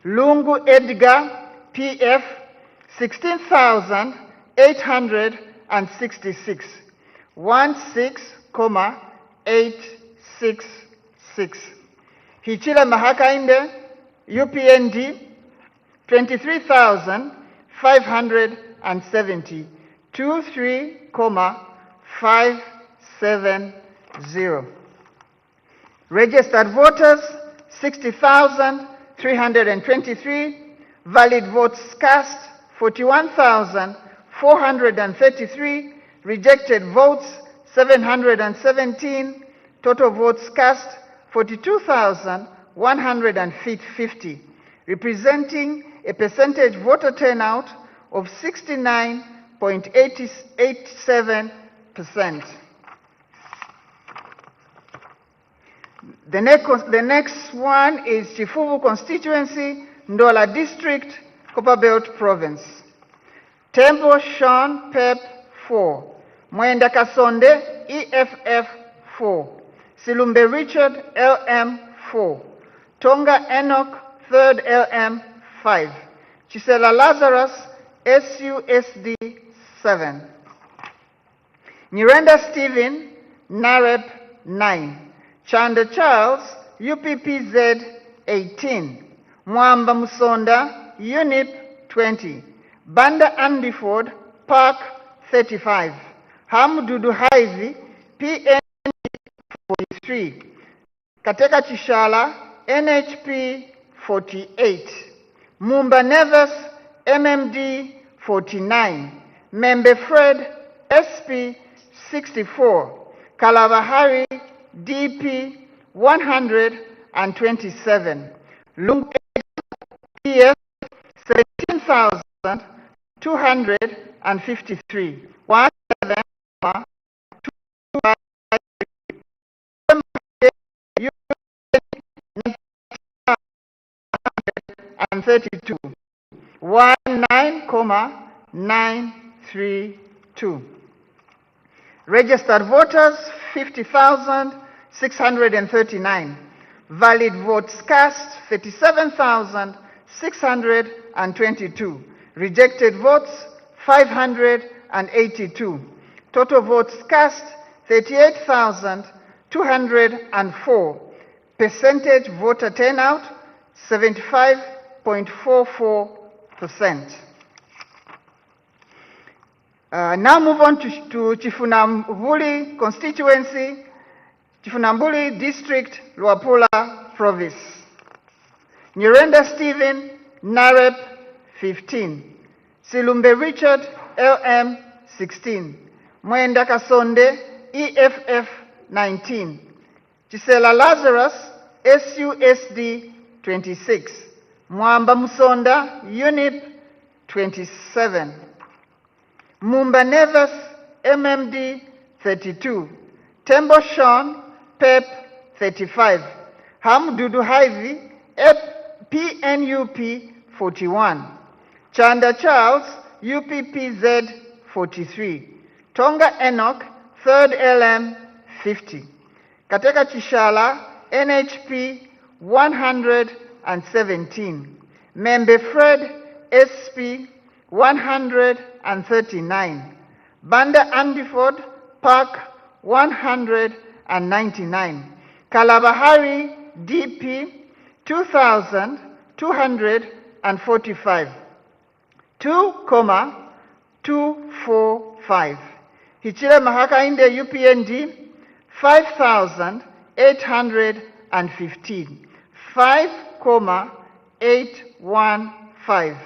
Lungu Edgar, PF 16,866. 16,866. Hichila Mahakainde, UPND 23,570. 23,570. Registered voters 60,323. Valid votes cast 41,433. Rejected votes 717. Total votes cast 42,150, representing a percentage voter turnout of 69.87%. The next one is Chifubu Constituency, Ndola District, Copperbelt Province. Tembo Sean, PEP 4. Mwenda Kasonde, EFF 4. Silumbe Richard, LM 4. Tonga Enoch, 3rd LM 5. Chisela Lazarus, SUSD 7. Nyirenda Stephen, NAREP 9. Chanda Charles, UPPZ 18. Mwamba Musonda, UNIP 20. Banda Andiford, Park 35. Hamdudu Haizi, PN 43. Kateka Chishala, NHP 48. Mumba Neves, MMD 49. Membe Fred, SP 64. Kalabahari, DP 127. Lunte PF 17,253. 32. 19,932. Registered voters 50,639. Valid votes cast 37,622. Rejected votes 582. Total votes cast 38,204. Percentage voter turnout 75.44%. Now move on to Chifubu constituency, Chifubu district, Luapula province. Nyirenda Stephen, Narep 15. Silumbe Richard, LM 16. Mwenda Kasonde, EFF 19. Chisela Lazarus, SUSD 26. Mwamba Musonda, UNIP 27. Mumba Neves, MMD 32. Tembo Sean, PEP 35. Hamdudu Hivi, PNUP 41. Chanda Charles, UPPZ 43. Tonga Enoch, 3rd LM 50. Kateka Chishala, NHP 117. Membe Fred, SP 139. Banda Andiford, Park 199. Kalabahari, DP 2,245. 2,245. Hichile Mahakainde UPND 5,815. 5,815.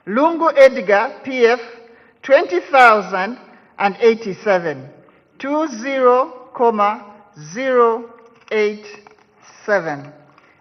Lungu Edgar PF 20,087. 20,087.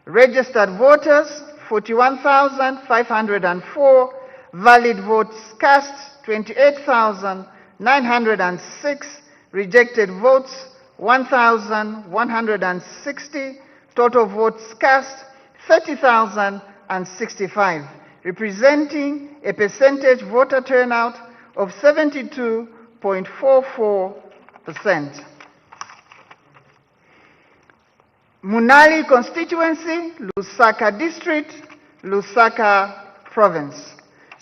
Registered voters 41,504. Valid votes cast 28,906. Rejected votes 1,160. Total votes cast 30,065, representing a percentage voter turnout of 72.44%. Munali constituency, Lusaka district, Lusaka province.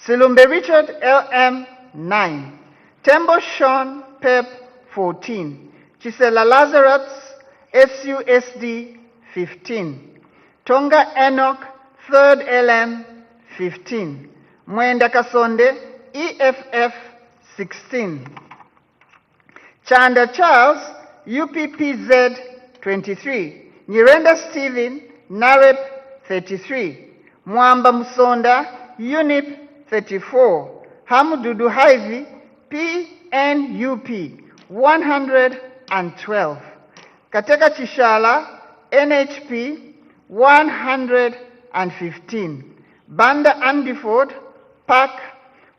Silumbe Richard, LM 9. Tembo Sean, PEP 14. Chisela Lazarus, SUSD 15. Tonga Enoch, 3rd LM 15. Mwenda Kasonde, EFF 16. Chanda Charles, UPPZ 23. Nyirenda Stephen, Narep 33. Mwamba Musonda, UNIP 34. Hamdudu Hivi, PNUP 112. Kateka Chishala, NHP 115. Banda Andiford, Park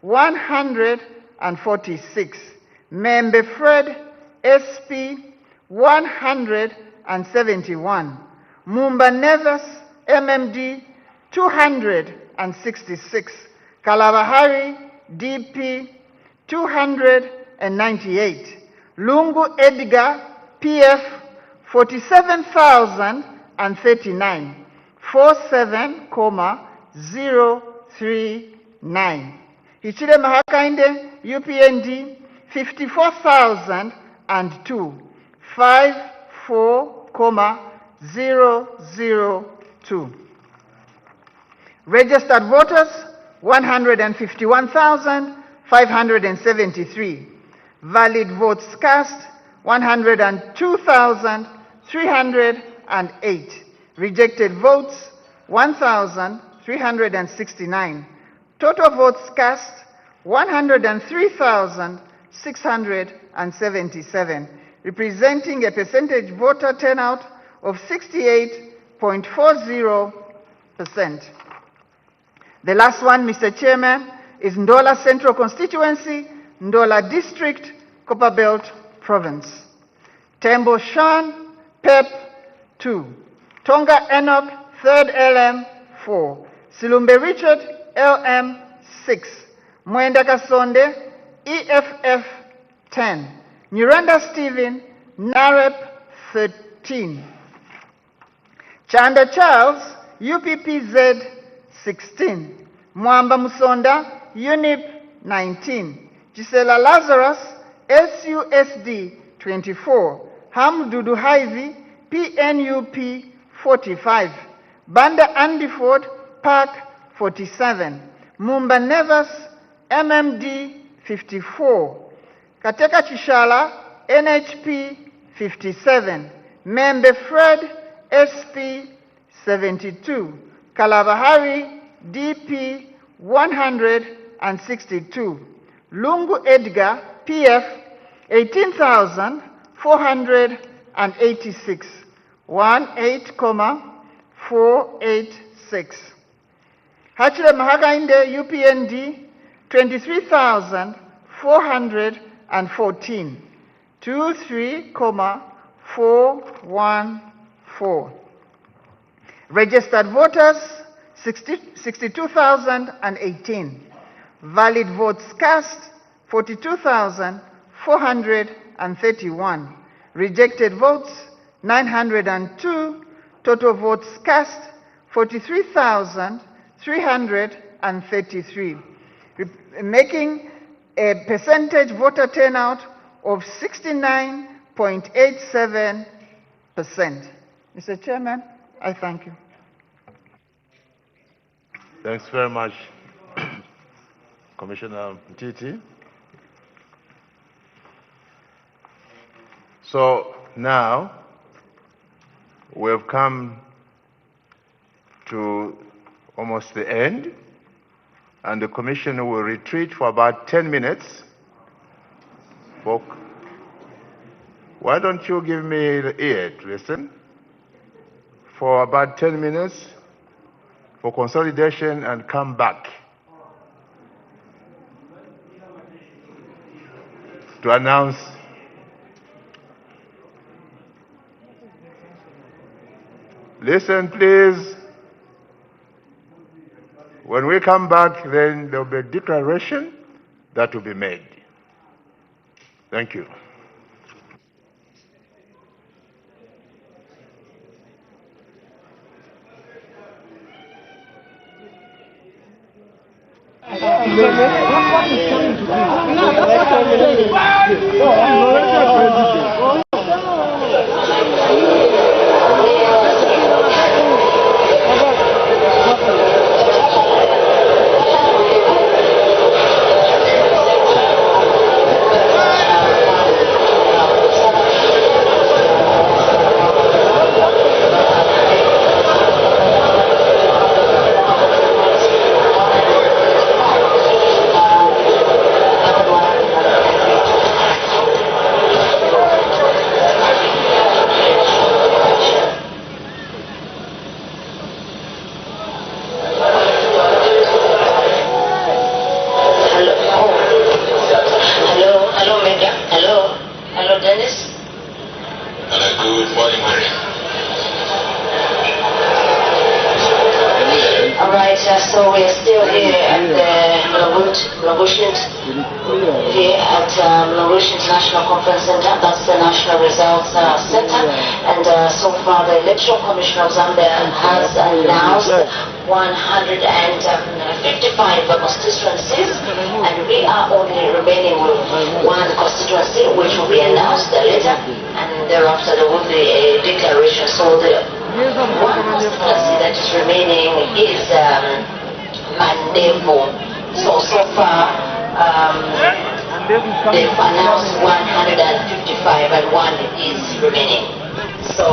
146. Membe Fred, SP 171. Mumba Neves, MMD 266. Kalabahari, DP 298. Lungu Edgar, PF 47,039. 47,039. Hichile Mahakainde, UPND 54,002. 54,002. Registered voters 151,573. Valid votes cast 102,308. Rejected votes 1,369. Total votes cast 103,677, representing a percentage voter turnout of 68.40%. The last one, Mr. Chairman, is Ndola Central Constituency, Ndola District, Copperbelt Province. Tembo Sean, PEP 2. Tonga Enoch, 3rd LM 4. Silumbe Richard, LM 6. Mwenda Kasonde, EFF 10. Nyirenda Stephen, Narep 13. Chanda Charles, UPPZ 16. Mwamba Musonda, UNIP 19. Gisela Lazarus, SUSD 24. Hamdudu Haivi, PNUP 45. Banda Andiford, Park 47. Mumba Nevas, MMD 54. Kateka Chishala, NHP 57. Membe Fred, SP 72. Kalabahari, DP 162. Lungu Edgar, PF 18,486. 18,486. Hachile Mahagainde, UPND 23,414. 23,414. Registered voters 62,018. Valid votes cast 42,431. Rejected votes 902. Total votes cast 43,333. Making a percentage voter turnout of 69.87%. Mr. Chairman, I thank you. Thanks very much, Commissioner Titi. So now we have come to almost the end, and the Commission will retreat for about 10 minutes. Why don't you give me the ear to listen for about 10 minutes for consolidation and come back to announce listen, please. When we come back, then there will be a declaration that will be made. Thank you. So we are still here at the Lunte here at Lunte International Conference Center. That's the National Results Center. And so far the Electoral Commission of Zambia has announced 155 constituencies, and we are only remaining with one constituency which will be announced later, and thereafter there will be a declaration. So the one constituency that is remaining is Mangango. So far they've announced 155 and one is remaining. So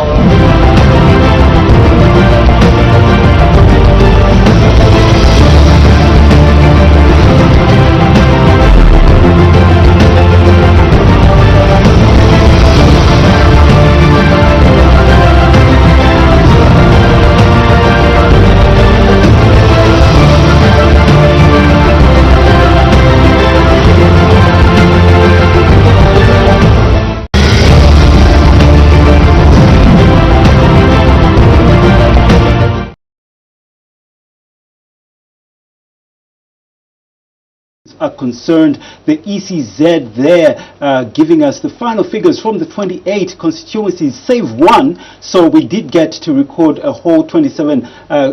are concerned. The ECZ there giving us the final figures from the 28 constituencies, save one. So we did get to record a whole 27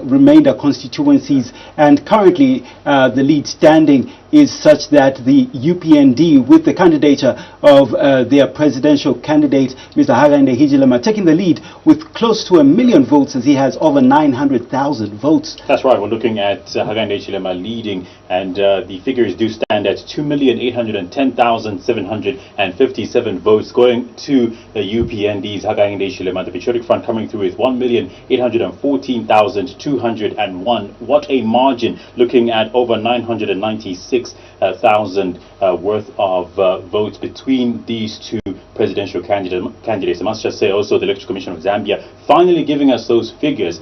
remainder constituencies, and currently the lead standing is such that the UPND, with the candidature of their presidential candidate, Mr. Hakainde Hichilema, taking the lead with close to 1 million votes, as he has over 900,000 votes. That's right. We're looking at Hakainde Hichilema leading, and the figures do stand at 2,810,757 votes going to the UPND's Hakainde Hichilema. The Patriotic Front coming through with 1,814,201. What a margin! Looking at over 996,000 worth of votes between these two presidential candidates. I must just say also the Electoral Commission of Zambia finally giving us those figures.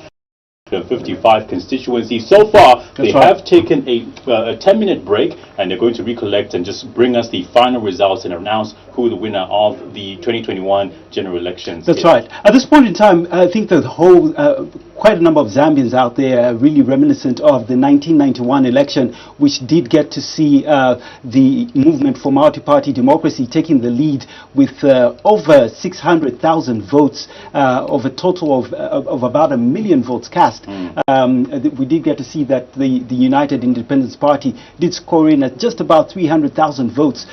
55 constituencies. So far, they have taken a 10-minute break, and they're going to recollect and just bring us the final results and announce who the winner of the 2021 general elections is. Right. At this point in time, I think the whole, quite a number of Zambians out there are really reminiscent of the 1991 election, which did get to see the movement for multi-party democracy taking the lead with over 600,000 votes, of a total of about 1 million votes cast. We did get to see that the United Independence Party did score in at just about 300,000 votes.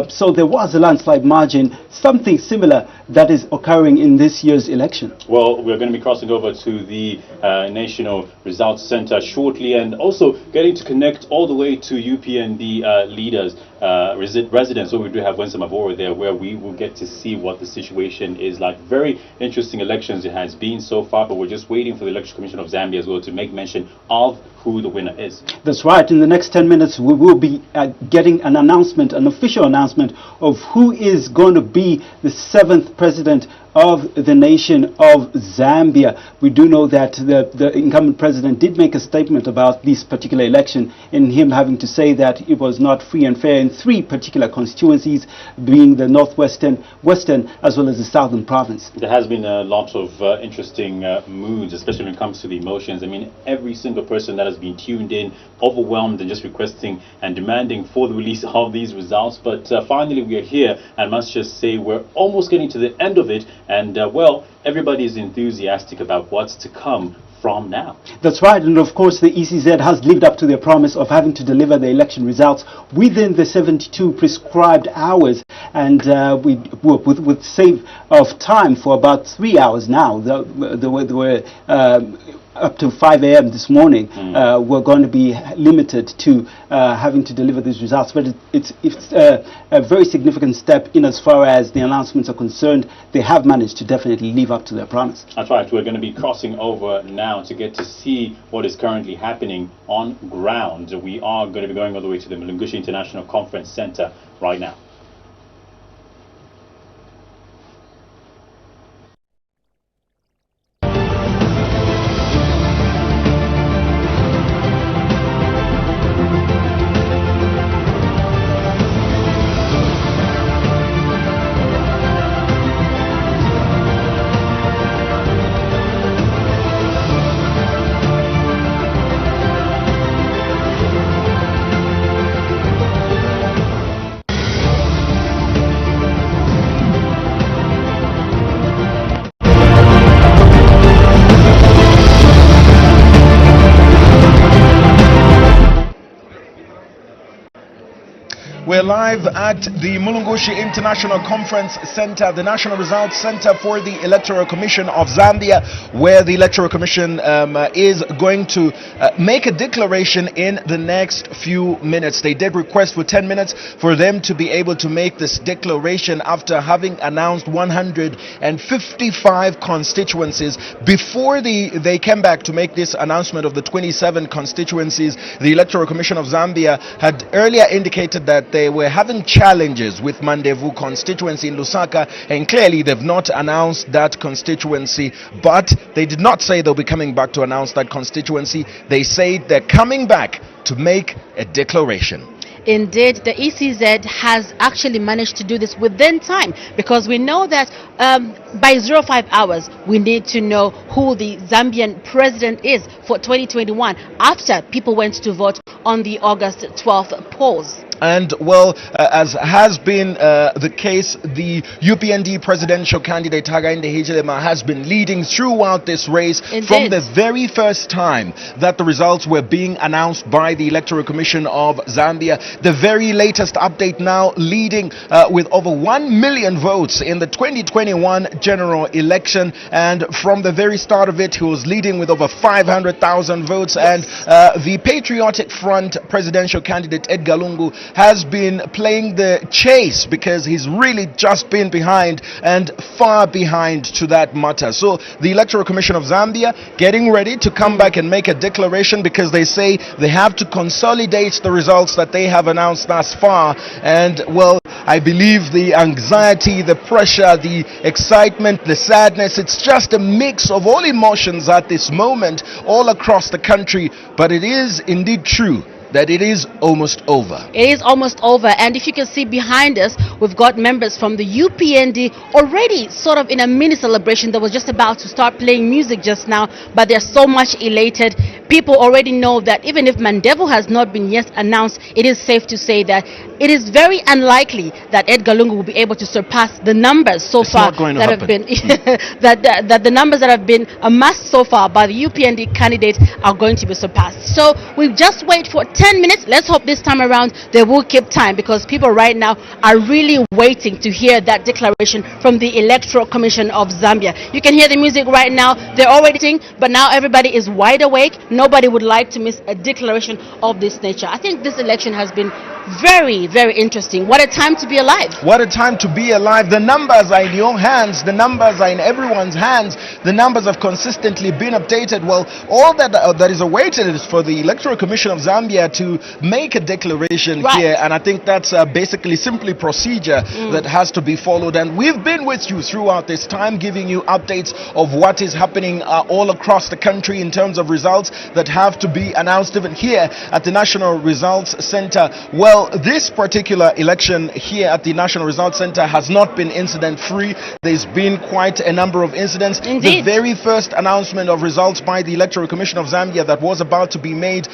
So there was a landslide margin, something similar that is occurring in this year's election. Well, we're going to be crossing over to the National Results Center shortly, and also getting to connect all the way to UPND leaders, residents. So we do have Wensa Mavoro there, where we will get to see what the situation is like. Very interesting elections it has been so far, but we're just waiting for the Electoral Commission of Zambia as well to make mention of who the winner is. That's right. In the next 10 minutes, we will be getting an announcement, an official announcement of who is going to be the 7th president of the nation of Zambia. We do know that the incumbent president did make a statement about this particular election, in him having to say that it was not free and fair in 3 particular constituencies, being the northwestern, western, as well as the southern province. There has been a lot of interesting moods, especially when it comes to the emotions. I mean, every single person that has been tuned in, overwhelmed and just requesting and demanding for the release of these results. But finally we are here, and must just say we're almost getting to the end of it. And well, everybody is enthusiastic about what's to come from now. That's right, and of course the ECZ has lived up to their promise of having to deliver the election results within the 72 prescribed hours, and with save of time for about 3 hours now. There were up to 5 a.m. this morning, we're going to be limited to having to deliver these results. But it's a very significant step in as far as the announcements are concerned. They have managed to definitely live up to their promise. That's right. We're going to be crossing over now to get to see what is currently happening on ground. We are going to be going all the way to the Mungu International Conference Center right now. We're live at the Mungu International Conference Center, the National Results Center for the Electoral Commission of Zambia, where the Electoral Commission is going to make a declaration in the next few minutes. They did request for 10 minutes for them to be able to make this declaration after having announced 155 constituencies. Before they came back to make this announcement of the 27 constituencies, the Electoral Commission of Zambia had earlier indicated that they were having challenges with Mandevu constituency in Lusaka, and clearly they've not announced that constituency, but they did not say they'll be coming back to announce that constituency. They say they're coming back to make a declaration. Indeed, the ECZ has actually managed to do this within time, because we know that by 05 hours we need to know who the Zambian president is for 2021 after people went to vote on the August 12th polls. And well, as has been the case, the UPND presidential candidate Hakainde Hichilema has been leading throughout this race. Indeed. From the very first time that the results were being announced by the Electoral Commission of Zambia. The very latest update now leading with over 1 million votes in the 2021 general election, and from the very start of it he was leading with over 500,000 votes. And the Patriotic Front presidential candidate Edgar Lungu has been playing the chase because he's really just been behind and far behind to that matter. So the Electoral Commission of Zambia getting ready to come back and make a declaration, because they say they have to consolidate the results that they have announced thus far. And well, I believe the anxiety, the pressure, the excitement, the sadness, it's just a mix of all emotions at this moment all across the country. But it is indeed true that it is almost over. It is almost over, and if you can see behind us, we've got members from the UPND already sort of in a mini celebration that was just about to start playing music just now, but they're so much elated. People already know that even if Mandevo has not been yet announced, it is safe to say that it is very unlikely that Edgar Lungu will be able to surpass the numbers so far that have been that the numbers that have been amassed so far by the UPND candidate are going to be surpassed. So we just wait for 10 minutes. Let's hope this time around they will keep time, because people right now are really waiting to hear that declaration from the Electoral Commission of Zambia. You can hear the music right now. They're already singing, but now everybody is wide awake. Nobody would like to miss a declaration of this nature. I think this election has been very, very interesting. What a time to be alive. What a time to be alive. The numbers are in your hands. The numbers are in everyone's hands. The numbers have consistently been updated. Well, all that is awaited is for the Electoral Commission of Zambia to make a declaration here, and I think that's basically simply procedure that has to be followed. And we've been with you throughout this time, giving you updates of what is happening all across the country in terms of results that have to be announced even here at the National Results Center. Well, this particular election here at the National Results Center has not been incident-free. There's been quite a number of incidents. Indeed. The very first announcement of results by the Electoral Commission of Zambia that was about to be made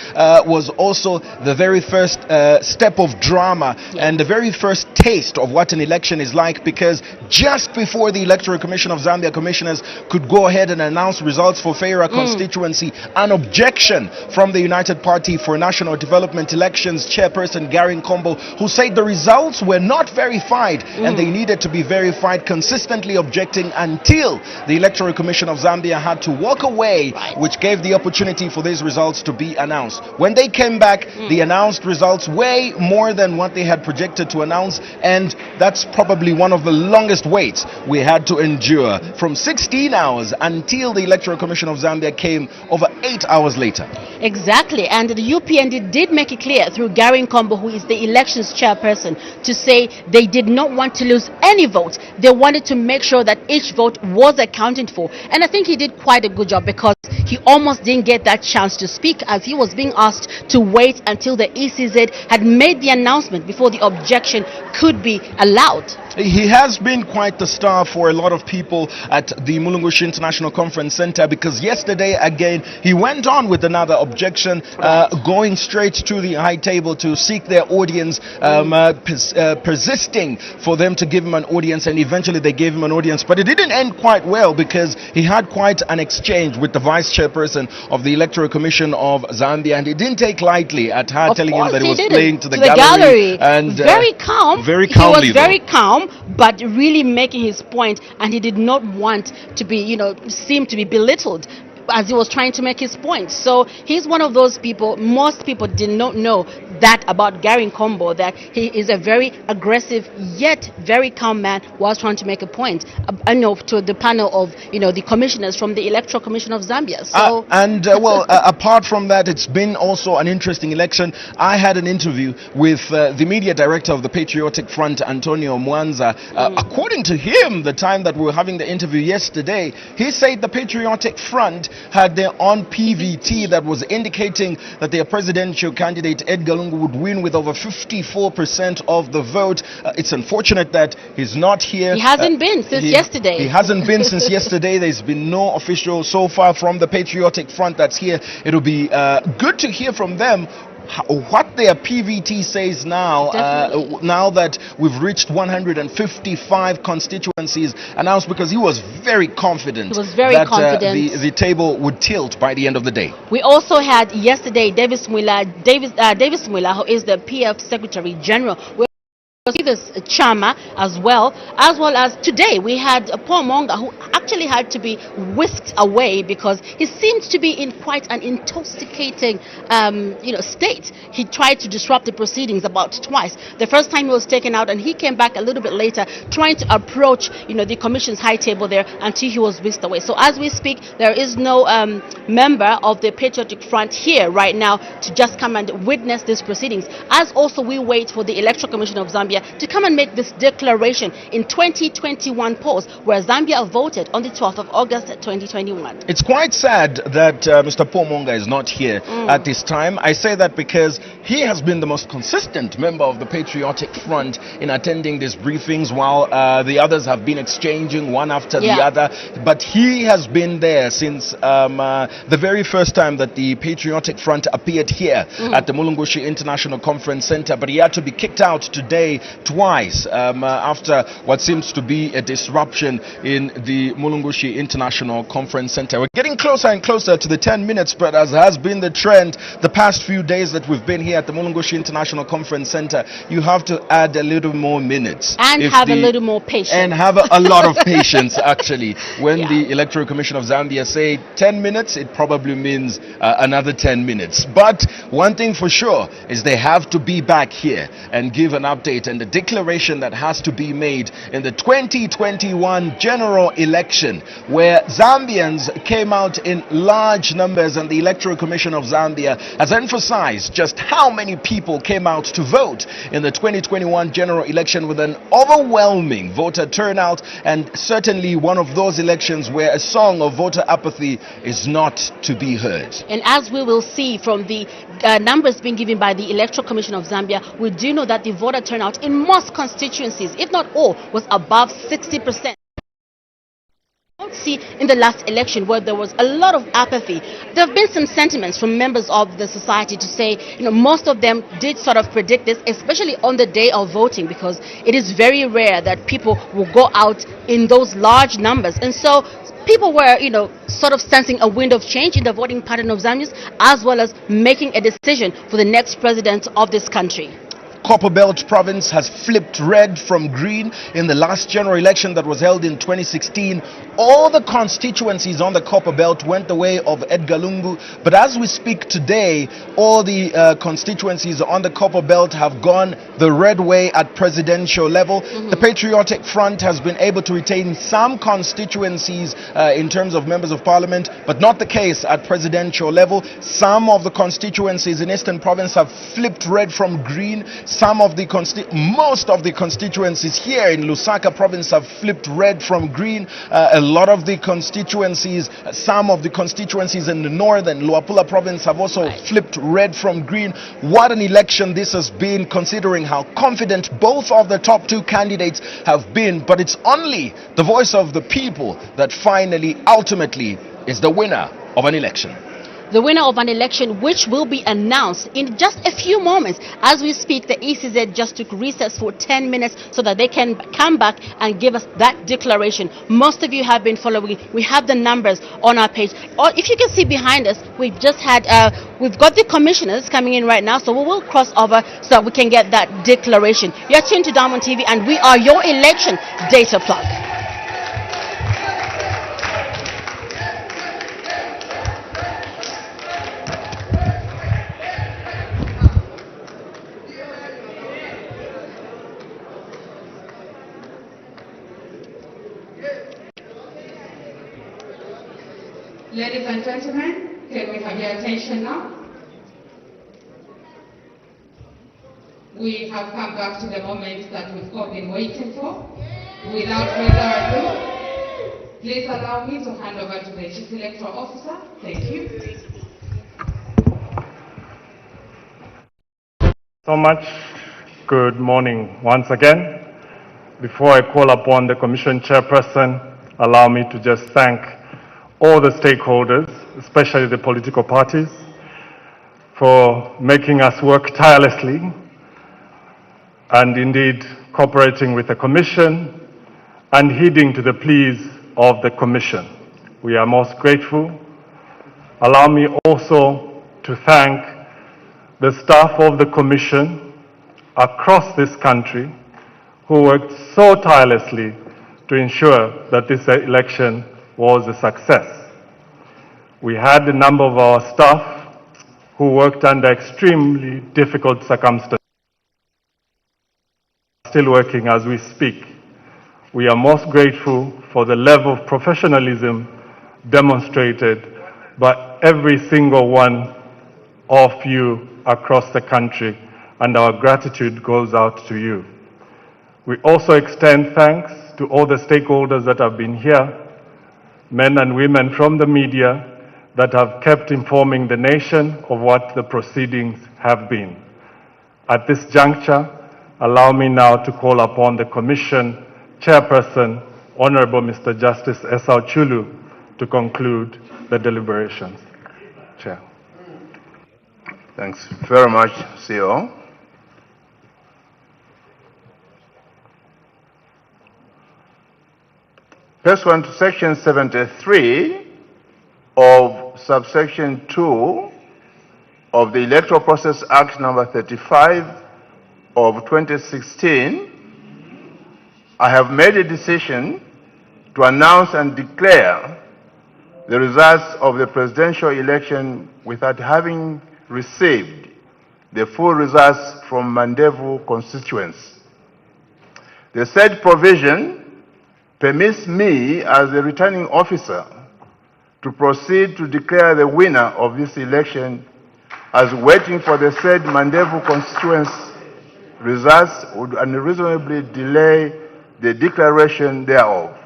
was also the very first step of drama and the very first taste of what an election is like, because just before the Electoral Commission of Zambia commissioners could go ahead and announce results for Feira constituency, an objection from the United Party for National Development Elections chairperson Gary Nkombo, who said the results were not verified and they needed to be verified, consistently objecting until the Electoral Commission of Zambia had to walk away, which gave the opportunity for these results to be announced. When they came back, the announced results way more than what they had projected to announce, and that's probably one of the longest waits we had to endure, from 16 hours until the Electoral Commission of Zambia came over 8 hours later. Exactly, and the UPND did make it clear through Gary Nkombo, who is the elections chairperson, to say they did not want to lose any vote. They wanted to make sure that each vote was accounted for, and I think he did quite a good job, because he almost didn't get that chance to speak, as he was being asked to wait until the ECZ had made the announcement before the objection could be allowed. He has been quite the star for a lot of people at the Mulungu International Conference Center, because yesterday again he went on with another objection, going straight to the high table to seek their audience, persisting for them to give him an audience, and eventually they gave him an audience. But it didn't end quite well, because he had quite an exchange with the vice chairperson of the Electoral Commission of Zambia, and it didn't take lightly at her telling him that he was playing to the gallery. And very calm. Very calmly, he was very calm, but really making his point, and he did not want to be, seem to be belittled as he was trying to make his point. So he's one of those people. Most people did not know that about Gary Nkombo, that he is a very aggressive yet very calm man whilst trying to make a point. I know to the panel of the commissioners from the Electoral Commission of Zambia. So apart from that, it's been also an interesting election. I had an interview with the media director of the Patriotic Front, Antonio Mwanza. According to him, the time that we were having the interview yesterday, he said the Patriotic Front had their own PVT that was indicating that their presidential candidate Edgar Lungu would win with over 54% of the vote. It's unfortunate that he's not here. He hasn't been since yesterday. He hasn't been since yesterday. There's been no official so far from the Patriotic Front that's here. It'll be good to hear from them what their PVT says now, now that we've reached 155 constituencies announced, because he was very confident that the table would tilt by the end of the day. We also had yesterday Davis Mwila, who is the PF Secretary General. This Chama as well as today we had Paul Monga, who actually had to be whisked away because he seemed to be in quite an intoxicating state. He tried to disrupt the proceedings about twice. The first time he was taken out, and he came back a little bit later trying to approach the commission's high table there until he was whisked away. So as we speak, there is no member of the Patriotic Front here right now to just come and witness these proceedings, as also we wait for the Electoral Commission of Zambia to come and make this declaration in 2021 polls, where Zambia voted on the 12th of August 2021. It's quite sad that Mr. Paul Monga is not here at this time. I say that because he has been the most consistent member of the Patriotic Front in attending these briefings, while the others have been exchanging one after the other. But he has been there since the very first time that the Patriotic Front appeared here at the Mulungushi International Conference Center. But he had to be kicked out today twice after what seems to be a disruption in the Mulungushi International Conference Center. We're getting closer and closer to the 10 minutes, but as has been the trend the past few days that we've been here at the Mulungushi International Conference Center, you have to add a little more minutes. And have a little more patience. And have a lot of patience, actually. When the Electoral Commission of Zambia say 10 minutes, it probably means another 10 minutes. But one thing for sure is they have to be back here and give an update and the declaration that has to be made in the 2021 general election, where Zambians came out in large numbers, and the Electoral Commission of Zambia has emphasized just how many people came out to vote in the 2021 general election, with an overwhelming voter turnout, and certainly one of those elections where a song of voter apathy is not to be heard. And as we will see from the numbers being given by the Electoral Commission of Zambia, we do know that the voter turnout in most constituencies, if not all, was above 60%. See, in the last election where there was a lot of apathy, there have been some sentiments from members of the society to say, most of them did sort of predict this, especially on the day of voting, because it is very rare that people will go out in those large numbers. And so people were, sort of sensing a wind of change in the voting pattern of Zambians, as well as making a decision for the next president of this country. Copperbelt province has flipped red from green in the last general election that was held in 2016. All the constituencies on the Copperbelt went the way of Edgar Lungu, but as we speak today, all the constituencies on the Copperbelt have gone the red way at presidential level. The Patriotic Front has been able to retain some constituencies in terms of members of parliament, but not the case at presidential level. Some of the constituencies in Eastern Province have flipped red from green. Most of the constituencies here in Lusaka Province have flipped red from green. A lot of the constituencies, some of the constituencies in the northern Luapula Province have also flipped red from green. What an election this has been, considering how confident both of the top two candidates have been. But it's only the voice of the people that finally, ultimately, is the winner of an election. The winner of an election which will be announced in just a few moments. As we speak, the ECZ just took recess for 10 minutes so that they can come back and give us that declaration. Most of you have been following. We have the numbers on our page. Or if you can see behind us, we've just had, we've got the commissioners coming in right now, so we will cross over so that we can get that declaration. You're tuned to Diamond TV, and we are your election data plug. Ladies and gentlemen, can we have your attention now? We have come back to the moment that we've all been waiting for. Without further ado, please allow me to hand over to the Chief Electoral Officer. Thank you. So much. Good morning once again. Before I call upon the Commission Chairperson, allow me to just thank all the stakeholders, especially the political parties, for making us work tirelessly and indeed cooperating with the Commission and heeding to the pleas of the Commission. We are most grateful. Allow me also to thank the staff of the Commission across this country who worked so tirelessly to ensure that this election was a success. We had a number of our staff who worked under extremely difficult circumstances, still working as we speak. We are most grateful for the level of professionalism demonstrated by every single one of you across the country, and our gratitude goes out to you. We also extend thanks to all the stakeholders that have been here, men and women from the media that have kept informing the nation of what the proceedings have been. At this juncture, allow me now to call upon the Commission Chairperson, Honorable Mr. Justice Esau Chulu, to conclude the deliberations. Chair. Thanks very much, CEO. Pursuant to Section 73 of subsection 2 of the Electoral Process Act number 35 of 2016, I have made a decision to announce and declare the results of the presidential election without having received the full results from Mandevu constituency. The said provision permits me as the returning officer to proceed to declare the winner of this election, as waiting for the said Mandevu constituency results would unreasonably delay the declaration thereof.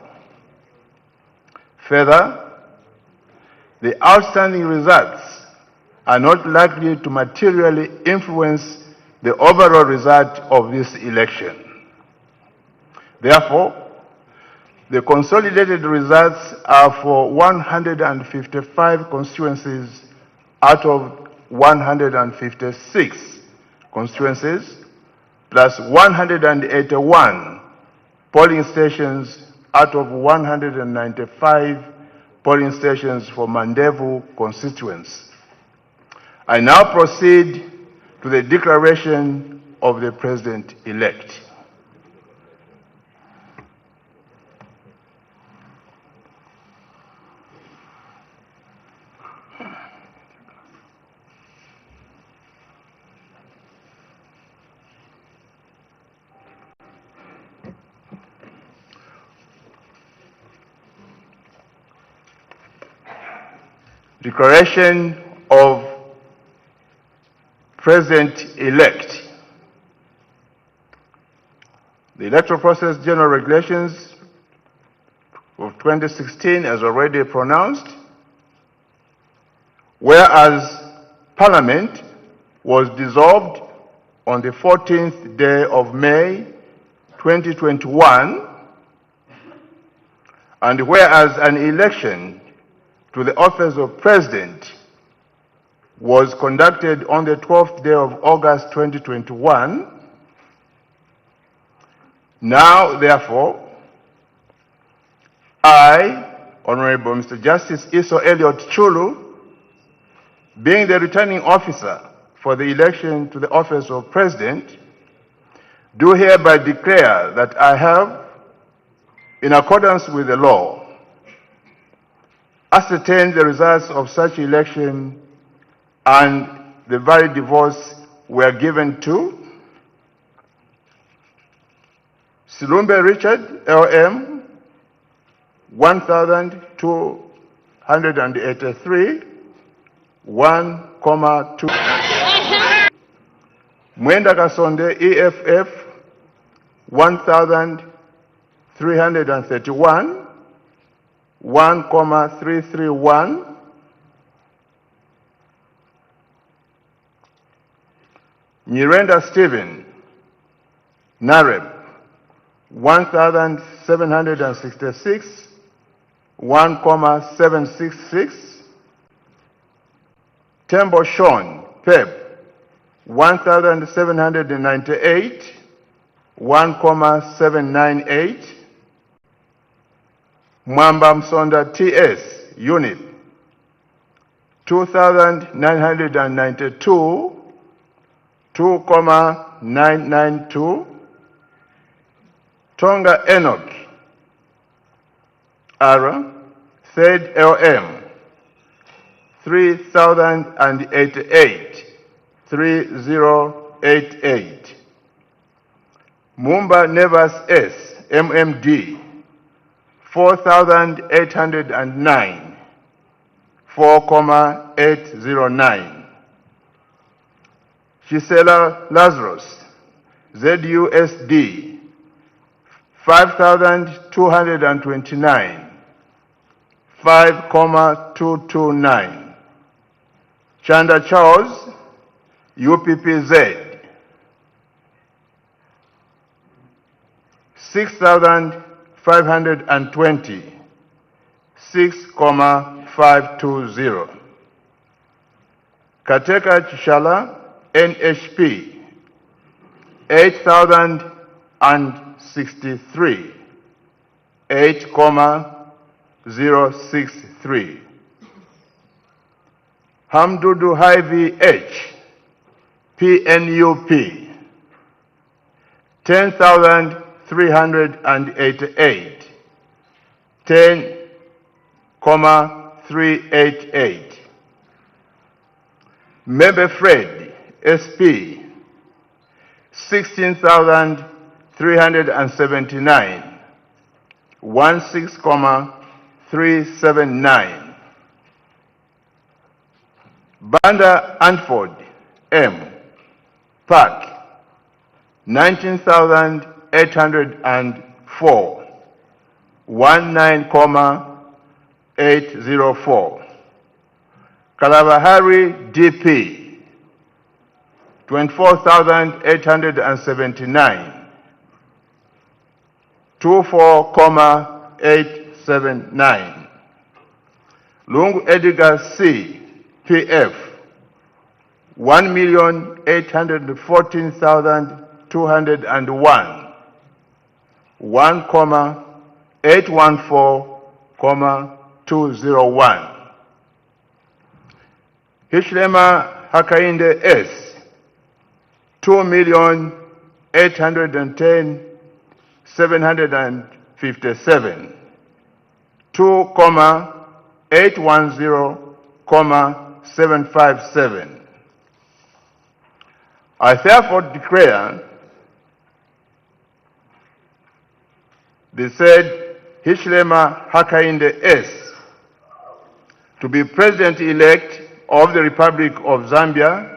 Further, the outstanding results are not likely to materially influence the overall result of this election. Therefore, the consolidated results are for 155 constituencies out of 156 constituencies, plus 181 polling stations out of 195 polling stations for Mandevu constituency. I now proceed to the declaration of the President-elect. Declaration of President-elect. The Electoral Process General Regulations of 2016 as already pronounced, whereas Parliament was dissolved on the 14th day of May 2021, and whereas an election to the office of President was conducted on the 12th day of August 2021. Now, therefore, I, Honorable Mr. Justice Esau Elliott Chulu, being the returning officer for the election to the office of President, do hereby declare that I have, in accordance with the law, ascertained the results of such election, and the valid votes were given to Silumbe Richard, LM, 1,283, 1,2. Mwenda Kasonde, EFF, 1,331, 1,331. Nyirenda Stephen, Nareb, 1,766, 1,766. Tembo Sean, PEP 1,798, 1,798. Mwamba Msonda TS unit 2,992, 2,992. Tonga Enoch R, third LM 3,088, 3088. Mumba Nevas S, MMD 4,809, 4,809. Gisela Lazarus, ZUSD 5,229, 5,229. Chanda Charles, UPPZ 6,520, 6,520. Kateka Chishala, NHP 8,063, 8,063. Hamdudu Hivi H, PNUP 10,388, 10,388. Mebe Fred, SP 16,379, 16,379. Banda Antford M, PAC 19,804, 19,804. Kalabahari DP 24,879, 24,879. Lungu Edgar C, PF 1,814,201, 1,814,201. Hishlema Hakainde S 2,810,757, 2,810,757. I therefore declare the said Hishlema Hakainde S to be President-elect of the Republic of Zambia.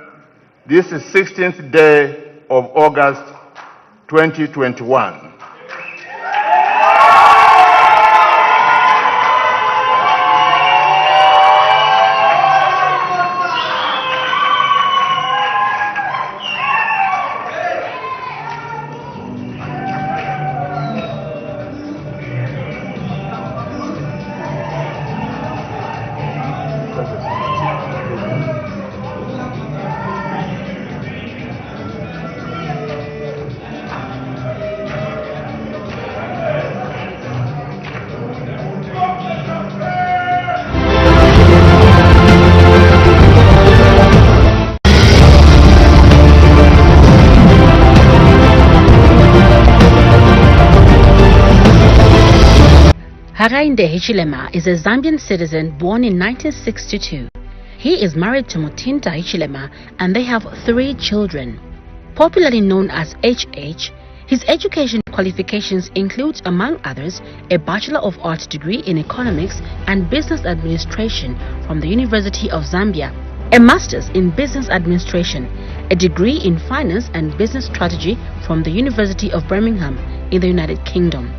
This is 16th day of August 2021. Hakainde Hichilema is a Zambian citizen born in 1962. He is married to Mutinda Hichilema and they have 3 children. Popularly known as HH, his education qualifications include, among others, a Bachelor of Arts degree in Economics and Business Administration from the University of Zambia, a Master's in Business Administration, a degree in Finance and Business Strategy from the University of Birmingham in the United Kingdom.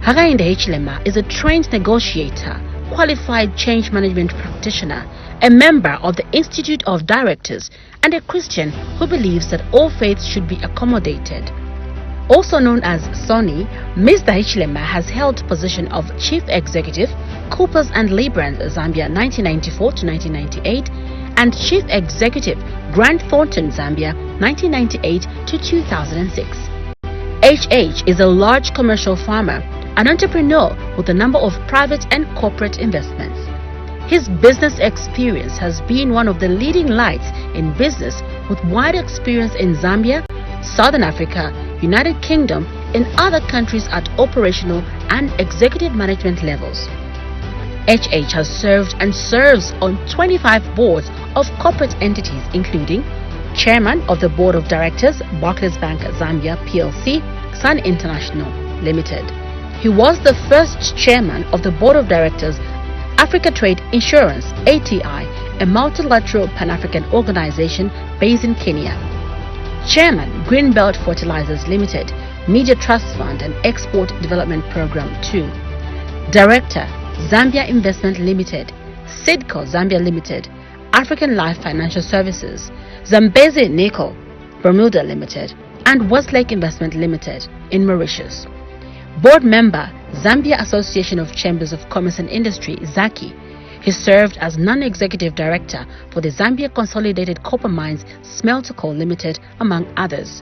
Hakainde Hichilema is a trained negotiator, qualified change management practitioner, a member of the Institute of Directors, and a Christian who believes that all faiths should be accommodated. Also known as Sonny, Mr. Hichilema has held position of Chief Executive, Coopers and Librans Zambia 1994 to 1998, and Chief Executive, Grant Thornton, Zambia, 1998 to 2006. HH is a large commercial farmer, an entrepreneur with a number of private and corporate investments. His business experience has been one of the leading lights in business with wide experience in Zambia, Southern Africa, United Kingdom, and other countries at operational and executive management levels. HH has served and serves on 25 boards of corporate entities, including Chairman of the Board of Directors, Barclays Bank Zambia PLC, Sun International Limited. He was the first Chairman of the Board of Directors, Africa Trade Insurance, ATI, a multilateral Pan-African organization based in Kenya. Chairman, Greenbelt Fertilizers Limited, Media Trust Fund and Export Development Program 2. Director, Zambia Investment Limited, Sidco Zambia Limited, African Life Financial Services, Zambezi Nickel, Bermuda Limited, and Westlake Investment Limited in Mauritius. Board member, Zambia Association of Chambers of Commerce and Industry, ZACI. He served as non-executive director for the Zambia Consolidated Copper Mines Smelter Coal Limited, among others.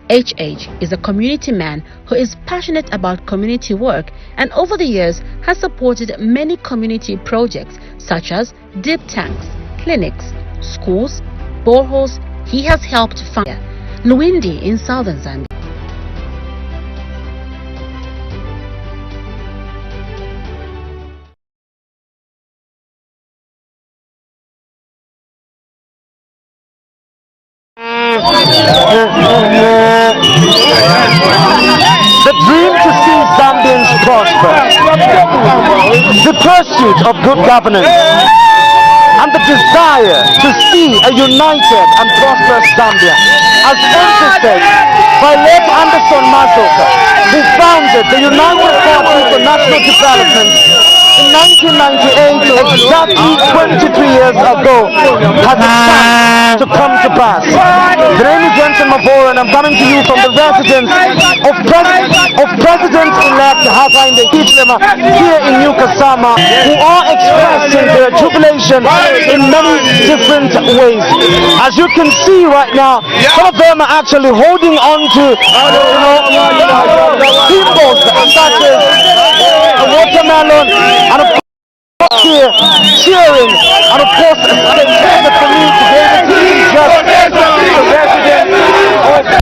HH is a community man who is passionate about community work and over the years has supported many community projects such as deep tanks, clinics, schools, boreholes. He has helped fund Luindi in southern Zambia. The dream to see Zambians prosper, the pursuit of good governance, and the desire to see a united and prosperous Zambia, as envisaged by late Anderson Mazoka, who founded the United Party for National Development in 1998, exactly 23 years ago, has a chance to come to pass. The name is Jensen Mavor, and I'm coming to you from the residence of President-elect Hakainde Hichilema here in New Kasama, who are expressing their jubilation in many different ways. As you can see right now, some of them are actually holding on to symbols such as a watermelon, and of course here cheering, and of course the community to be able to just the residents.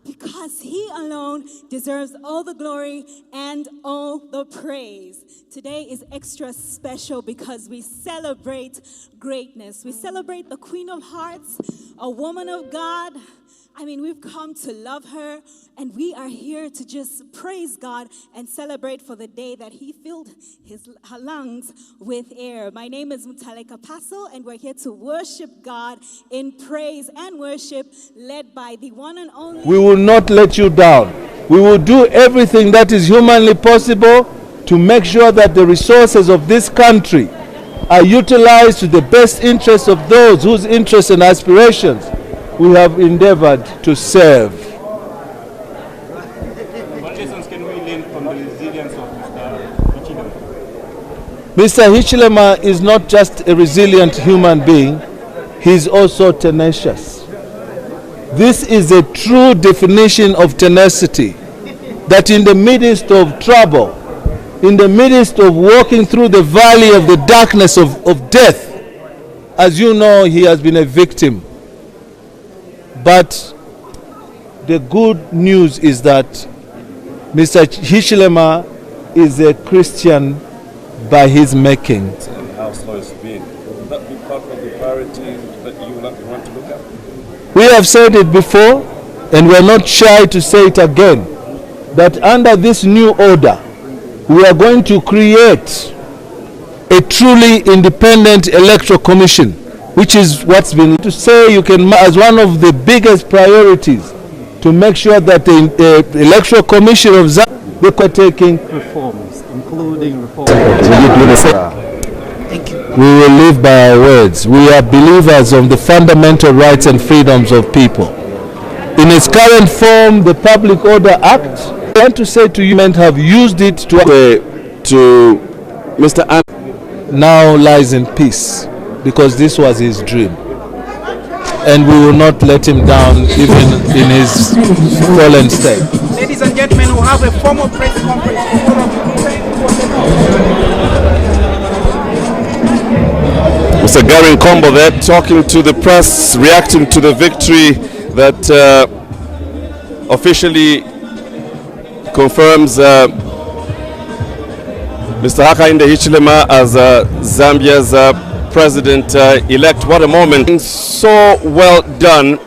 Because he alone deserves all the glory and all the praise. Today is extra special because we celebrate greatness. We celebrate the Queen of Hearts, a woman of God, I mean, we've come to love her, and we are here to just praise God and celebrate for the day that he filled her lungs with air. My name is Mutaleka Paso, and we're here to worship God in praise and worship, led by the one and only... We will not let you down. We will do everything that is humanly possible to make sure that the resources of this country are utilized to the best interests of those whose interests and aspirations we have endeavored to serve. What lessons can we learn from the resilience of Mr. Hichilema? Mr. Hichilema is not just a resilient human being, he is also tenacious. This is a true definition of tenacity, that in the midst of trouble, in the midst of walking through the valley of the darkness of death, as you know, he has been a victim. But the good news is that Mr. Hichilema is a Christian by his making. How slow it's been. Would that be part of the priority that you want to look at? We have said it before, and we're not shy to say it again, that under this new order, we are going to create a truly independent electoral commission, which is what's been to say you can, as one of the biggest priorities, to make sure that the electoral commission of Zambia are taking reforms, including reforms. We will live by our words. We are believers of the fundamental rights and freedoms of people. In its current form, the Public Order Act, I want to say to you, have used it to Mr. now lies in peace, because this was his dream. And we will not let him down even in his fallen state. Ladies and gentlemen, we have a formal press conference. Mr. Gary Nkombo there talking to the press, reacting to the victory that officially confirms Mr. Hakainde Hichilema as Zambia's president-elect. What a moment. So well done.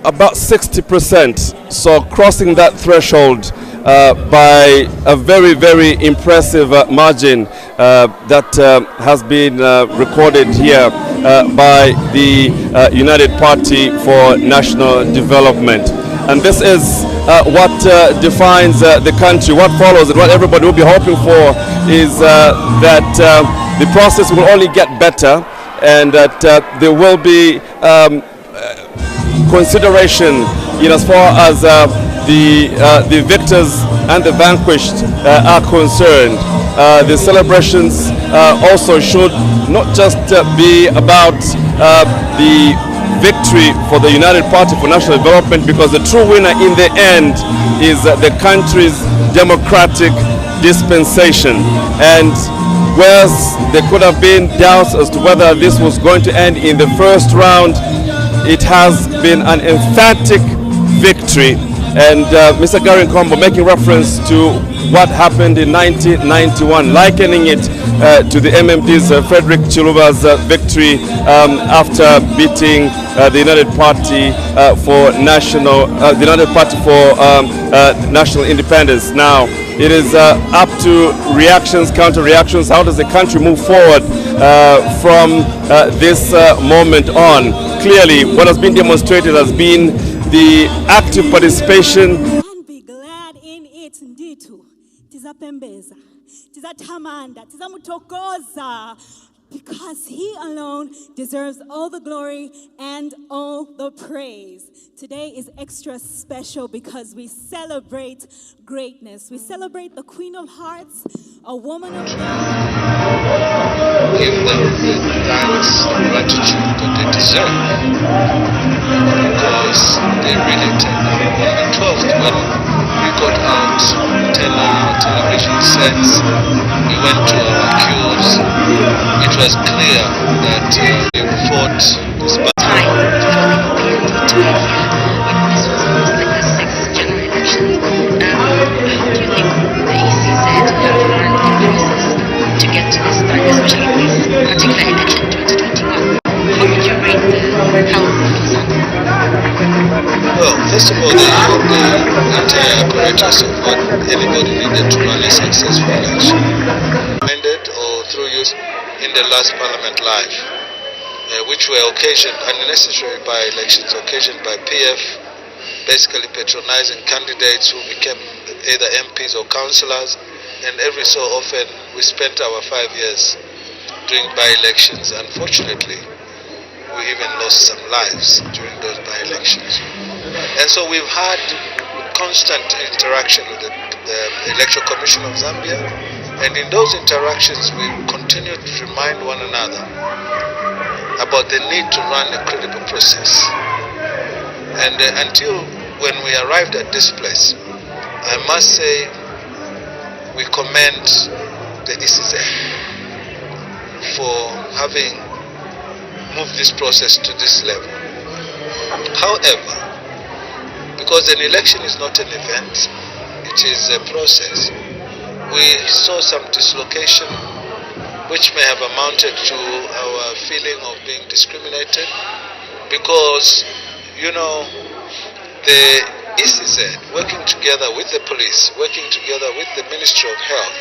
About 60%. So crossing that threshold by a very, very impressive margin that has been recorded here by the United Party for National Development. And this is what defines the country. What follows and what everybody will be hoping for is that the process will only get better, and that there will be consideration as far as the victors and the vanquished are concerned. The celebrations also should not just be about the victory for the United Party for National Development, because the true winner in the end is the country's democratic dispensation. And whereas there could have been doubts as to whether this was going to end in the first round, it has been an emphatic victory. And Mr. Gary Nkombo making reference to what happened in 1991, likening it to the MMD's Frederick Chiluba's victory after beating the United Party for National National Independence. Now it is up to reactions, counter-reactions. How does the country move forward from this moment on? Clearly, what has been demonstrated has been the active participation. And be glad in it, nditu. Tizapembeza, tizatamanda, tizamutokoza, because he alone deserves all the glory and all the praise. Today is extra special because we celebrate greatness. We celebrate the Queen of Hearts, a woman of God. Give them the thanks and gratitude that they deserve, because they really turned up. On the 12th, when we got out television sets, we went to our queues. It was clear that we fought this battle. To get to this point, especially this particular election 2021. How would you rate the health of Zambia? First of all, the entire apparatus of what anybody needed to run a successful election, or through use in the last Parliament Live, which were occasioned, unnecessary by-elections occasioned by PF, basically patronizing candidates who became either MPs or councillors, and every so often we spent our 5 years doing by-elections. Unfortunately, we even lost some lives during those by-elections. And so we've had constant interaction with the Electoral Commission of Zambia, and in those interactions we continue to remind one another about the need to run a credible process. And until when we arrived at this place, I must say we commend the ECZ for having moved this process to this level. However, because an election is not an event, it is a process, we saw some dislocation which may have amounted to our feeling of being discriminated, because, you know, the ECZ, working together with the police, working together with the Ministry of Health,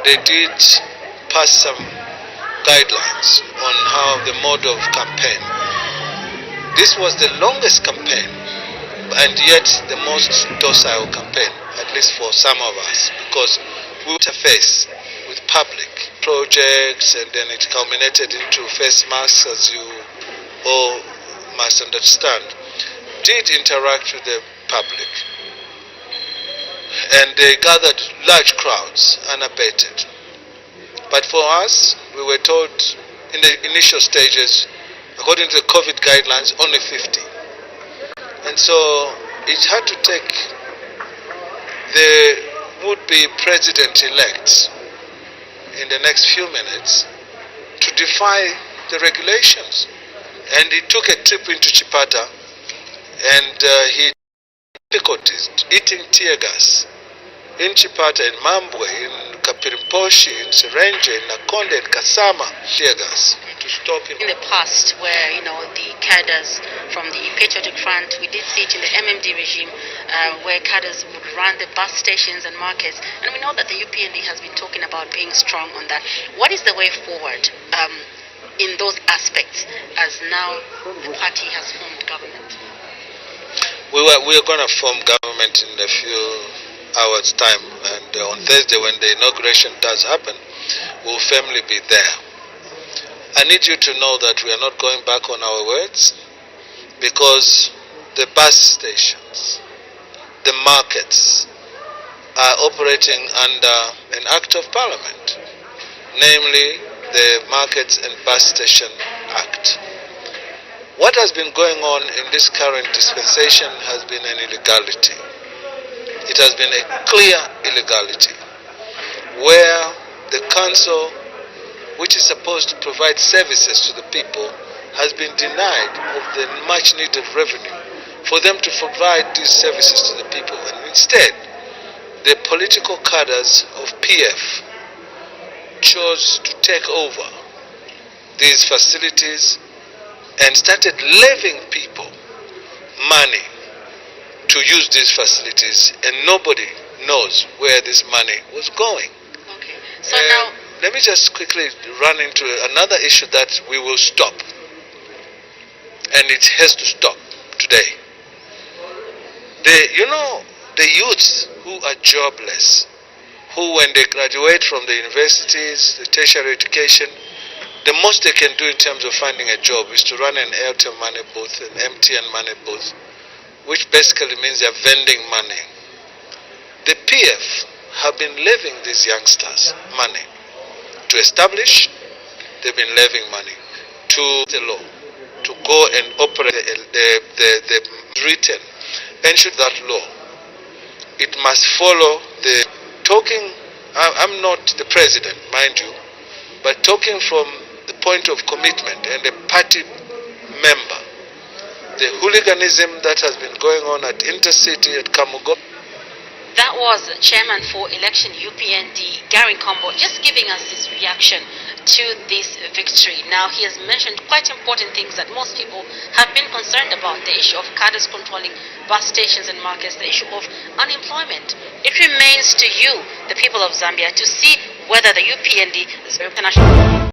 they did pass some guidelines on how the mode of campaign. This was the longest campaign, and yet the most docile campaign, at least for some of us, because we interface with public projects, and then it culminated into face masks, as you all must understand. Did interact with the public, and they gathered large crowds unabated. But for us, we were told in the initial stages, according to the COVID guidelines, only 50. And so it had to take the would-be president-elect in the next few minutes to defy the regulations. And he took a trip into Chipata, and he had difficulties eating tear gas in Chipata, in Mambwe, in Kapirimposhi, in Serenge, in Nakonde, in Kasama, tear gas to stop him. In the past, where, you know, the cadres from the Patriotic Front, we did see it in the MMD regime, where cadres would run the bus stations and markets, and we know that the UPND has been talking about being strong on that. What is the way forward in those aspects, as now the party has formed government? We are going to form government in a few hours' time, and on Thursday, when the inauguration does happen, we'll firmly be there. I need you to know that we are not going back on our words, because the bus stations, the markets are operating under an Act of Parliament, namely the Markets and Bus Station Act. What has been going on in this current dispensation has been an illegality. It has been a clear illegality, where the council, which is supposed to provide services to the people, has been denied of the much needed revenue for them to provide these services to the people. And instead, the political cadres of PF chose to take over these facilities and started levying people money to use these facilities, and nobody knows where this money was going. Okay. So now, let me just quickly run into another issue that we will stop, and it has to stop today. The youths who are jobless, who when they graduate from the universities, the tertiary education, the most they can do in terms of finding a job is to run an Airtel money booth, an MTN money booth, which basically means they're vending money. The PF have been levying these youngsters money to establish. They've been levying money to the law to go and operate the written. And should that law, it must follow the talking. I'm not the president, mind you, but talking from the point of commitment and a party member, the hooliganism that has been going on at Intercity, at Kamugo. That was Chairman for Election UPND, Gary Combo, just giving us his reaction to this victory. Now, he has mentioned quite important things that most people have been concerned about: the issue of cadres controlling bus stations and markets, the issue of unemployment. It remains to you, the people of Zambia, to see whether the UPND is international.